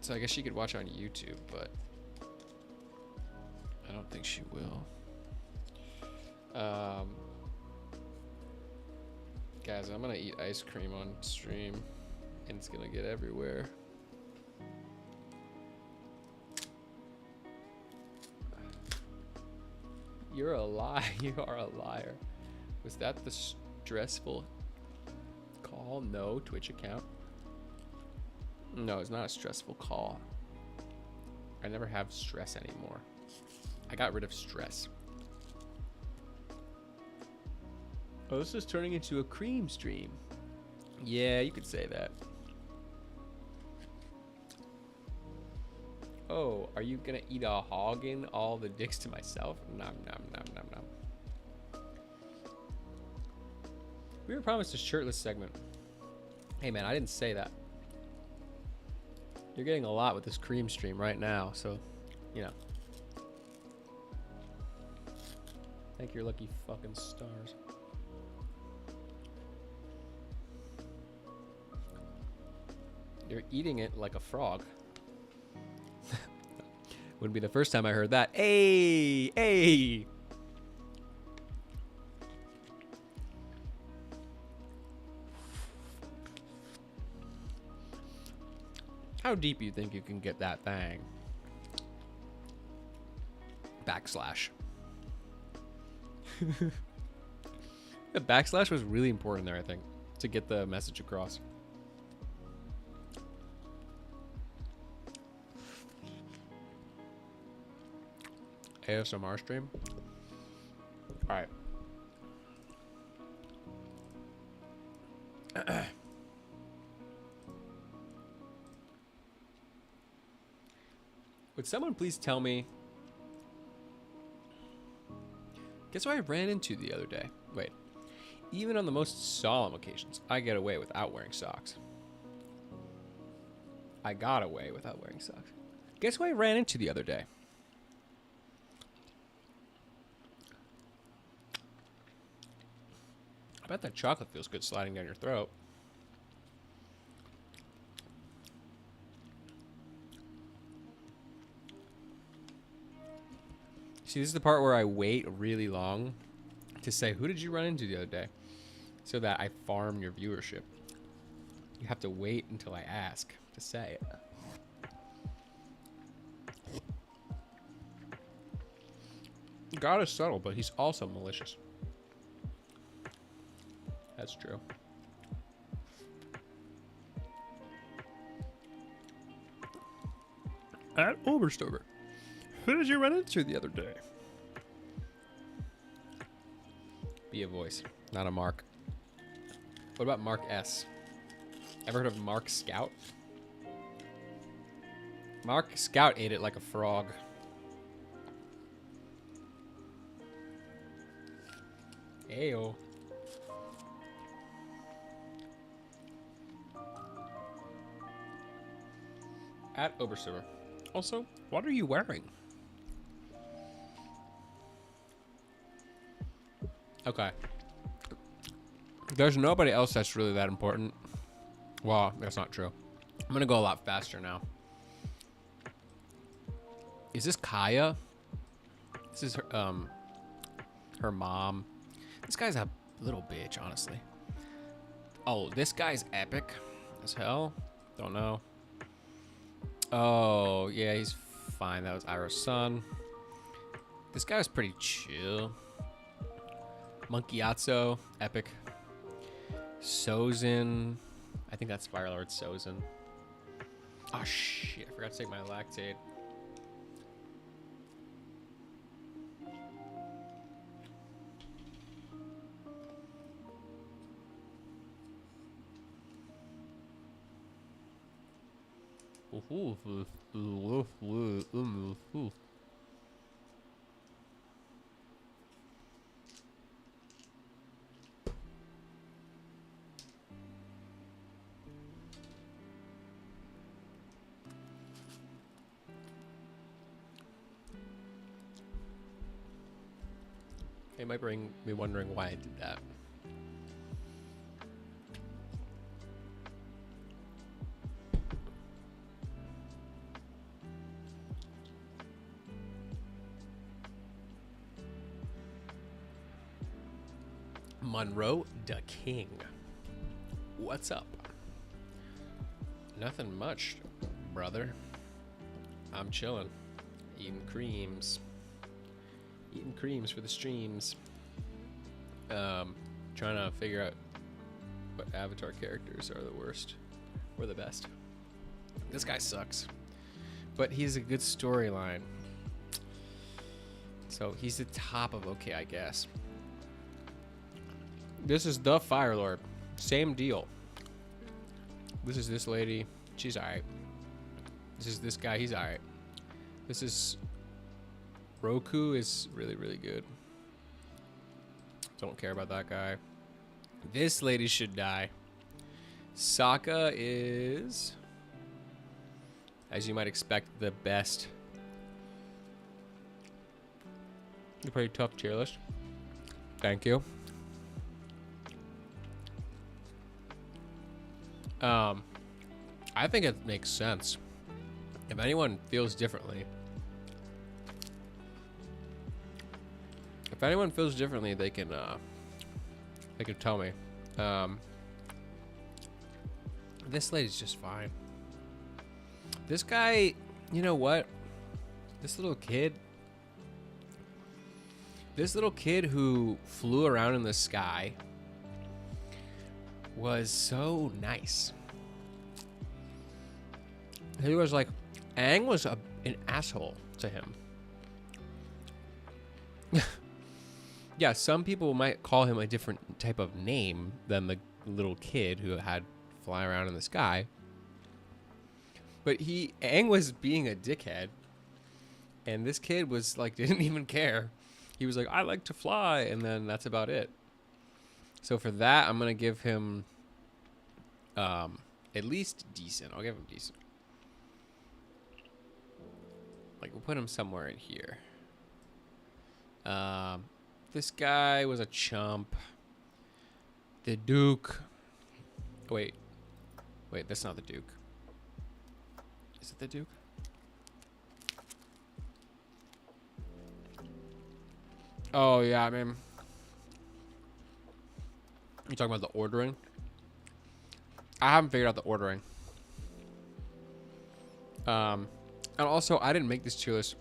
So I guess she could watch on YouTube, but I don't think she will. Guys, I'm gonna eat ice cream on stream, and it's gonna get everywhere. You're a lie. You are a liar. Was that the stressful call? No, Twitch account. No, it's not a stressful call. I never have stress anymore. I got rid of stress. Oh, this is turning into a cream stream. Yeah, you could say that. Oh, are you gonna eat a hoggin? All the dicks to myself? Nom nom nom nom nom. We were promised a shirtless segment. Hey man, I didn't say that. You're getting a lot with this cream stream right now, so, you know. Thank your lucky fucking stars. You're eating it like a frog. Wouldn't be the first time I heard that. Hey, hey. How deep you think you can get that thing? Backslash. The backslash was really important there, I think, to get the message across. ASMR stream. All right. Would someone please tell me? Guess what I ran into the other day? Wait. Even on the most solemn occasions, I get away without wearing socks. I got away without wearing socks. Guess what I ran into the other day? I bet that chocolate feels good sliding down your throat. See, this is the part where I wait really long to say, who did you run into the other day? So that I farm your viewership. You have to wait until I ask to say it. God is subtle, but he's also malicious. That's true. At Oberstober, who did you run into the other day? Be a voice, not a Mark. What about Mark S? Ever heard of Mark Scout? Mark Scout ate it like a frog. Ayo. At Oberstober. Also, what are you wearing? Okay. There's nobody else that's really that important. Well, that's not true. I'm gonna go a lot faster now. Is this Kaya? This is her mom. This guy's a little bitch, honestly. Oh, this guy's epic as hell. Don't know. Oh, yeah, he's fine. That was Ira's son. This guy was pretty chill. Monkeyatso, epic. Sozin. I think that's Firelord Sozin. Oh, shit. I forgot to take my lactate. It might bring me wondering why I did that. Monroe the King. What's up? Nothing much, brother. I'm chilling. Eating creams. Eating creams for the streams. Trying to figure out what Avatar characters are the worst or the best. This guy sucks. But he's a good storyline. So he's the top of okay, I guess. This is the Firelord. Same deal. This is this lady. She's alright. This is this guy. He's alright. This is... Roku is really, really good. Don't care about that guy. This lady should die. Sokka is... as you might expect, the best. A pretty tough tier list. Thank you. I think it makes sense. If anyone feels differently, they can tell me. This lady's just fine. This guy, you know what? This little kid who flew around in the sky was so nice. He was like, Aang was an asshole to him. Yeah, some people might call him a different type of name than the little kid who had fly around in the sky. But Aang was being a dickhead, and this kid was like, didn't even care. He was like, I like to fly, and then that's about it. So for that, I'm gonna give him at least decent. I'll give him decent. Like, we'll put him somewhere in here. This guy was a chump. The Duke. Wait, that's not the Duke. Is it the Duke? Oh yeah, I mean, you talking about the ordering? I haven't figured out the ordering. And also, I didn't make this tier list.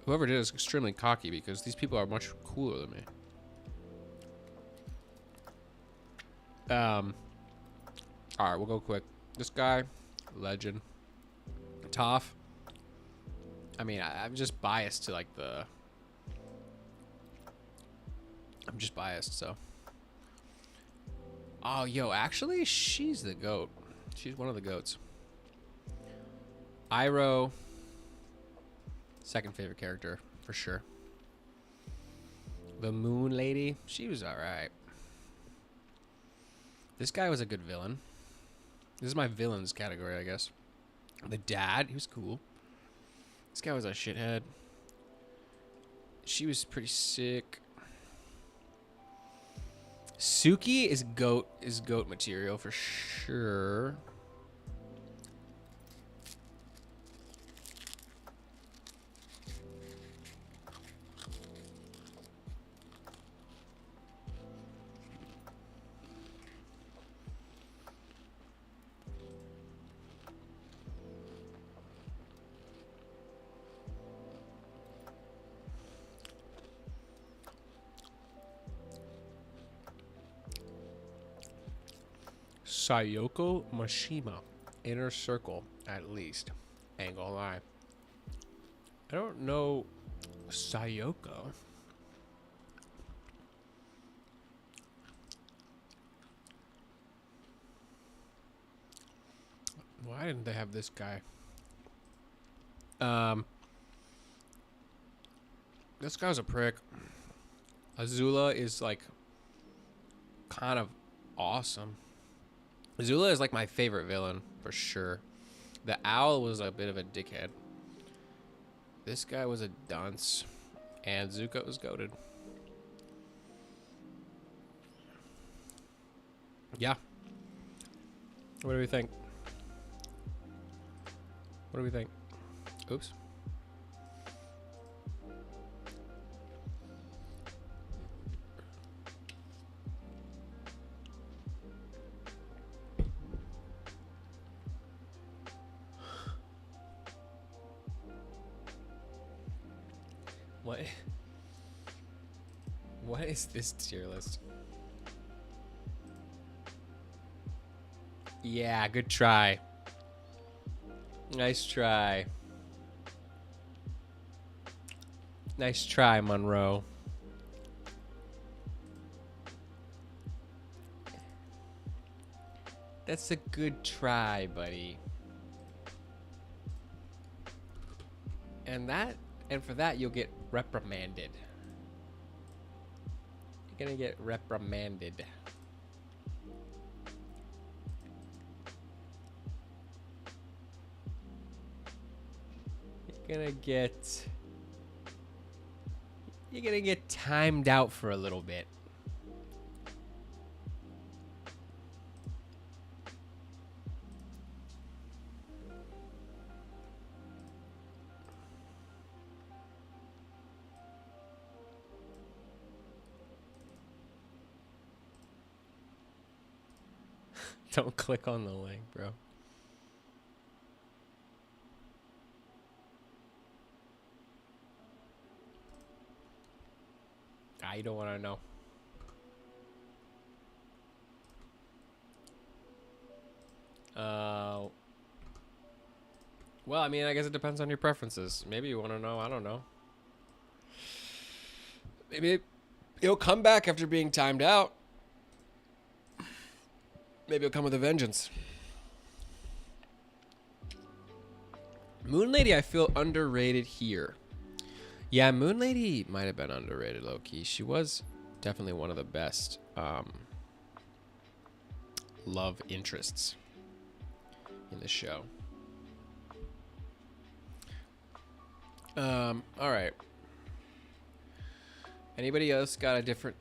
Whoever did is extremely cocky because these people are much cooler than me. All right, we'll go quick. This guy, legend. Toph. I mean, I'm just biased to like the. I'm just biased, so. Oh, yo, actually, she's the goat. She's one of the goats. Iroh. Second favorite character, for sure. The Moon Lady. She was alright. This guy was a good villain. This is my villains category, I guess. The dad, he was cool. This guy was a shithead. She was pretty sick. Suki is goat material for sure. Sayoko Mashima. Inner Circle, at least. Ain't gonna lie. I don't know Sayoko. Why didn't they have this guy? This guy's a prick. Azula is like kind of awesome. Azula is like my favorite villain for sure. The owl was a bit of a dickhead. This guy was a dunce, and Zuko was goated. Yeah. What do we think? What do we think? Oops. What is this tier list? Yeah, good try. Nice try. Nice try, Monroe. That's a good try, buddy. And for that you'll get reprimanded. You're gonna get reprimanded. You're gonna get timed out for a little bit. Don't click on the link, bro. You don't want to know. Well, I mean, I guess it depends on your preferences. Maybe you want to know. I don't know. Maybe it'll come back after being timed out. Maybe it'll come with a vengeance. Moon Lady, I feel underrated here. Yeah, Moon Lady might have been underrated, low-key. She was definitely one of the best love interests in the show. All right. Anybody else got a different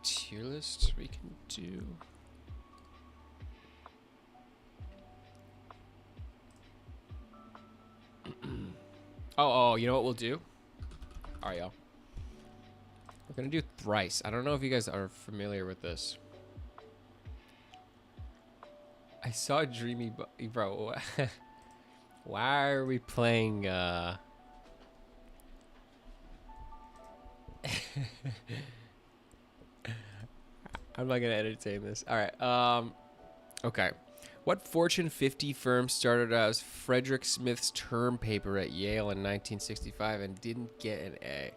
tier list we can do? Oh, you know what we'll do? All right, y'all. We're gonna do thrice. I don't know if you guys are familiar with this. I saw Dreamy, bro. Why are we playing? I'm not gonna entertain this. All right. Okay. What Fortune 50 firm started out as Frederick Smith's term paper at Yale in 1965 and didn't get an A?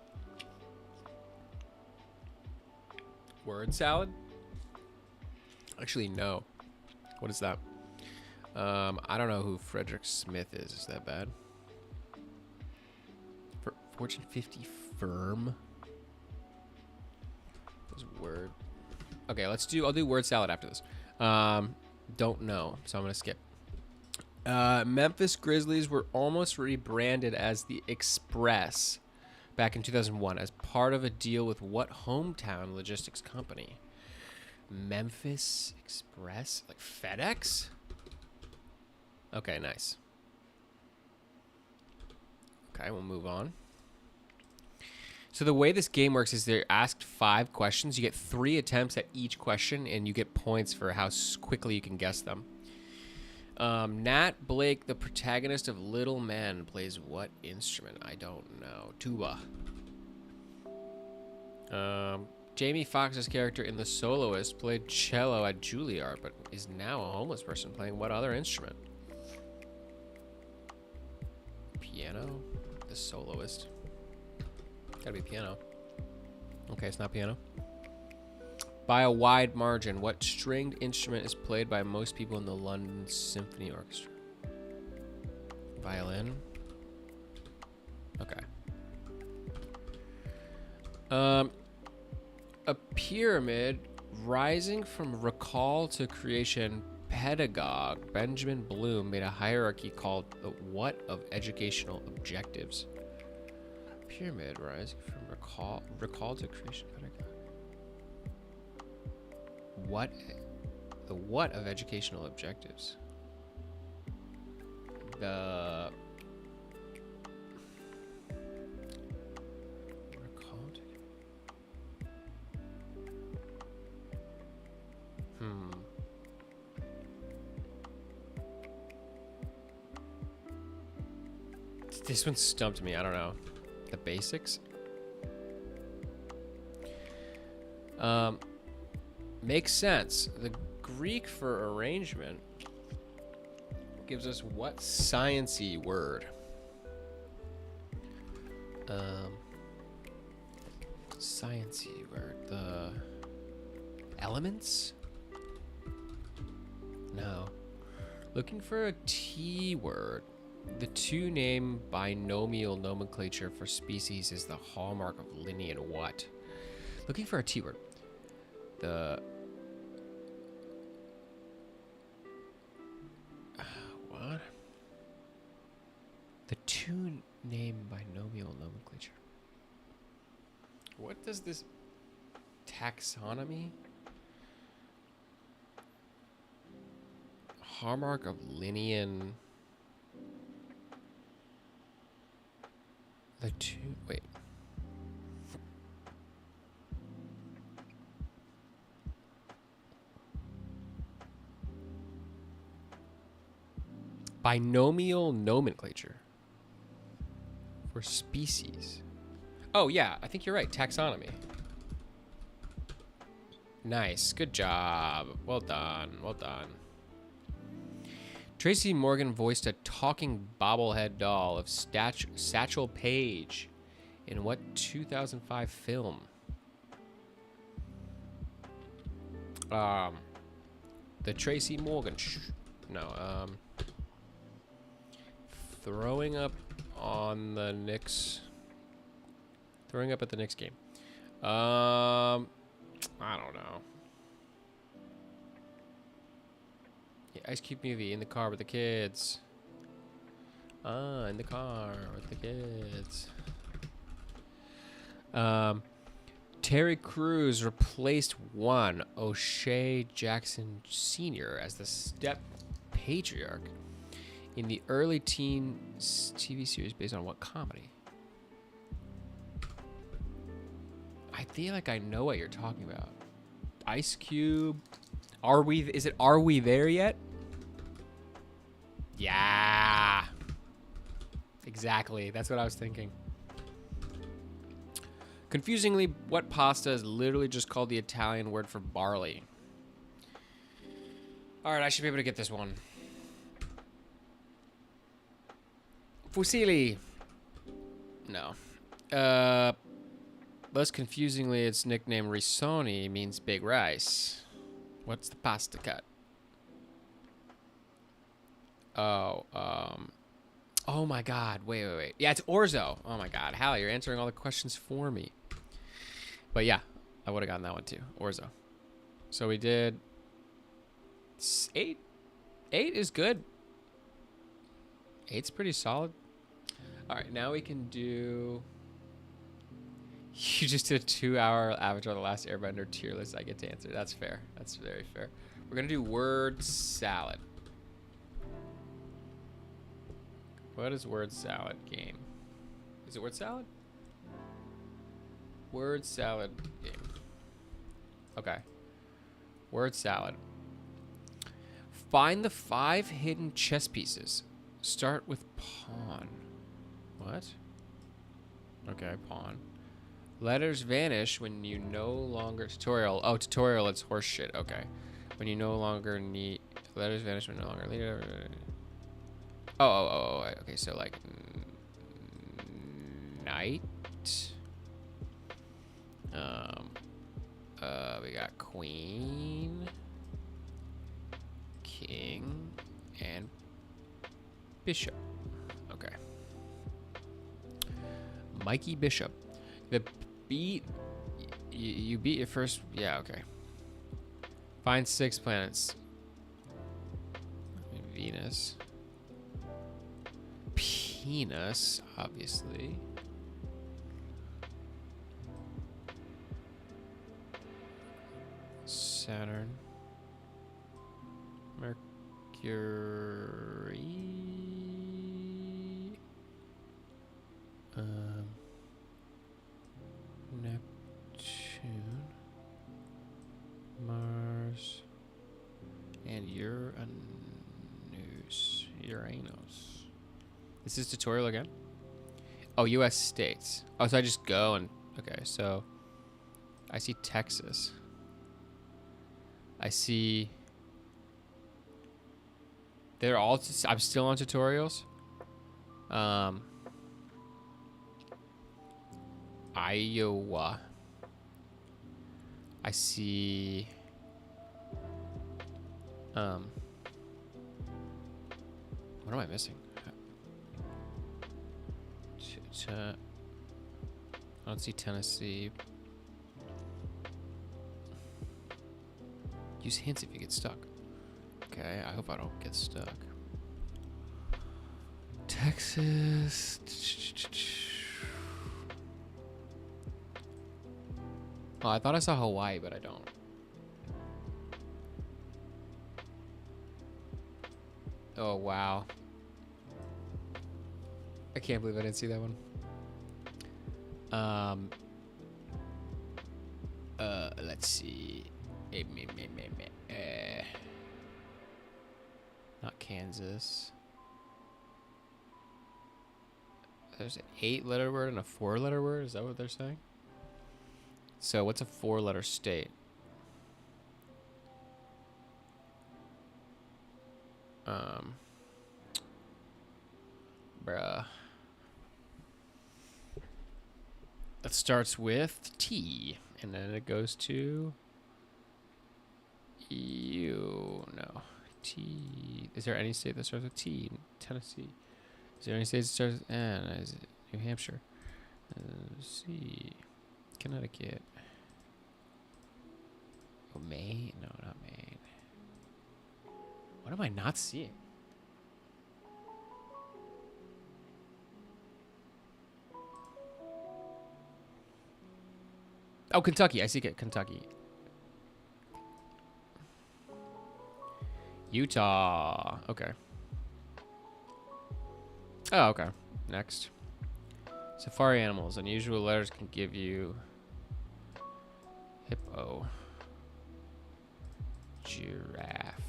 Word salad? Actually, no. What is that? I don't know who Frederick Smith is. Is that bad? Fortune 50 firm? This word. Okay, I'll do word salad after this. Don't know, so I'm gonna skip. Memphis Grizzlies were almost rebranded as the Express back in 2001 as part of a deal with what hometown logistics company? Memphis Express? Like FedEx? Okay, nice. Okay, we'll move on. So the way this game works is they're asked 5 questions. You get 3 attempts at each question, and you get points for how quickly you can guess them. Nat Blake, the protagonist of Little Men, plays what instrument? I don't know. Tuba. Jamie Foxx's character in The Soloist played cello at Juilliard, but is now a homeless person playing what other instrument? Piano? The Soloist. Gotta be piano. Okay, it's not piano. By a wide margin, what stringed instrument is played by most people in the London Symphony Orchestra? Violin? Okay. A pyramid rising from recall to creation pedagogue Benjamin Bloom made a hierarchy called the what of educational objectives? Pyramid rising from recall to creation pedagogue. What? The what of educational objectives? The recall to... This one stumped me. I don't know. The basics? Makes sense. The Greek for arrangement gives us what science-y word? Science-y word. The elements? No. Looking for a T word. The two-name binomial nomenclature for species is the hallmark of Linnean what? Looking for a T word. The... what? The two-name binomial nomenclature. What does this... taxonomy? Hallmark of Linnean... The two... wait. Binomial nomenclature for species. Oh, yeah. I think you're right. Taxonomy. Nice. Good job. Well done. Well done. Tracy Morgan voiced a talking bobblehead doll of Satchel Paige in what 2005 film? The Tracy Morgan. No. Throwing up on the Knicks. Throwing up at the Knicks game. I don't know. Ice Cube movie, In the Car with the Kids. In the car with the kids. Terry Crews replaced one O'Shea Jackson Sr. as the step patriarch in the early teens TV series based on what comedy? feel like I know what you're talking about. Ice Cube. Are we there yet? Yeah. Exactly. That's what I was thinking. Confusingly, what pasta is literally just called the Italian word for barley? All right, I should be able to get this one. Fusilli. No. Less confusingly, its nickname risoni means big rice. What's the pasta cut? Oh, oh my God. Wait. Yeah, it's orzo. Oh my God. Hal, you're answering all the questions for me. But yeah, I would have gotten that one too. Orzo. So we did 8. 8 is good. 8's pretty solid. All right, now we can do... You just did a 2-hour Avatar The Last Airbender tier list. I get to answer. That's fair. That's very fair. We're going to do word salad. What is word salad game? Is it word salad? Word salad game. Okay. Word salad. Find the 5 hidden chess pieces. Start with pawn. What? Okay, pawn. Letters vanish when you no longer... Tutorial. Oh, tutorial, it's horse shit. Okay. When you no longer need... Letters vanish when no longer... Oh. Okay, so like... Knight. We got queen. King. And bishop. Okay. Mikey Bishop. The beat... You beat your first... Yeah, okay. Find 6 planets. Venus. Penis, obviously. Saturn. Mercury. Neptune. Mars. And Uranus. This is tutorial again? Oh, U.S. states. Oh, so I just go and... Okay, so... I see Texas. I see... They're all... I'm still on tutorials. Iowa. I see... What am I missing? I don't see Tennessee. Use hints if you get stuck. Okay, I hope I don't get stuck. Texas. Oh, I thought I saw Hawaii, but I don't. Oh, wow. I can't believe I didn't see that one. Let's see. Not Kansas. There's an 8-letter word and a 4-letter word. Is that what they're saying? So what's a 4-letter state? Bruh. That starts with T, and then it goes to U. No. T. Is there any state that starts with T? Tennessee. Is there any state that starts with N? Is it New Hampshire? C. Connecticut. Oh, Maine? No, not Maine. What am I not seeing? Oh, Kentucky. I see it. Kentucky. Utah. Okay. Oh, okay. Next. Safari animals. Unusual letters can give you Uh-oh. Giraffe.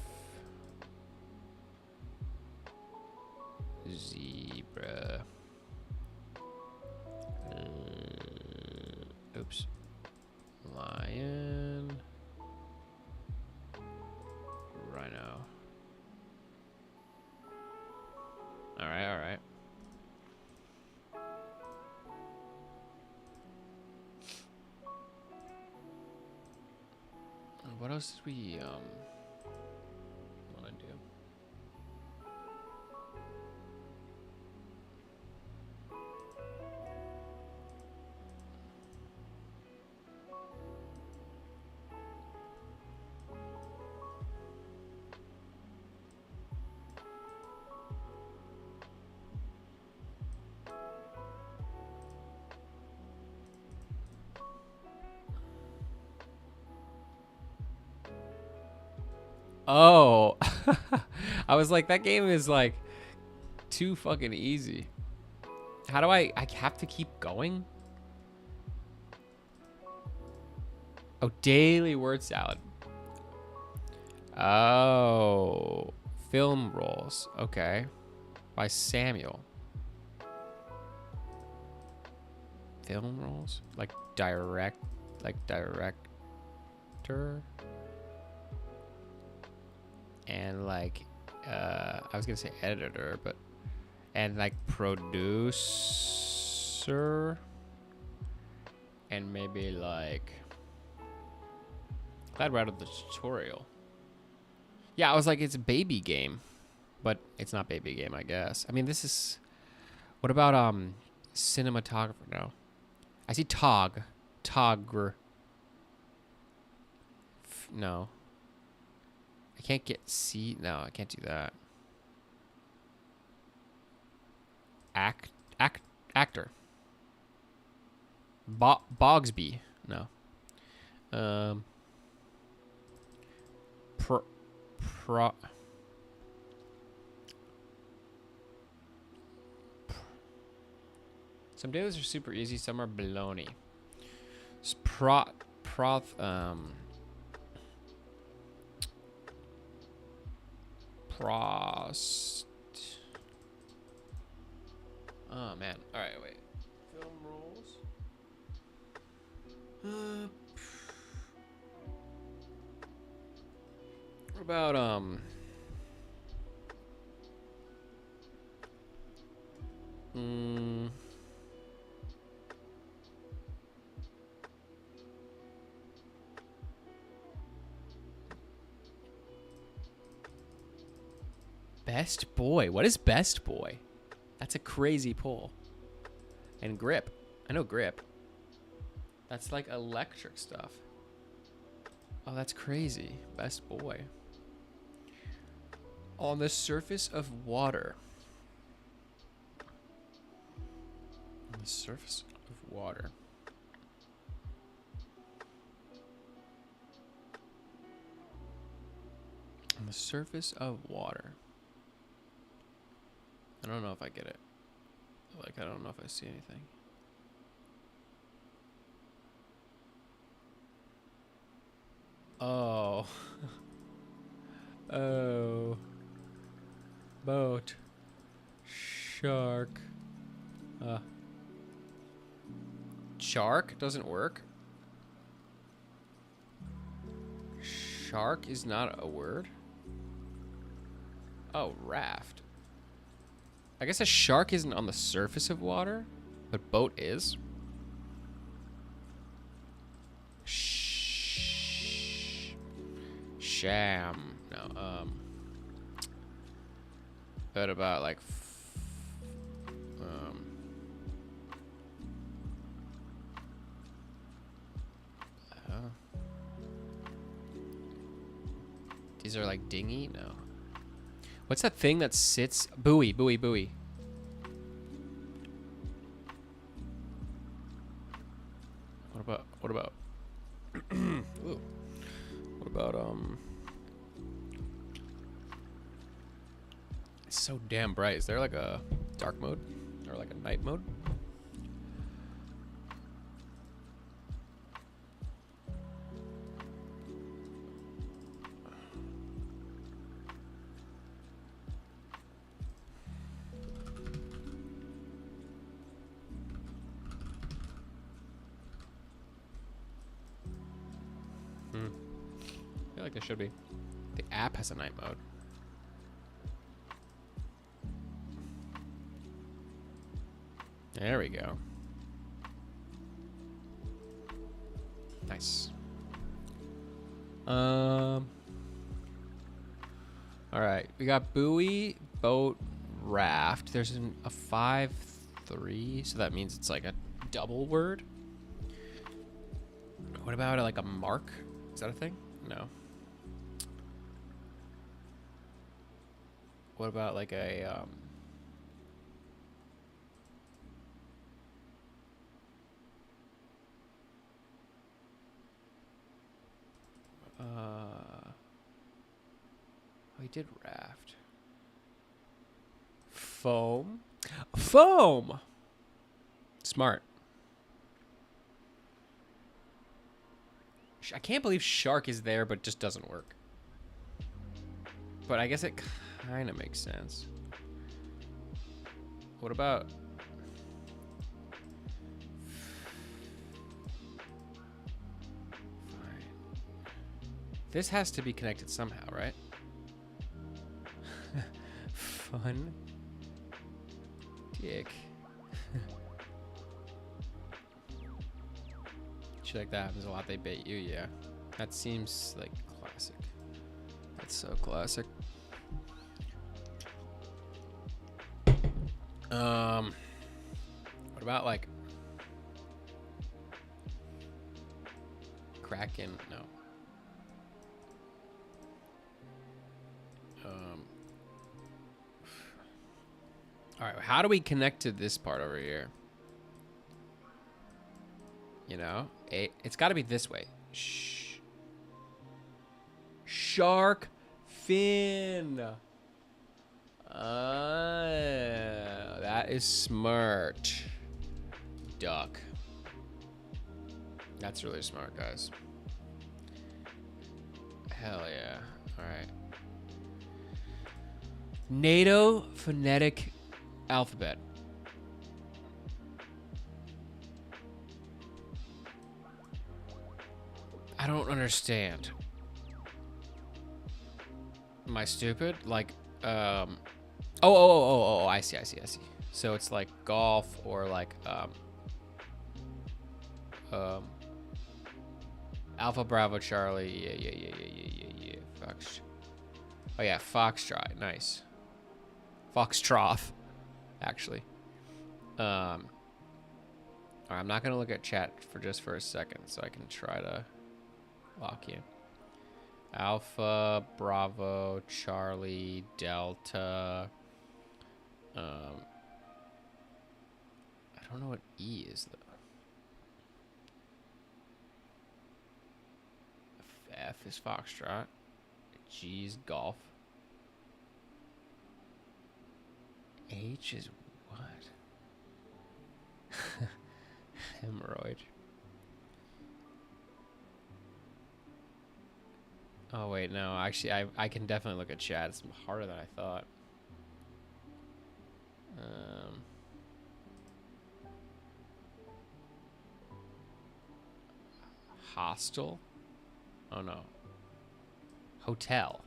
Zebra. Oops. Lion. Rhino. Alright, alright. What else did we want to do? Oh, I was like, that game is like too fucking easy. How do I have to keep going? Oh, daily word salad. Oh, film roles. Okay. By Samuel. Film roles? Like director? And like, I was gonna say editor, but, and like producer, and maybe like, glad we're out of the tutorial. Yeah, I was like, it's a baby game, but it's not baby game, I guess. I mean, this is, what about cinematographer? No, I see Togr. No. I can't get C. No, I can't do that. Actor. Bogsby. No. Some days are super easy. Some are baloney. Oh man. All right, wait. Film roles. What about Best boy. What is best boy? That's a crazy pull. And grip. I know grip. That's like electric stuff. Oh, that's crazy. Best boy. On the surface of water. On the surface of water. On the surface of water. I don't know if I get it. Like, I don't know if I see anything. Oh. Oh. Boat. Shark. Shark doesn't work. Shark is not a word. Oh, raft. I guess a shark isn't on the surface of water, but boat is. Sham. No, what about like these are like dinghy? No. What's that thing that sits? Buoy. What about ooh. What about it's so damn bright. Is there like a dark mode or like a night mode? It should be. The app has a night mode. There we go. Nice. All right, we got buoy, boat, raft. There's a 5-3, so that means it's like a double word. What about like a mark? Is that a thing? No. What about like a we did raft. Foam. Foam. Smart. I can't believe shark is there, but just doesn't work. But I guess it kind of makes sense. What about... Fine. This has to be connected somehow, right? Fun. Dick. Shit like that happens a lot. They bait you, yeah. That seems like classic. That's so classic. What about like Kraken? No. All right, how do we connect to this part over here? You know, it's got to be this way. Shark fin. That is smart. Duck. That's really smart, guys. Hell yeah. All right. NATO phonetic alphabet. I don't understand. Am I stupid? Like, oh, I see. So it's like golf or like, Alpha Bravo Charlie. Yeah. Fox. Oh yeah, Foxtrot. Nice. Foxtrough, actually. Alright, I'm not gonna look at chat for a second, so I can try to lock you. Alpha, Bravo, Charlie, Delta. I don't know what E is though. F is Foxtrot. G is Golf. H is what? Hemorrhoid. Oh wait, no, actually I can definitely look at chat. It's harder than I thought. Hostel? Oh no. Hotel.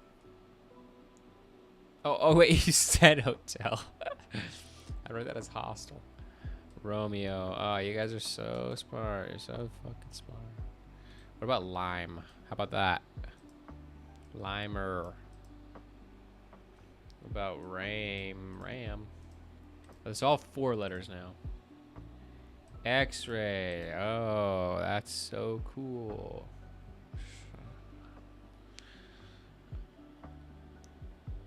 Oh wait, you said hotel. I read that as hostel. Romeo. Oh, you guys are so smart. You're so fucking smart. What about lime? How about that? Limer. What about ram? It's all 4 letters now. X-ray. Oh, that's so cool.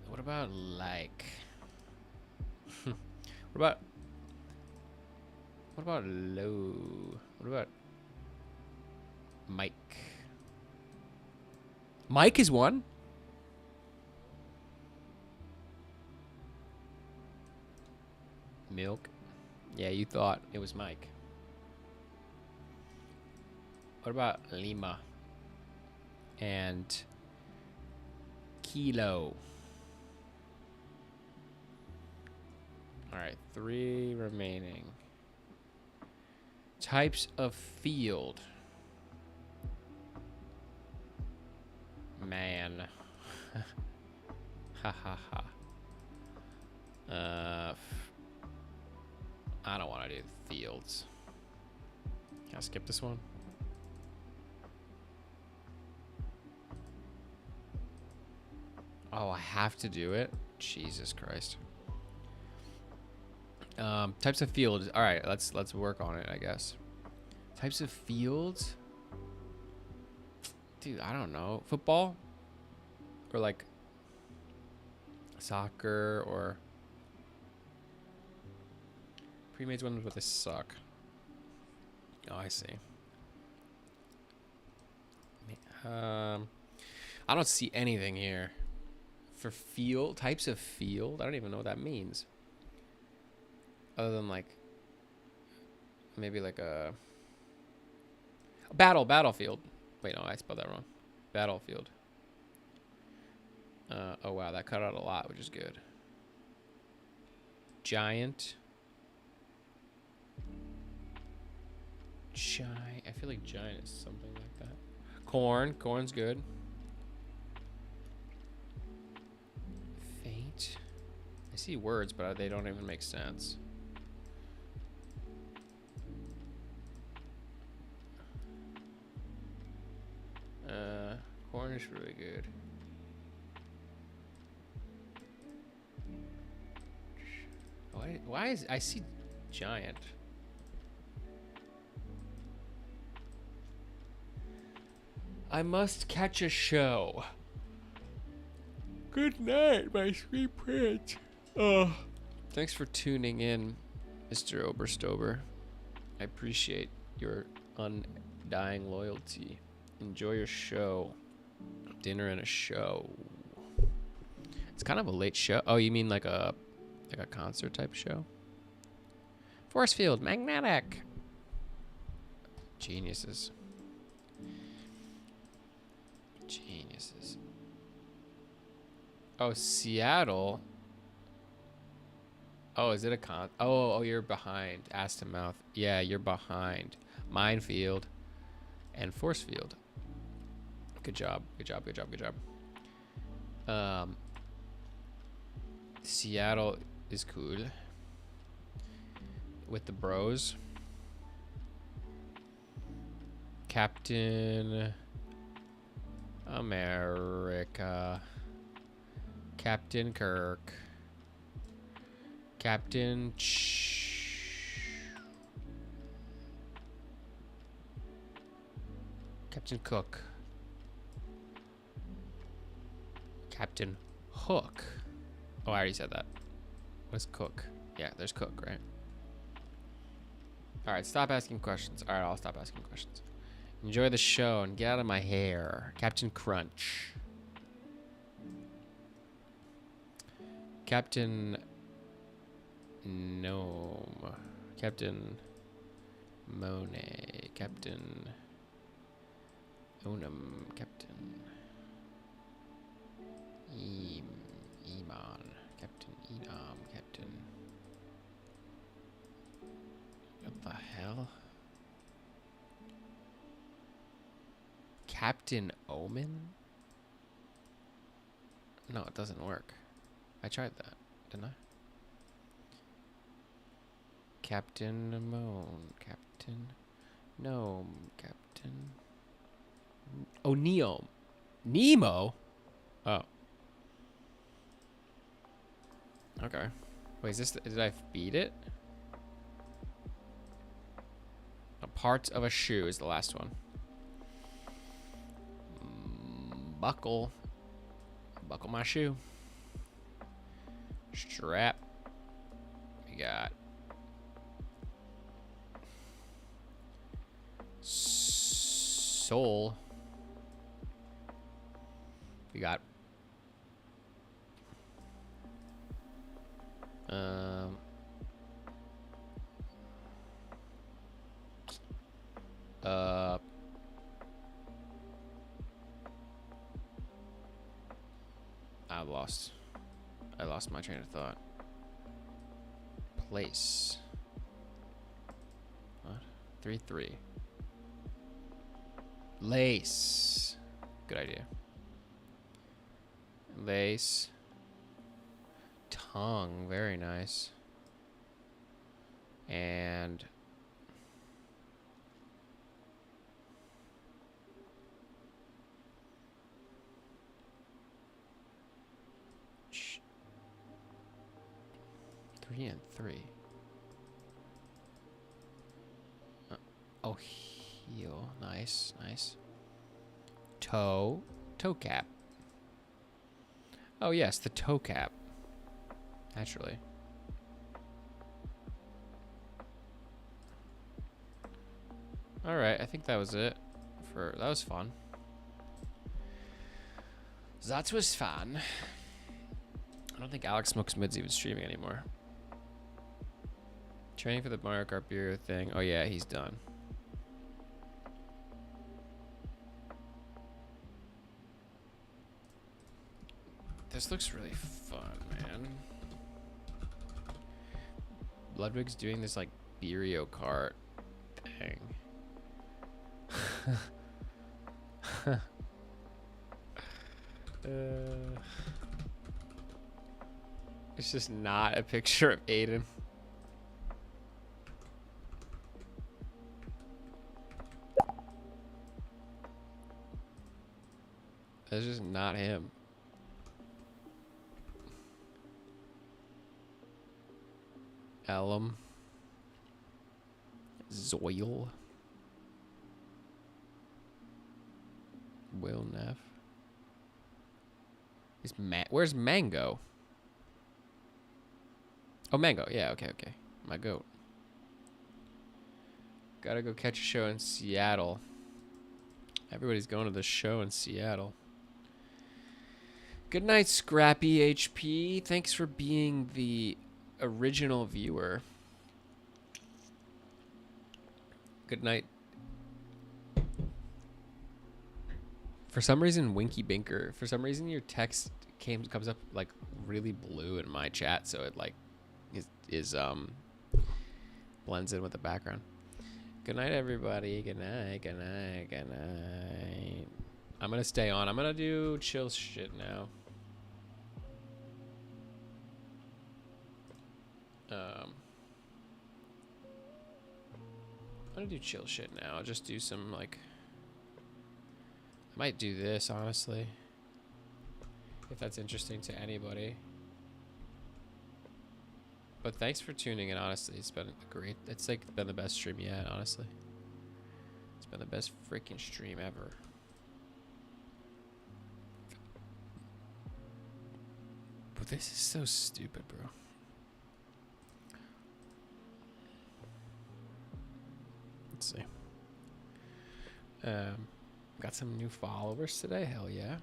What about like? What about low? What about Mike? Mike is one. Milk. Yeah, you thought it was Mike. What about Lima? And Kilo. Alright, 3 remaining. Types of field. Man. Ha ha ha. I don't want to do the fields. Can I skip this one? Oh, I have to do it? Jesus Christ. Types of fields. All right, let's work on it, I guess. Types of fields? Dude, I don't know. Football? Or like soccer or pre-made ones with a suck. Oh, I see. I don't see anything here. For field, types of field, I don't even know what that means. Other than like, maybe like a battlefield. Wait, no, I spelled that wrong. Battlefield. Oh wow, that cut out a lot, which is good. Giant. I feel like giant is something like that. Corn's good. Faint. I see words, but they don't even make sense. Corn is really good. Why is I see giant? I must catch a show. Good night, my sweet prince. Thanks for tuning in, Mr. Oberstober. I appreciate your undying loyalty. Enjoy your show. Dinner and a show. It's kind of a late show. Oh, you mean like a concert type show? Force field, magnetic. Geniuses. Geniuses. Oh, Seattle. Oh, is it a con? Oh, you're behind. Ass to mouth. Yeah, you're behind. Minefield and force field. Good job. Good job. Good job. Good job. Seattle is cool. With the bros. Captain America. Captain Kirk. Captain Captain Cook. Captain Hook. Oh, I already said that. What's Cook? Yeah, there's Cook, right? Alright, stop asking questions. Alright, I'll stop asking questions. Enjoy the show and get out of my hair. Captain Crunch. Captain Gnome. Captain Monet. Captain Onum. Captain Eman. Captain Enam. Captain. What the hell? Captain Omen? No, it doesn't work. I tried that, didn't I? Captain Moan. Captain Gnome. Captain. Oh, Neo. Nemo? Oh. Okay. Wait, is this... Did I beat it? A part of a shoe is the last one. Buckle. Buckle my shoe. Strap. We got... Soul. We got... I lost my train of thought. Place. What? 3-3. Lace. Good idea. Lace. Tongue, very nice. And sh- 3 and 3. Oh, heel. Nice, nice. Toe. Toe cap. Oh, yes, the toe cap. Naturally. Alright, I think that was it. That was fun. That was fun. I don't think Alex Smokes Mid's even streaming anymore. Training for the Mario Kart beer thing. Oh yeah, he's done. This looks really fun, man. Ludwig's doing this like Beerio kart thing. It's just not a picture of Aiden. That's just not him. Ellum. Zoil. Will Neff. Where's Mango? Oh, Mango. Yeah, okay. My goat. Gotta go catch a show in Seattle. Everybody's going to the show in Seattle. Good night, Scrappy HP. Thanks for being the original viewer. Good night. For some reason, Winky Binker. For some reason, your text comes up like really blue in my chat, so it like is blends in with the background. Good night, everybody. Good night. Good night. Good night. I'm gonna stay on. I'm gonna do chill shit now. I'm gonna do chill shit now. Just do some like. I might do this honestly, if that's interesting to anybody. But thanks for tuning in. Honestly, it's been great. It's like been the best stream yet. Honestly, it's been the best freaking stream ever. But this is so stupid, bro. Let's see. Got some new followers today. Hell yeah.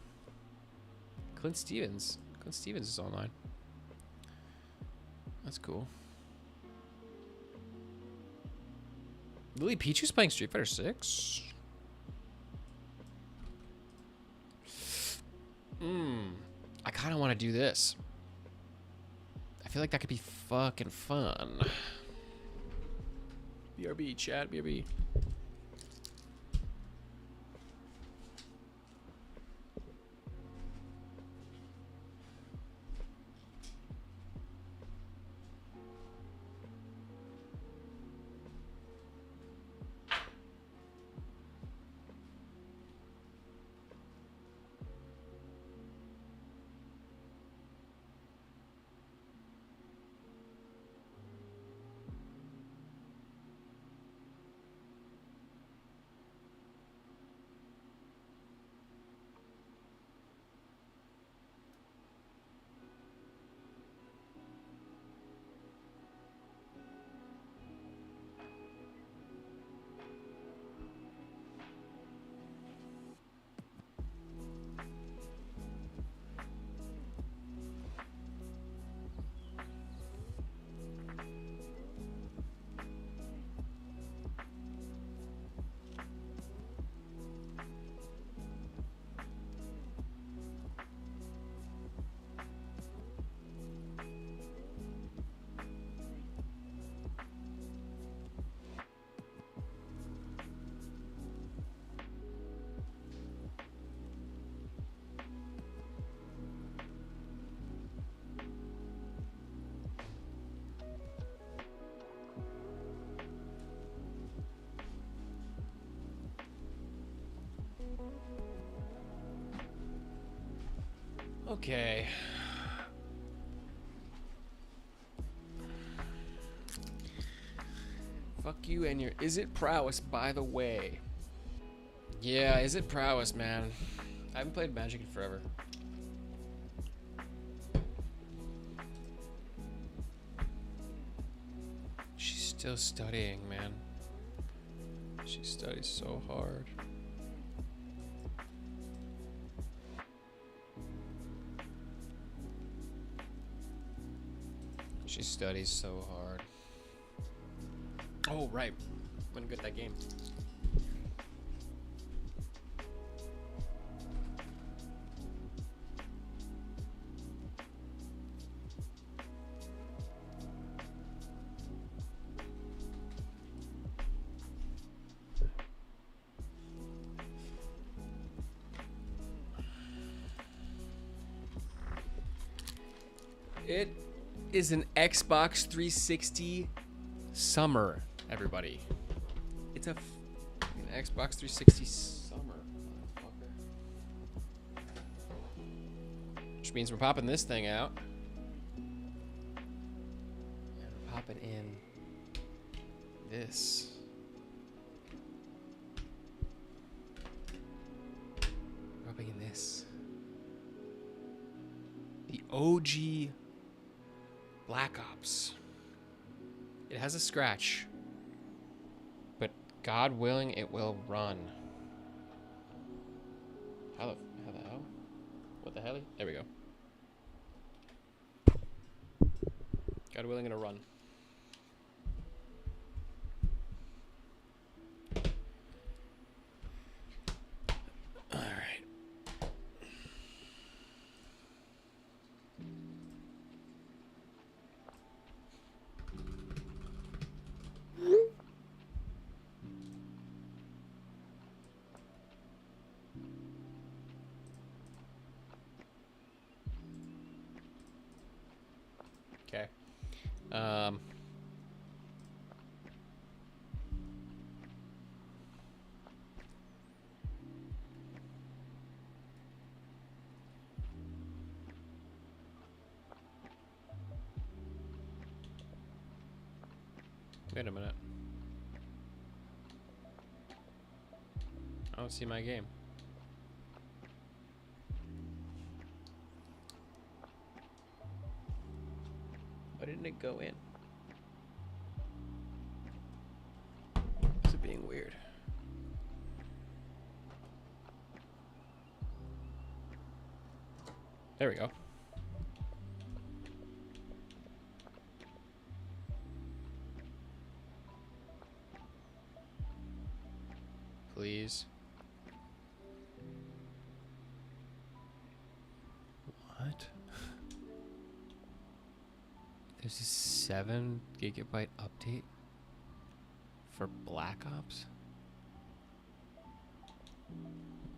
Clint Stevens. Clint Stevens is online. That's cool. Lily Peachu's playing Street Fighter 6. I kind of want to do this. I feel like that could be fucking fun. BRB, chat, BRB. Okay. Fuck you and your Is It Prowess, by the way. Yeah, Is It Prowess, man. I haven't played Magic in forever. She's still studying, man. She studies so hard. She studies so hard. Oh, right. I'm gonna get that game. It is an Xbox 360 summer, everybody. It's an Xbox 360 summer, motherfucker. Which means we're popping this thing out. And we're popping in this. Popping in this. The OG Black Ops. It has a scratch, but God willing, it will run. How the hell? What the hell? There we go. God willing, it'll run. All right. Okay. Wait a minute. I don't see my game. Why didn't it go in? Is it being weird? There we go. Please. What? There's a 7 GB update for Black Ops?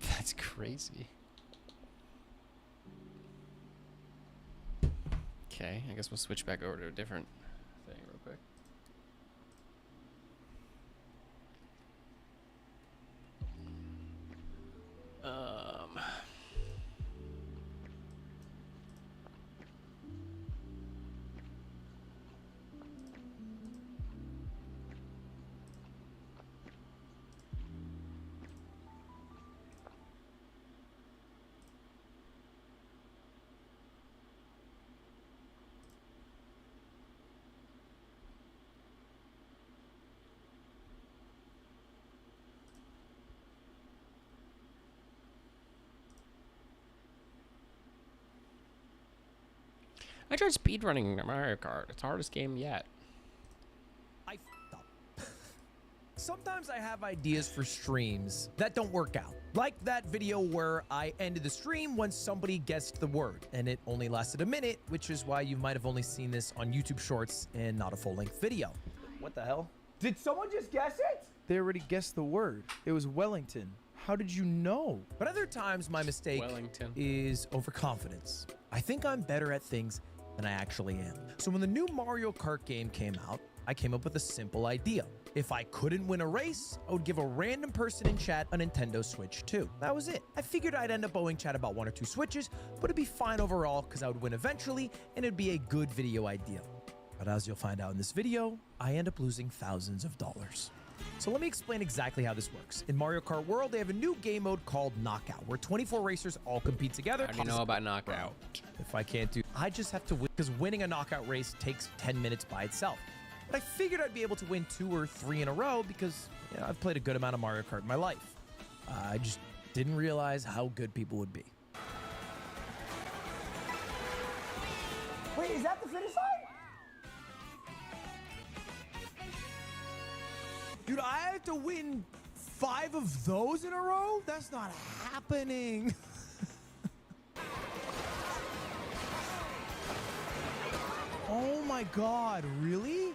That's crazy. Okay, I guess we'll switch back over to a different thing real quick. I tried speedrunning Mario Kart. It's the hardest game yet. I f***ed up. Sometimes I have ideas for streams that don't work out. Like that video where I ended the stream when somebody guessed the word, and it only lasted a minute, which is why you might have only seen this on YouTube Shorts and not a full-length video. What the hell? Did someone just guess it? They already guessed the word. It was Wellington. How did you know? But other times my mistake is overconfidence. I think I'm better at things than I actually am. So when the new Mario Kart game came out, I came up with a simple idea. If I couldn't win a race, I would give a random person in chat a Nintendo Switch too. That was it. I figured I'd end up owing chat about 1 or 2 Switches, but it'd be fine overall because I would win eventually and it'd be a good video idea. But as you'll find out in this video, I end up losing thousands of dollars. So let me explain exactly how this works. In Mario Kart World, they have a new game mode called Knockout, where 24 racers all compete together. How do you know about Knockout? If I can't do, I just have to win, because winning a knockout race takes 10 minutes by itself. But I figured I'd be able to win 2 or 3 in a row because I've played a good amount of Mario Kart in my life. I just didn't realize how good people would be. Wait, is that the finish line? Dude, I have to win 5 of those in a row? That's not happening. Oh my God, really?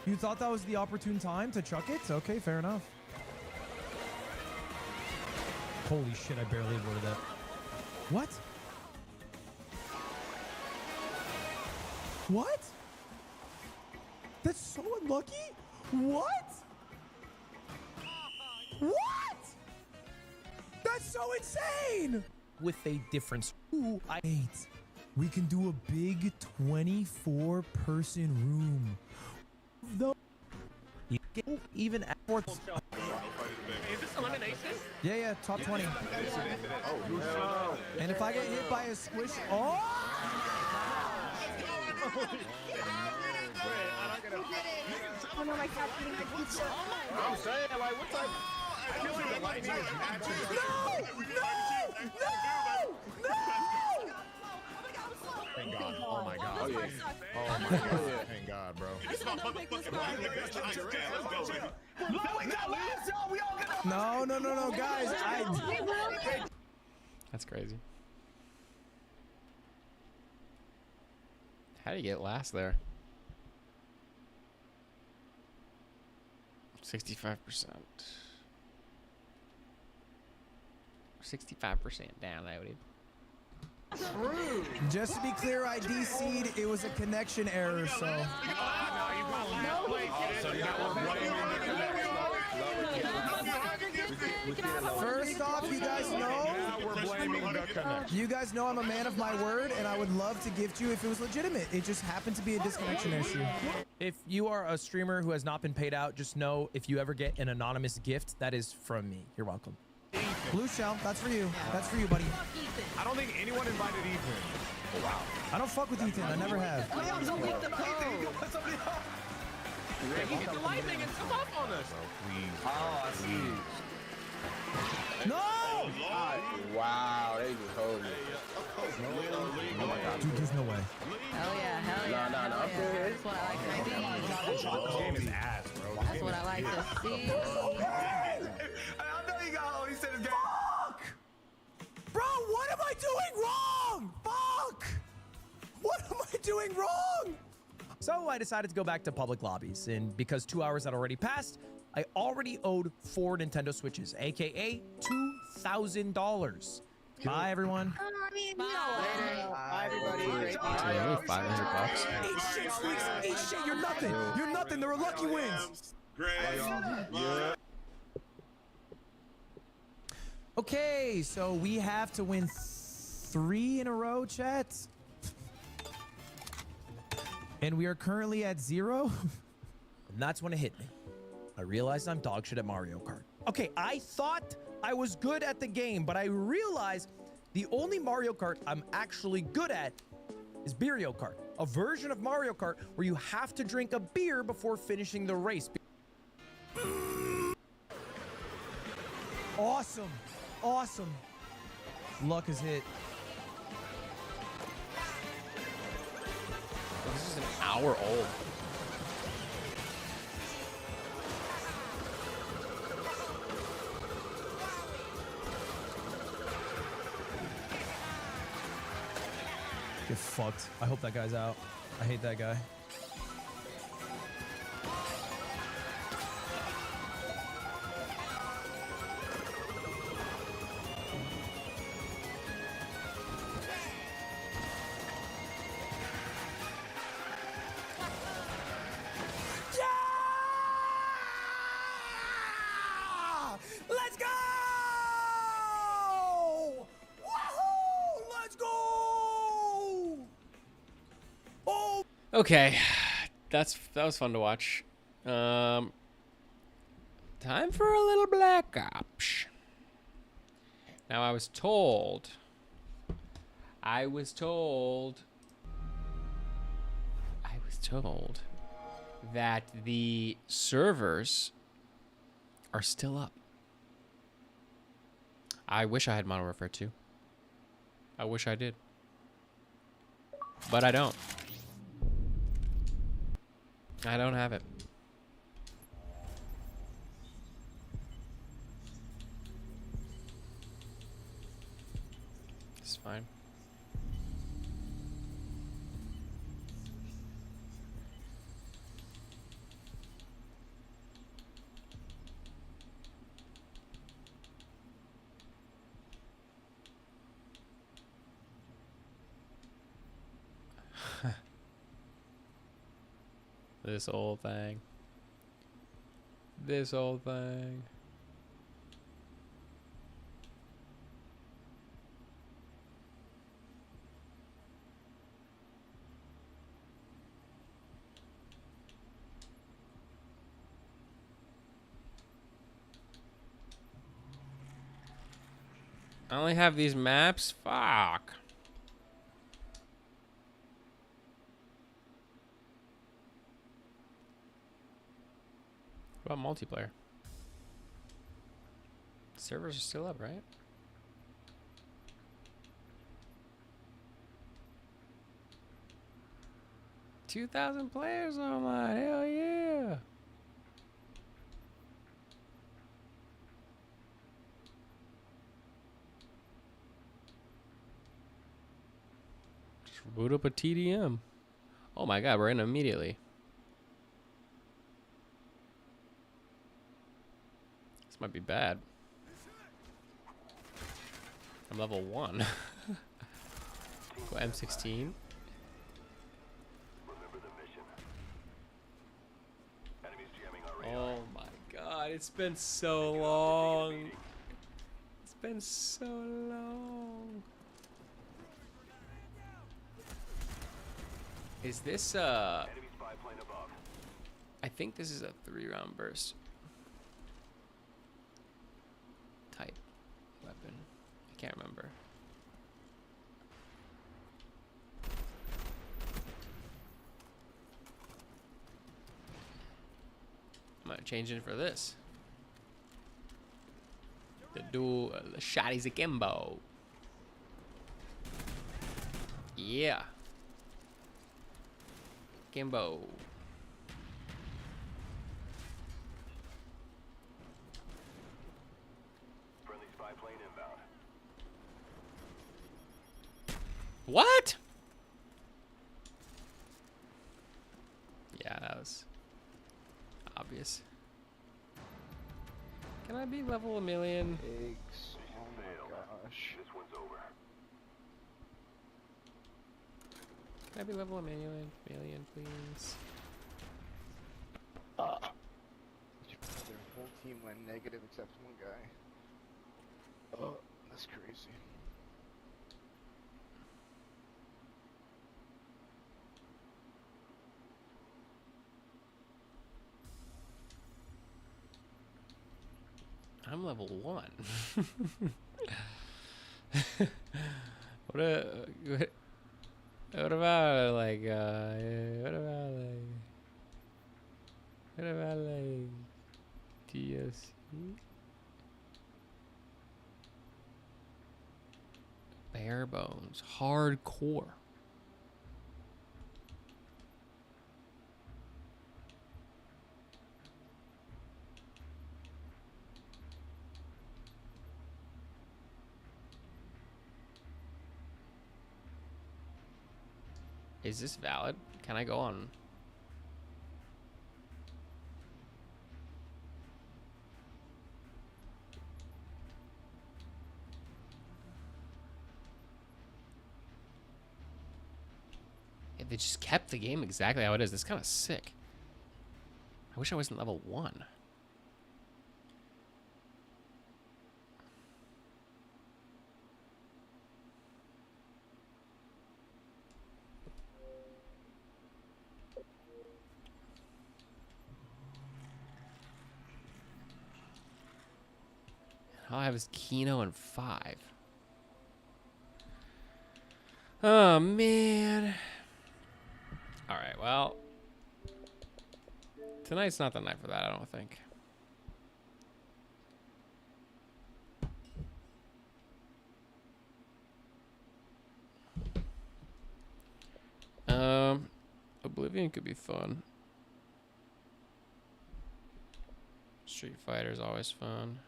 You thought that was the opportune time to chuck it? Okay, fair enough. Holy shit, I barely avoided that. What? What? That's so unlucky? What? What? That's so insane! With a difference. Ooh, I hate. We can do a big 24-person room. Though, even at fourth. Is this elimination? Yeah, top 20. And if I get hit by a squish, oh! Oh no, my cat's eating my pizza. I'm saying, like, what type? No! Thank God. Oh my God. Oh yeah. Oh my God. Thank God, bro. No, guys. That's crazy. How do you get last there? 65%. 65% downloaded. Just to be clear, I DC'd. It was a connection error, so. First off, you guys know I'm a man of my word, and I would love to gift you if it was legitimate. It just happened to be a disconnection issue. If you are a streamer who has not been paid out, just know if you ever get an anonymous gift, that is from me. You're welcome. Blue Shell, that's for you. That's for you, buddy. I don't think anyone invited Ethan. Oh, wow. I don't fuck with Ethan. I never have. He hit the lightning and took off on us. Please. Oh, I see. No! Wow, they just hold me. Oh my God. Dude, there's no way. Hell yeah. No. That's what I like to see. This game is ass, bro. That's what I like to see. I know you got all he said is game. Fuck! Bro, what am I doing wrong? Fuck! What am I doing wrong? So I decided to go back to public lobbies, and because 2 hours had already passed, I already owed 4 Nintendo Switches, aka $2,000. Bye, everyone. I mean, Bye, everybody. $500. Eat shit, Squeaks. Eat shit. You're nothing. You're nothing. There were lucky wins. Yeah. Okay, so we have to win 3 in a row, chat. And we are currently at 0. And that's when it hit me. I realized I'm dog shit at Mario Kart. Okay, I thought I was good at the game, but I realized the only Mario Kart I'm actually good at is Beerio Kart, a version of Mario Kart where you have to drink a beer before finishing the race. Awesome. Awesome. Luck is hit. This is an hour old. Get fucked. I hope that guy's out. I hate that guy. Okay, that was fun to watch. Time for a little Black Ops. Now I was told that the servers are still up. I wish I had Modern Warfare 2. I wish I did. But I don't. I don't have it. It's fine. This whole thing. This whole thing. I only have these maps? Fuck. What about multiplayer? Servers are still up, right? $2,000 players online. Hell yeah. Just boot up a TDM. Oh my god, we're in immediately. This might be bad. I'm level 1. Go M16. Oh my god, it's been so long. It's been so long. Is this I think this is a 3-round burst type weapon. I can't remember. I might change it for this. The dual shotties akimbo. Yeah. Kimbo. Friendly spy plane inbound. What? Yeah, that was obvious. Can I be level 1,000,000? Eggs. Oh my gosh. This one's over. Can I be level 1,000,000, please? Their whole team went negative except one guy. Oh, that's crazy. I'm level 1. What about like what about like DSC? Bare bones, hardcore. Is this valid? Can I go on? Yeah, they just kept the game exactly how it is. That's kind of sick. I wish I wasn't level 1. All I have is Kino and 5. Oh, man. All right, well. Tonight's not the night for that, I don't think. Oblivion could be fun. Street Fighter is always fun.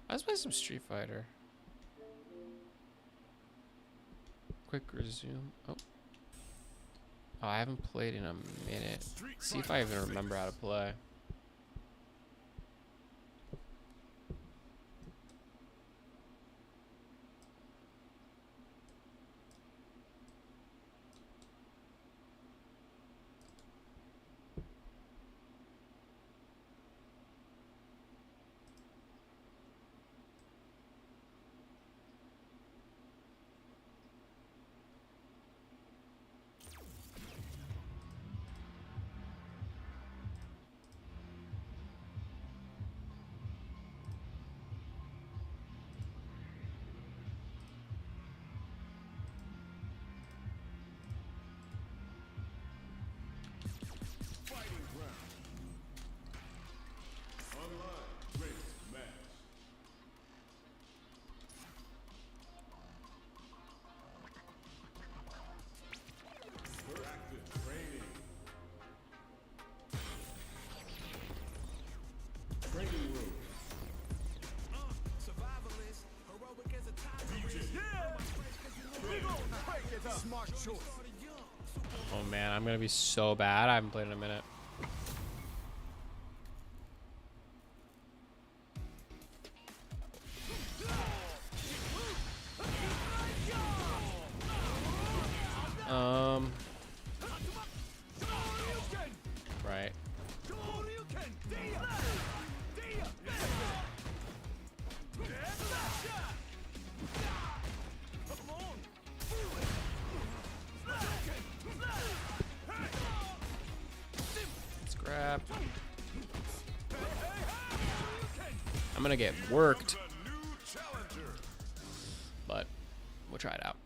Let's play some Street Fighter. Quick resume. Oh. Oh, I haven't played in a minute. See if I even remember how to play. Oh man, I'm gonna be so bad. I haven't played in a minute. Right. Let's grab. I'm gonna get worked, but we'll try it out.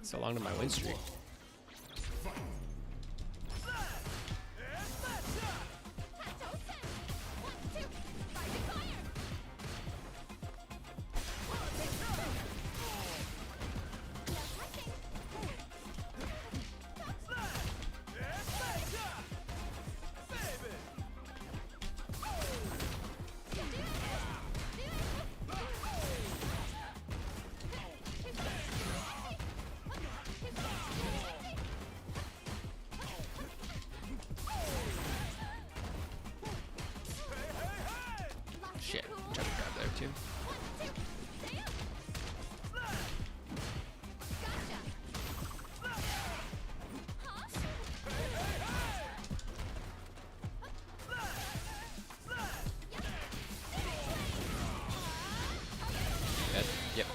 So long to my win streak. Shit, try to grab there too. Dead. Yep.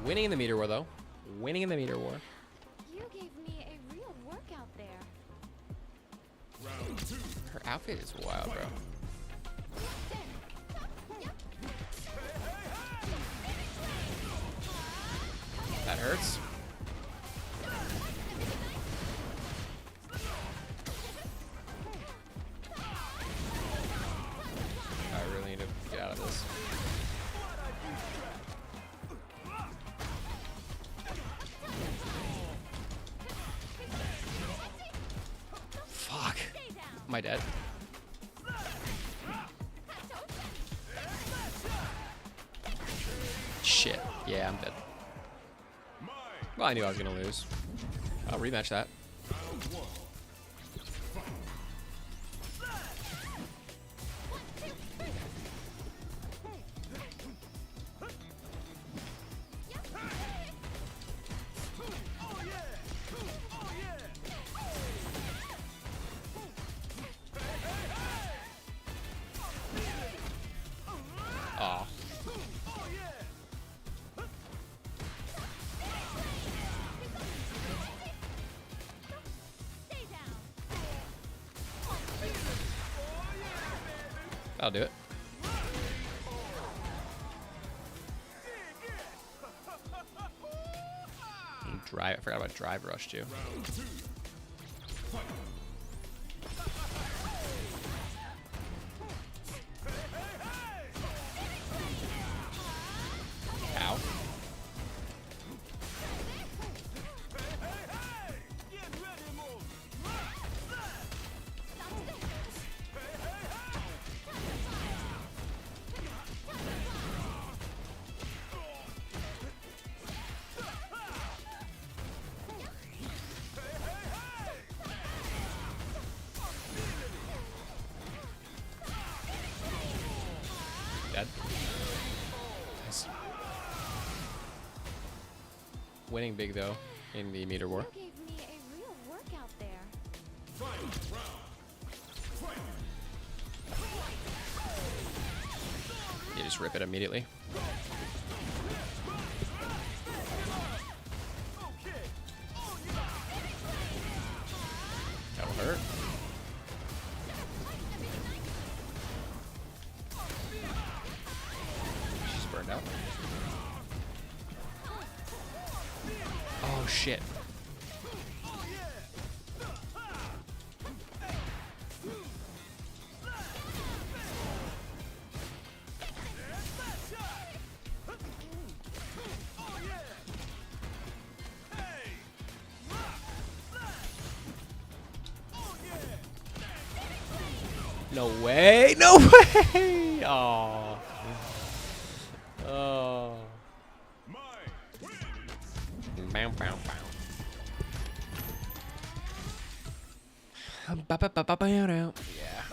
Winning in the meter war though. Winning in the meter war. You gave me a real workout there. Her outfit is wild, bro. That hurts. I really need to get out of this. Fuck. Am I dead? Shit. Yeah, I'm dead. Well, I knew I was gonna lose. I'll rematch that. Aw. I'll do it. Drive. I forgot about drive rush too. Ow. Dead. Nice. Winning big though in the meter war. You gave me a real workout there. You just rip it immediately. That'll hurt. She's burned out. Oh shit. No way! No way! Oh. Oh. Bow, bow, bow. Yeah.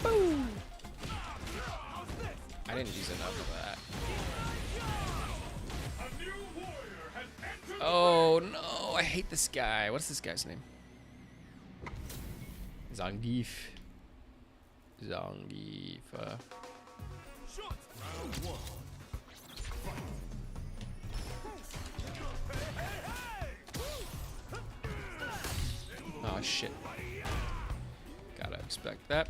Boom. I didn't use enough of that. Oh no! I hate this guy. What's this guy's name? Zangief. Zangief. Oh shit. Gotta expect that.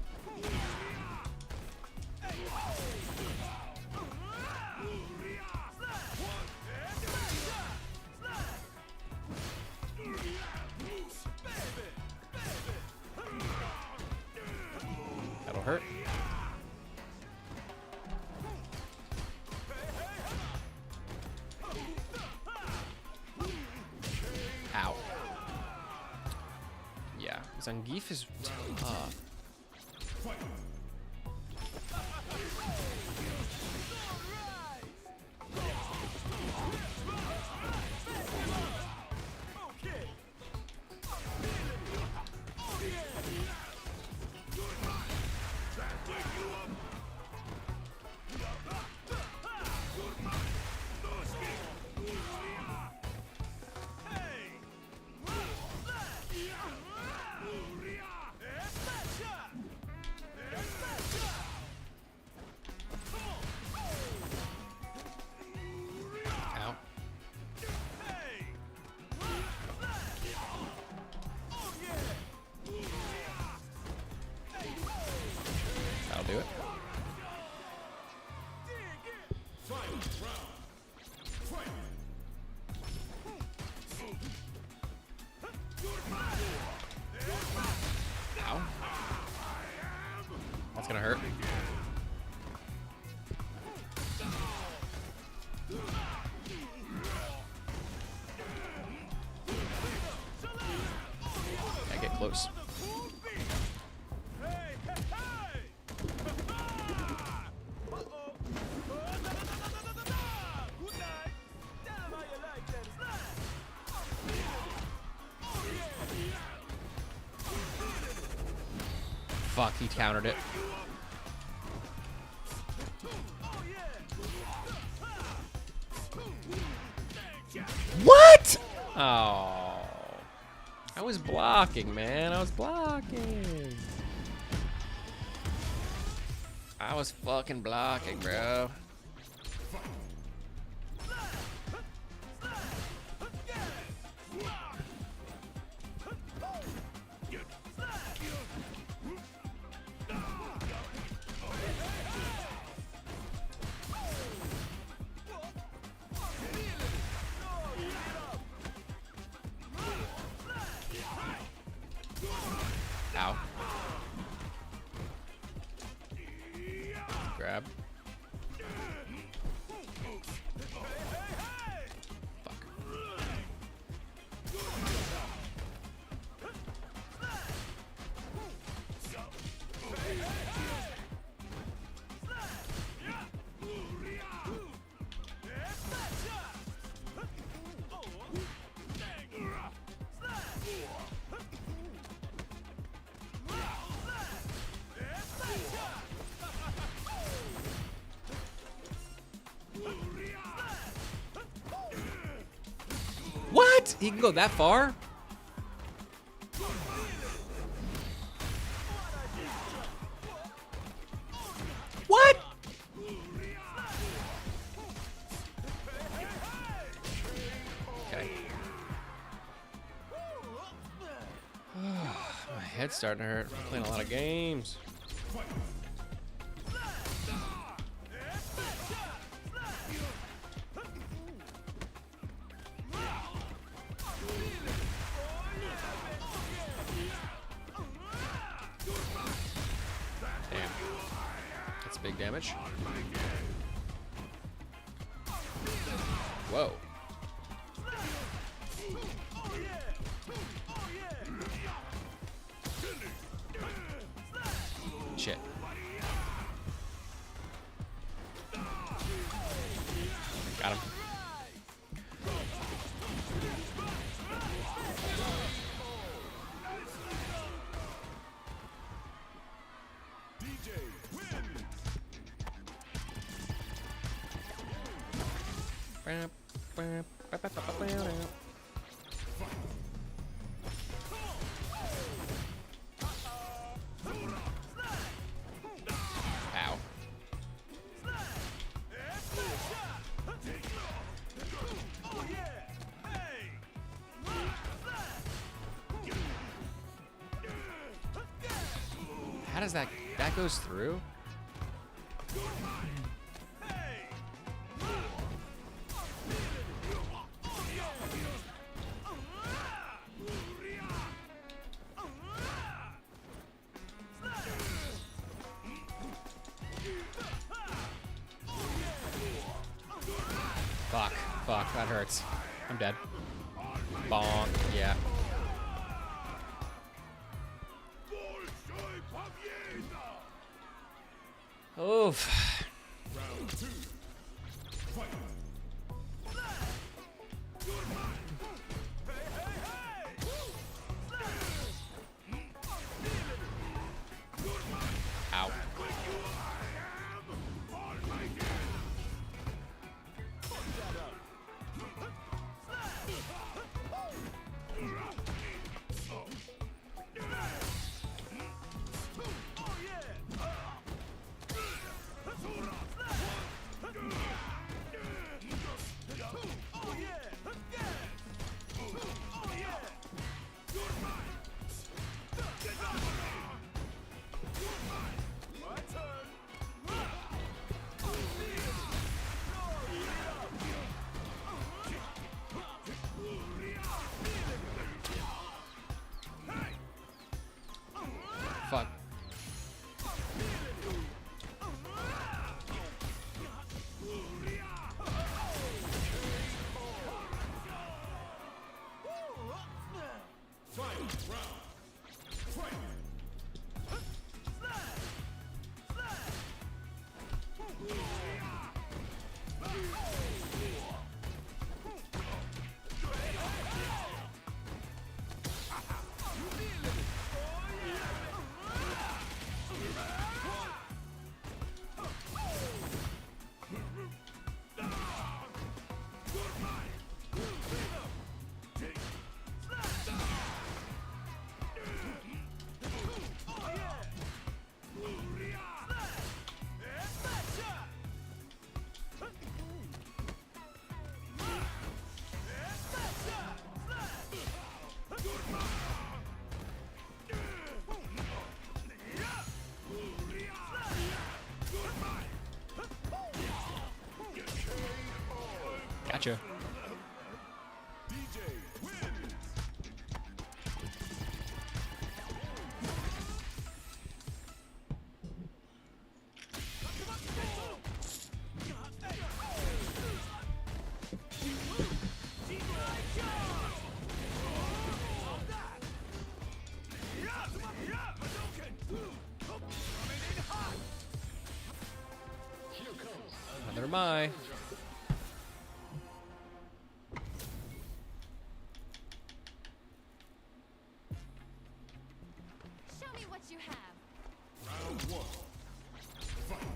That'll hurt. Ow. Yeah, Zangief is tough. Ow. That'll do it. Ow. That's gonna hurt. I get close. Fuck, he countered it. What? Oh. I was blocking, man. I was blocking. I was fucking blocking, bro. What? He can go that far? What? Okay. My head's starting to hurt. I'm playing a lot of games. Damn. That's big damage. Whoa. Shit. Got him. Ow. How does that goes through? Fuck, fuck, that hurts. I'm dead. Bonk, yeah. Oof. Ow. Fuck. Gotcha. Neither am I. Show me what you have. Round one. Fight.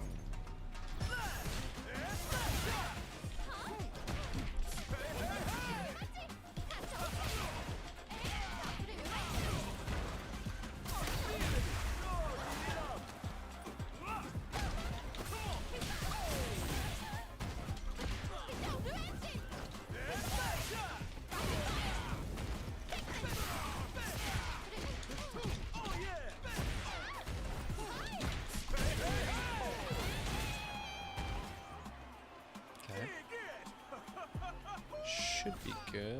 Should be good.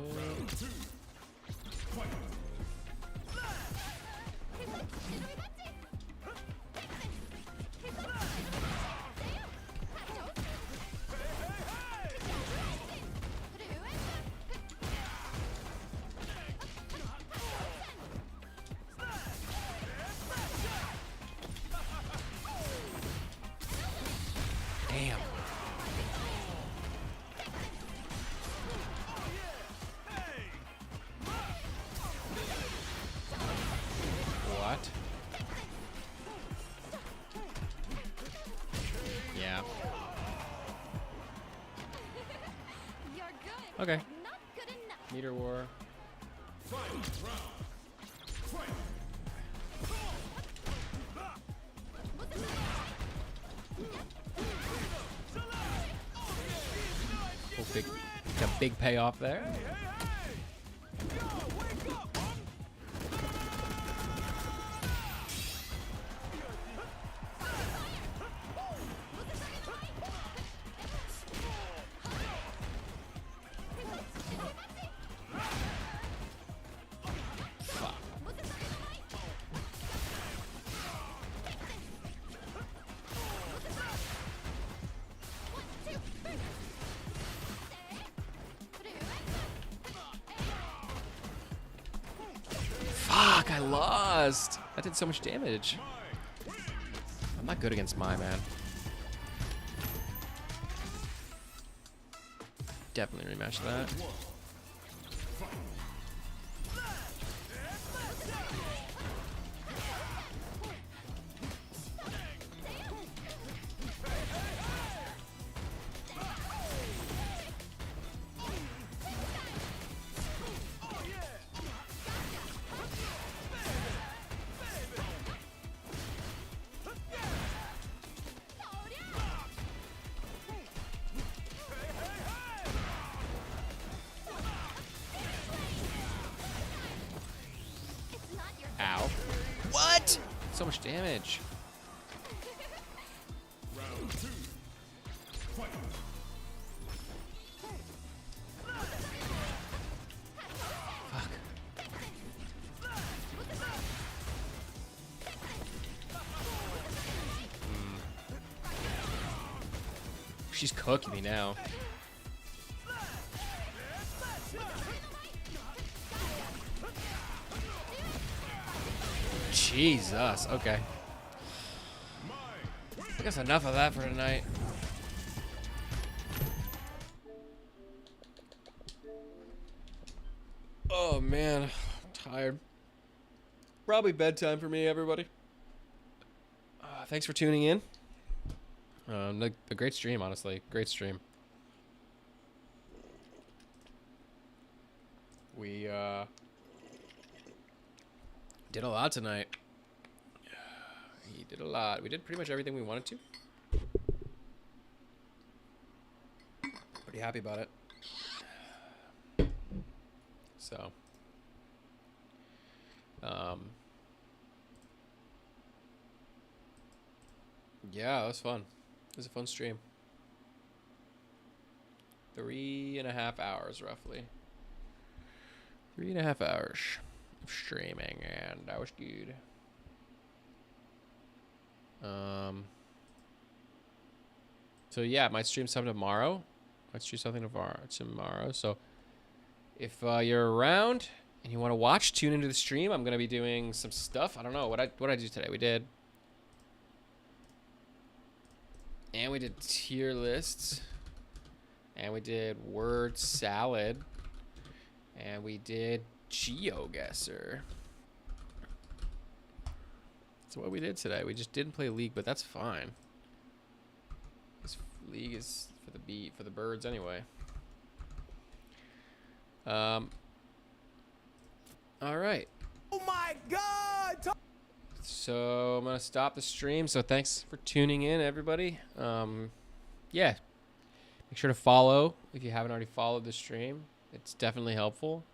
Damn. What? Yeah. You're good. Okay. Not good enough. Meter war. Oh, a big payoff there. Fuck, I lost. That did so much damage. I'm not good against my man. Definitely rematch that. Ow. What? So much damage. Round 2. Fight. Fuck. She's cooking me now. Jesus. Okay. I guess enough of that for tonight. Oh man, I'm tired. Probably bedtime for me, everybody. Thanks for tuning in. A great stream, honestly. Great stream. We did a lot tonight. We did a lot. We did pretty much everything we wanted to. Pretty happy about it. So, yeah, it was fun. It was a fun stream. 3.5 hours, roughly. 3.5 hours of streaming, and that was good. So yeah, might stream something tomorrow. Might stream something tomorrow. So if you're around and you want to watch, tune into the stream. I'm gonna be doing some stuff. I don't know what I do today. We did tier lists, and we did word salad, and we did GeoGuessr. That's what we did today. We just didn't play League, but that's fine. This League is for the birds anyway. All right. Oh my God! So I'm gonna stop the stream. So thanks for tuning in, everybody. Yeah, make sure to follow if you haven't already followed the stream. It's definitely helpful.